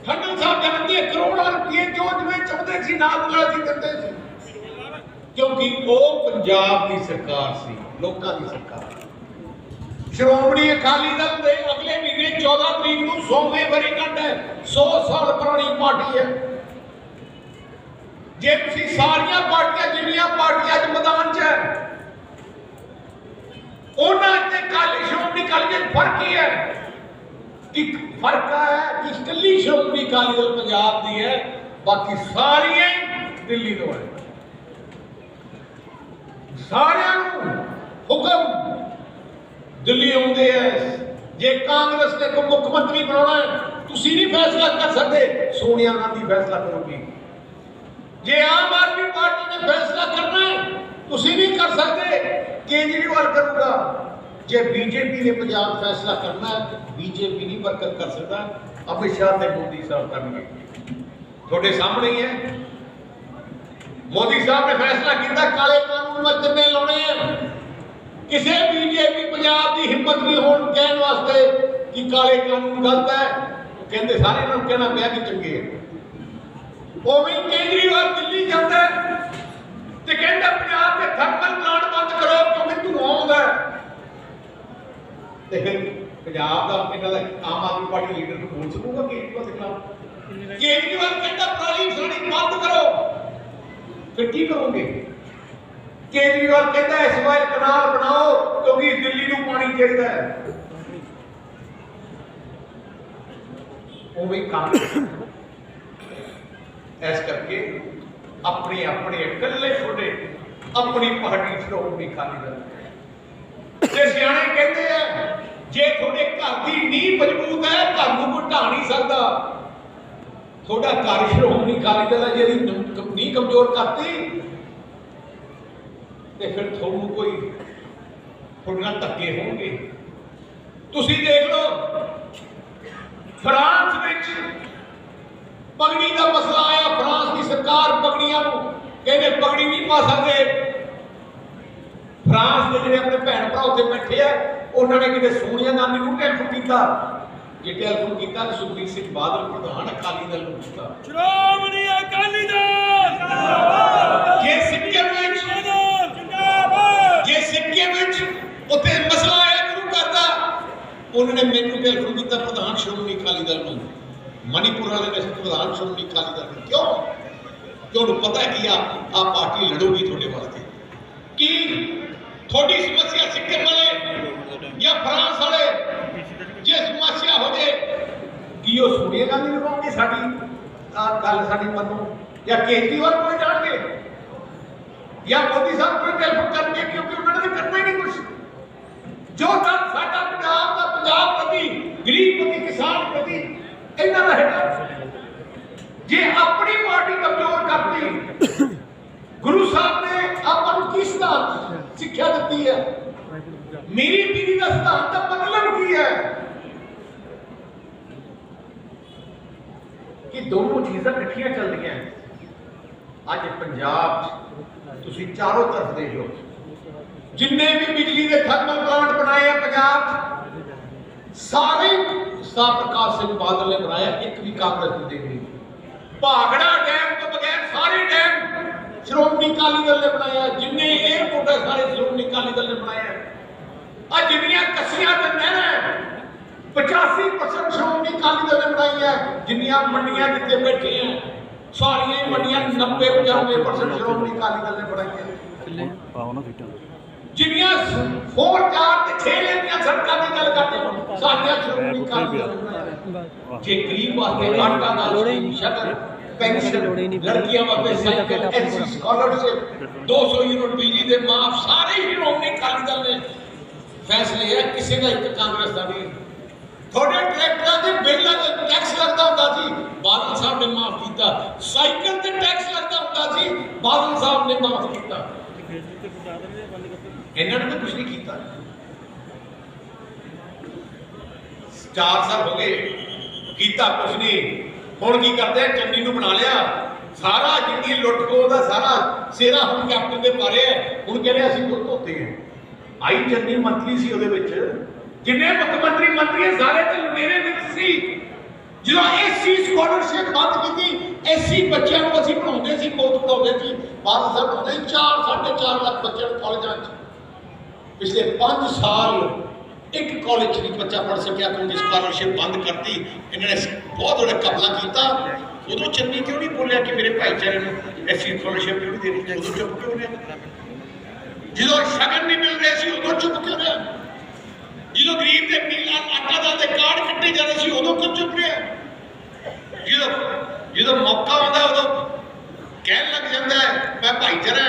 खंडल साहब जानते करोड़ों रुपये जो जिवें चाहते सी नाल दिंदे सी, क्योंकि वो पंजाब की सरकार सी, लोकां दी सरकार। श्रोमणी अकाली दल दे अगले महीने 14 तरीक को 100वें वर्षगांठ है, 100 साल पुरानी पार्टी है। जे तुसीं सारियां पार्टियां जिन्नियां पार्टियां अज मैदान च है, उन्हां ते अकाली श्रोमणी अकाली दल फर्क ही है। एक फर्क है कि इकल्ली श्रोमणी अकाली दल पंजाब दी है, बाकी सारियां दिल्ली तो है। सारियां नूं हुक्म दिल्ली आउंदे है। जे कांग्रेस ने कोई मुख्यमंत्री बनाना है, तुसीं नहीं फैसला कर सकते, सोनिया गांधी फैसला करोगी। जे आम आदमी पार्टी ने फैसला करना है, तुसीं नहीं कर सकते, केजरीवाल करूगा। जे बीजेपी ने पंजाब फैसला करना है, बीजेपी नहीं बरकत कर सकता, अमित शाह ते मोदी साहब करेंगे। थोड़े सामने ही है, मोदी साहब ने फैसला किया काले कानून में तिन्ने लाने हैं। किसी बीजेपी पंजाब की हिम्मत नहीं हो कहने वास्ते कि काले कानून गलत है, कहते सारे लोग कहना पिया कि चंगे है। उवें केजरीवाल दिल्ली जाता है तो कहता पंजाब के थर्मल प्लांट बंद करो क्योंकि धुआं आउंदा है। तो फिर पंजाब का आम आदमी पार्टी लीडर को बोल सकूंगा केजरीवाल के खिलाफ। केजरीवाल कहता पराली साड़ी बंद करो, फिर की करोगे? केजरीवाल कहता है इस बार कनाल बनाओ क्योंकि दिल्ली को पानी चाहिए है। वो भी काम ऐस करके अपने अपने इकल्ले छोटे अपनी पार्टी श्रोमणी अकाली दल ते सियाणे कहते हैं जे थोड़े घर की नींह मजबूत है घर को कोई ढा नहीं सकता। थोड़ा घर श्रोमणी अकाली दल है जी नींह कमजोर करती ते फिर थोड़ू कोई थोड़े धक्के होंगे। तुसी देख लो फ्रांस विच पगड़ी का मसला आया, फ्रांस की सरकार पगड़ियां कहते पगड़ी नहीं पा सकते। फ्रांस के जो अपने भैन भरा उत्थे बैठे हैं उन्होंने कितने सोनिया गांधी को टेलीफोन किया, जे टेलीफोन किया तो सुखबीर सिंह बादल प्रधान अकाली दल को पूछता श्रोमणी अकाली दल जे सिक्किम उत्थे मसला आया गुरु करता उन्होंने मैनू टेलीफोन किया प्रधान श्रोमणी अकाली दल को। मणिपुर वाले ने प्रधान श्रोमणी अकाली दल क्यों क्यों पता है कि आप पार्टी लड़ोगी थोड़े वास्ते कि थोड़ी समस्या सिक्किम वाले या फ्रांस वाले जे समस्या हो जाए कि वो सोनिया गांधी लगाओगे साड़ी गल साड़ी मनो या केजरीवाल को जाएंगे या मोदी साहब को टेलीफोन करेंगे क्योंकि उन्होंने करना ही नहीं कुछ। जो तक साडा पंजाब का पंजाब प्रति गरीब प्रति किसान प्रति इन्ना रहेगा। जे अपनी पार्टी कमजोर करती गुरु साहब ने अपन की सिद्धांत शिक्षा दी है, मेरी पीढ़ी का सिद्धांत का मतलब की है कि दोनों चीजें इकट्ठियां चल रही हैं। आज पंजाब तुसी चारों तरफ देख लो जिन्ने भी बिजली के थर्मल प्लांट बनाए हैं पंजाब सारे साह प्रकाश सिंह बादल ने बनाया, एक भी कांग्रेस ने देख ली। भागड़ा डैम तो बगैर सारे डैम श्रोमणी अकाली दल ने बनाया, जिन्ने एयरपोर्ट है सारे श्रोमणी अकाली दल ने बनाया। आज जिन्नियां कसियां ते नहरां 85% श्रोमणी अकाली दल ने बनाई गई जिन्नियां मंडियां जितने बैठे हैं सारियां ही मंडियां 90-95% श्रोमणी अकाली दल ने बनाई जिन्नियां 4 4 ते 6 लेन दी सड़कां दी गल करदे हो सारियां श्रोमणी अकाली दल ने बनाई जे गरीब वास्ते आटा दाल शक्कर पेंशन लड़कियां वास्ते साइकिल एससी स्कॉलरशिप 200 यूनिट बिजली दे माफ सारे ही श्रोमणी अकाली दल ने फैसले है किसी का एक कांग्रेस का नहीं थोड़े ट्रैक्टर के बिल टैक्स लगता होता जी बादल साहब ने माफ किया साइकिल ते टैक्स लगता होता जी बादल साहब ने माफ किया इन्होंने तो कुछ नहीं किया 4 साल हो गए किया कुछ नहीं हुण की करते हैं चन्नी नूं बना लिया सारा जिंदगी लुट खो दा सारा सेरा हुण कैप्टन दे मारे हुण कहने असीं खुद धोते हैं आई चन्नी मंत्री सी ਉਹਦੇ ਵਿੱਚ जिन्ने मुख्यमंत्री मंत्री सारे ते लुटेरे विच सी ਜਦੋਂ एससी स्कॉलरशिप बंद की एससी बच्चों को ਅਸੀਂ ਪੜਾਉਂਦੇ ਸੀ ਬਹੁਤ ਪੜਾਉਂਦੇ ਸੀ ਬਾਦਲ ਸਾਹਿਬ ਪੜਾਉਂਦੇ 4.5 ਲੱਖ ਬੱਚਿਆਂ ਨੂੰ ਕਾਲਜਾਂ 'ਚ ਪਿਛਲੇ 5 ਸਾਲ एक कॉलेज नहीं बच्चा पढ़ सकिया क्योंकि स्कॉलरशिप बंद करती इन्होंने बहुत बड़ा कबला किया उदों चन्नी क्यों नहीं बोलिया कि मेरे भाईचारे में ऐसी स्कॉलरशिप क्यों नहीं देनी उदों चुप क्यों रहा जो शगन नहीं मिल रहे थे उदों चुप क्यों रहा जो गरीब के नीला आटा दाल के कार्ड कट्टे जाने से उदों क्यों चुप रहा जो मौका आता उदों कह लग जाता है मैं भाईचारा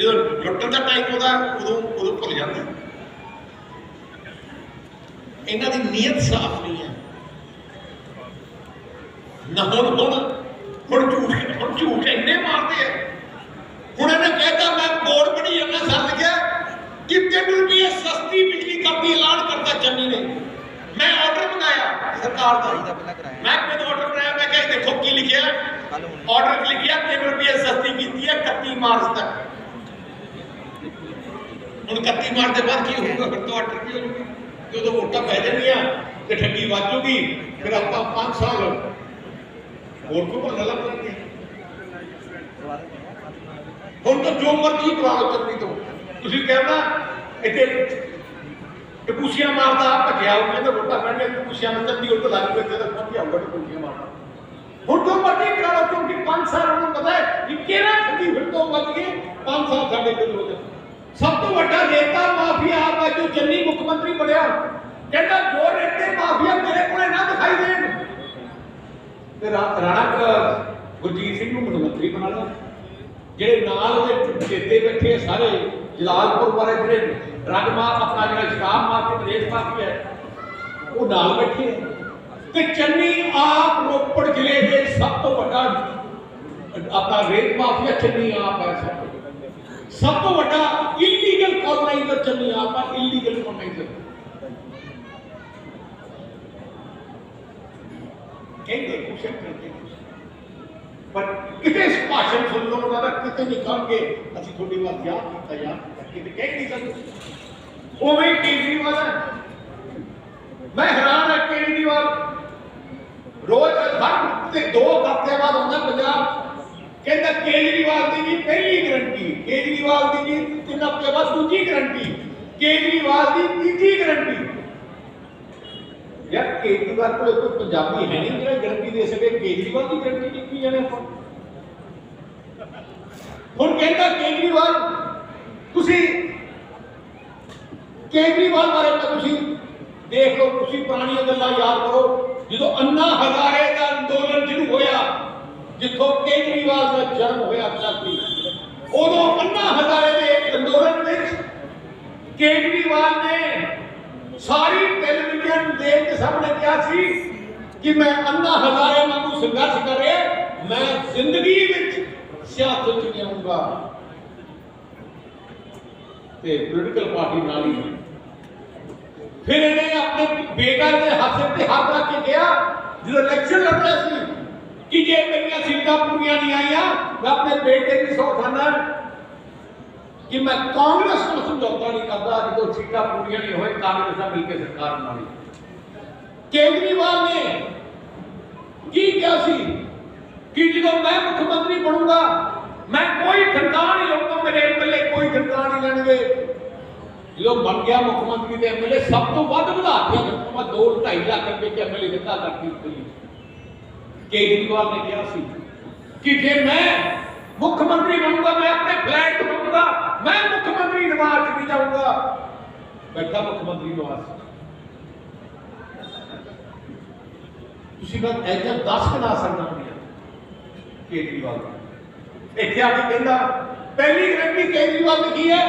जो लुटन का टाइम होता उदों भुल जाता है इन्हां दी नीयत साफ नहीं है ना हुण झूठ इन्ने मारते हैं हुण इन्हें कहता मैं बोर्ड बनी जाना सर लिखा कि 3 रुपये सस्ती बिजली करती ऐलान करता चन्नी ने मैं ऑर्डर मंगाया सरकार का मैं खुद ऑर्डर बनाया मैं कहा देखो की लिखा ऑर्डर लिखा 3 रुपये सस्ती की है 31 मार्च तक हुण 31 मार्च के बाद की होगा फिर तो ऑर्डर की होगी जो वोटा पै जानिया तो ठगी वाजूगी फिर आप 5 साल वोट को भरना लग जाएंगे हम तो जो मर्जी करा लो चन्नी तो तुम कहना इतने टपूसियां मारता भजया कहते वोटा पैणिया टपूसियां में चन्नी उठ लग गए तो पहुंच आऊगा टपूसियां मारता हम जो मर्जी करा लो क्योंकि 5 साल उन्होंने पता है कि केड़ा ठगी फिर तो बच गए 5 साल साढ़े दिन हो गए सब तो बड़ा रेता माफिया आप जो चन्नी मुख्यमंत्री बनया कहता जो रेते माफिया मेरे को ना दिखाई देन राणा गुरजीत सिंह को मुख्यमंत्री बना लो जेडे नाल दे चेते बैठे सारे जलालपुर वाले जेडे रग मार अपना जो शराब मार के रेत माफिया है वो नाल बैठे ते चन्नी आप रोपड़ जिले के सब तो बड़ा अपना रेत माफिया चन्नी आप है सब तो बड़ा इलीगल कॉलोनाइजर चन्नी आपका इलीगल कॉलोनाइजर कहते कुछ करते पर कितने भाषण सुन लो उन्होंने कितने निकाल के असि थोड़ी बात याद किते कह नहीं सकते वो भी केजरीवाल है मैं हैरान है केजरीवाल रोज हर 2 हफ्ते बाद आता पंजाब कहता केजरीवाल की जी पहली गारंटी केजरीवाल की जी 3 हफ्ते बाद दूसरी गारंटी केजरीवाल की तीसरी गारंटी यार केजरीवाल को कोई पंजाबी है नहीं जो गारंटी दे सके केजरीवाल की गारंटी लिखी जाने हुण कहता केजरीवाल तुसी केजरीवाल बारे में तुसी देख लो तुसी पुरानी गल्लां याद करो जो अन्ना हजारे का अंदोलन शुरू होया जिथों केजरीवाल का जन्म होया जाती उदों अन्ना हजारे के अंदोलन में केजरीवाल ने सारी टेलीविजन देख के सामने क्या सी कि मैं अन्ना हजारे वांगू संघर्ष कर रहा मैं जिंदगी में सियासत च नहीं आऊंगा ते पॉलिटिकल पार्टी नाल ही फिर इन्हें अपने बेटा के हाथ से हाथ रख के गया जो इलेक्शन लड़ रहा सी कि जे मेरी सीटा पूरी नहीं आईया मैं अपने बेटे की सौ खाना कि मैं कांग्रेस को समझौता नहीं करता जो सीटा पूरी नहीं हो कांग्रेस से मिलकर सरकार बनानी केजरीवाल ने की क्या सी कि जो मैं मुख्यमंत्री बनूंगा मैं कोई ठंडा नहीं लूंगा मेरे एमएलए कोई ठंडा नहीं लेंगे जो बन गया मुख्यमंत्री के एमएलए सब तो वध बढ़ा दिया 2-2.5 लाख रुपए के एमएलए दिता करती केजरीवाल ने कहा सी कि जे मैं मुख्यमंत्री बनूंगा, मैं अपने फ्लैट बनूंगा, मैं मुख्यमंत्री निवास भी जाऊंगा। बैठा मुख्यमंत्री निवास, तुसी मैं ऐसा 10 बना सकता हूं केजरीवाल इत्थे आके कहंदा पहली गारंटी केजरीवाल ने की है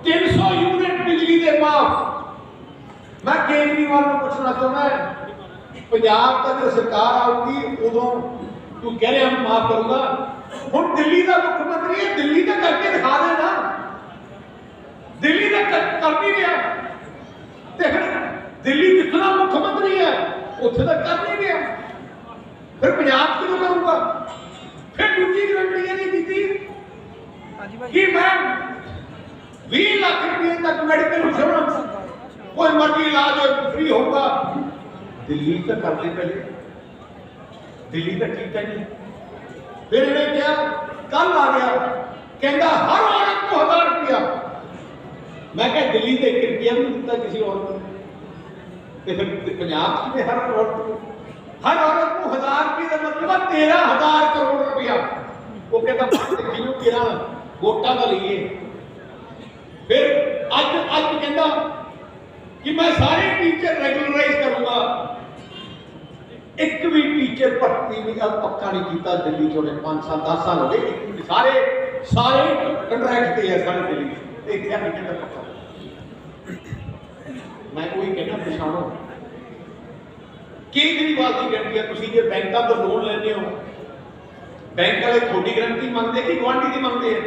300 यूनिट बिजली दे माफ। मैं केजरीवाल को पूछना चाहना पंजाब का जो सरकार आऊगी उदों तू कह रहे हम माफ करूंगा, हुण दिल्ली का मुख्यमंत्री है, दिल्ली का करके दिखा देना, दिल्ली का कर नहीं रहा ते फिर दिल्ली जितना मुख्यमंत्री है उत्थे तक कर नहीं रहा, फिर पंजाब क्यों करूंगा। फिर दूसरी गारंटी ये नहीं दी कि मैं 20 लाख रुपए तक मेडिकल इंश्योरेंस कोई मर्जी इलाज फ्री होगा। दिल्ली तक कर दे पहले, दिल्ली तक ठीक नहीं। फिर इन्हें क्या कल आ गया कहता हर औरत को 1000 रुपया। मैं क्या दिल्ली से 1 रुपया भी नहीं दिता किसी औरत को, फिर पंजाब में हर औरत को 1000 रुपये का मतलब 13,000 करोड़ रुपया। वो कहता किलो तेरा वोटा का लिए। फिर अज कहता कि मैं सारे टीचर रेगुलराइज करूंगा। एक भी टीचर भर्ती नहीं अब पक्का नहीं किया दिल्ली चोने 5 साल 10 साल हो गए, सारे कंट्रैक्ट पे है सारे दिल्ली एक कहता पक्का। मैं कोई कहना पछाणो केजरीवाल की गारंटी है। तुसीं जे बैंकों तो लोन लेने हो, बैंक वाले थोड़ी गारंटी मांगते कि गुआंढी की मांगते हैं?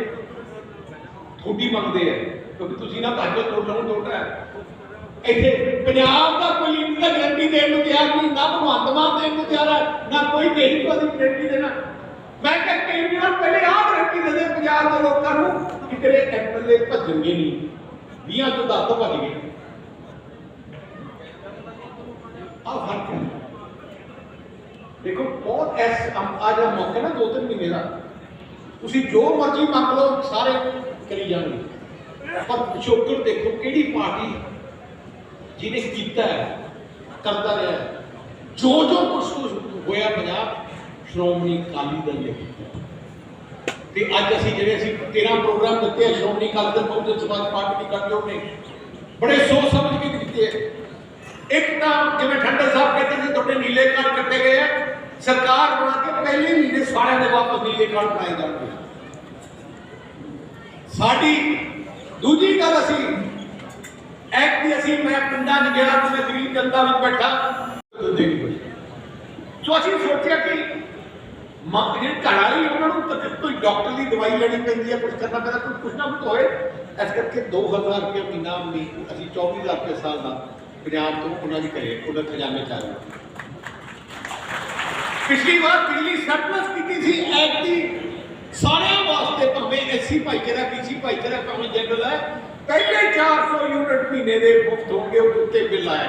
थोड़ी मांगते हैं क्योंकि तुसीं ना भाजपा तोड़ लोन तोड़ रहा है। इतने पंजाब का कोई लीडर गारंटी देने को तैयार नहीं, ना भगवंत मान देने को तैयार है, ना कोई केजरीवाल की गारंटी देना। मैं क्या केजरीवाल पहले आ गारंटी दे दे पंजाब के लोगों को कि तेरे एमएलए भजणगे नहीं, 20 तो 10 तो भज गए। आ फर्क है देखो बहुत ऐस आज मौका ना 2-3 महीने का तुसी जो मर्जी मंग लो सारे करी जाएंगे, पर पिछोकड़ देखो केड़ी पार्टी जिन्हें किया है करता रहा है। जो कुछ होया पंजाब श्रोमणी अकाली दल ने किया। अज असीं जिहड़े असीं 13 प्रोग्राम दिते हैं श्रोमणी अकाली दल बहुजन समाज पार्टी की गठजोड़ ने बड़े सोच समझ के दिते हैं। एक तो जिवें ठंडर साहब कहते थे थोड़े नीले कार्ड कट्टे गए हैं, सरकार बना के पहले महीने सारे ने वापस नीले कार्ड बनाए जाएंगे। साडी दूजी गल असीं एक भी असीं मैं पिंडां च गया तो मैं गरीब जनता में बैठा तो असीं सोचा कि जिहड़े घर वाली उन्होंने कोई डॉक्टर की दवाई लेनी पैंदी है, कुछ करना पैंदा, कुछ ना कुछ होए। इस करके 2000 रुपये महीना असीं 24,000 रुपये साल का पंजाब तो उन्होंने करे उन्हें खजाने च आया। पिछली बार दिल्ली सरप्लस की थी एक्ट की सारे वास्ते भावें एससी भाईचारा बीसी भाईचारा भावें जनरल है, पहले 400 यूनिट महीने के मुफ्त होंगे, उत्ते बिल आया।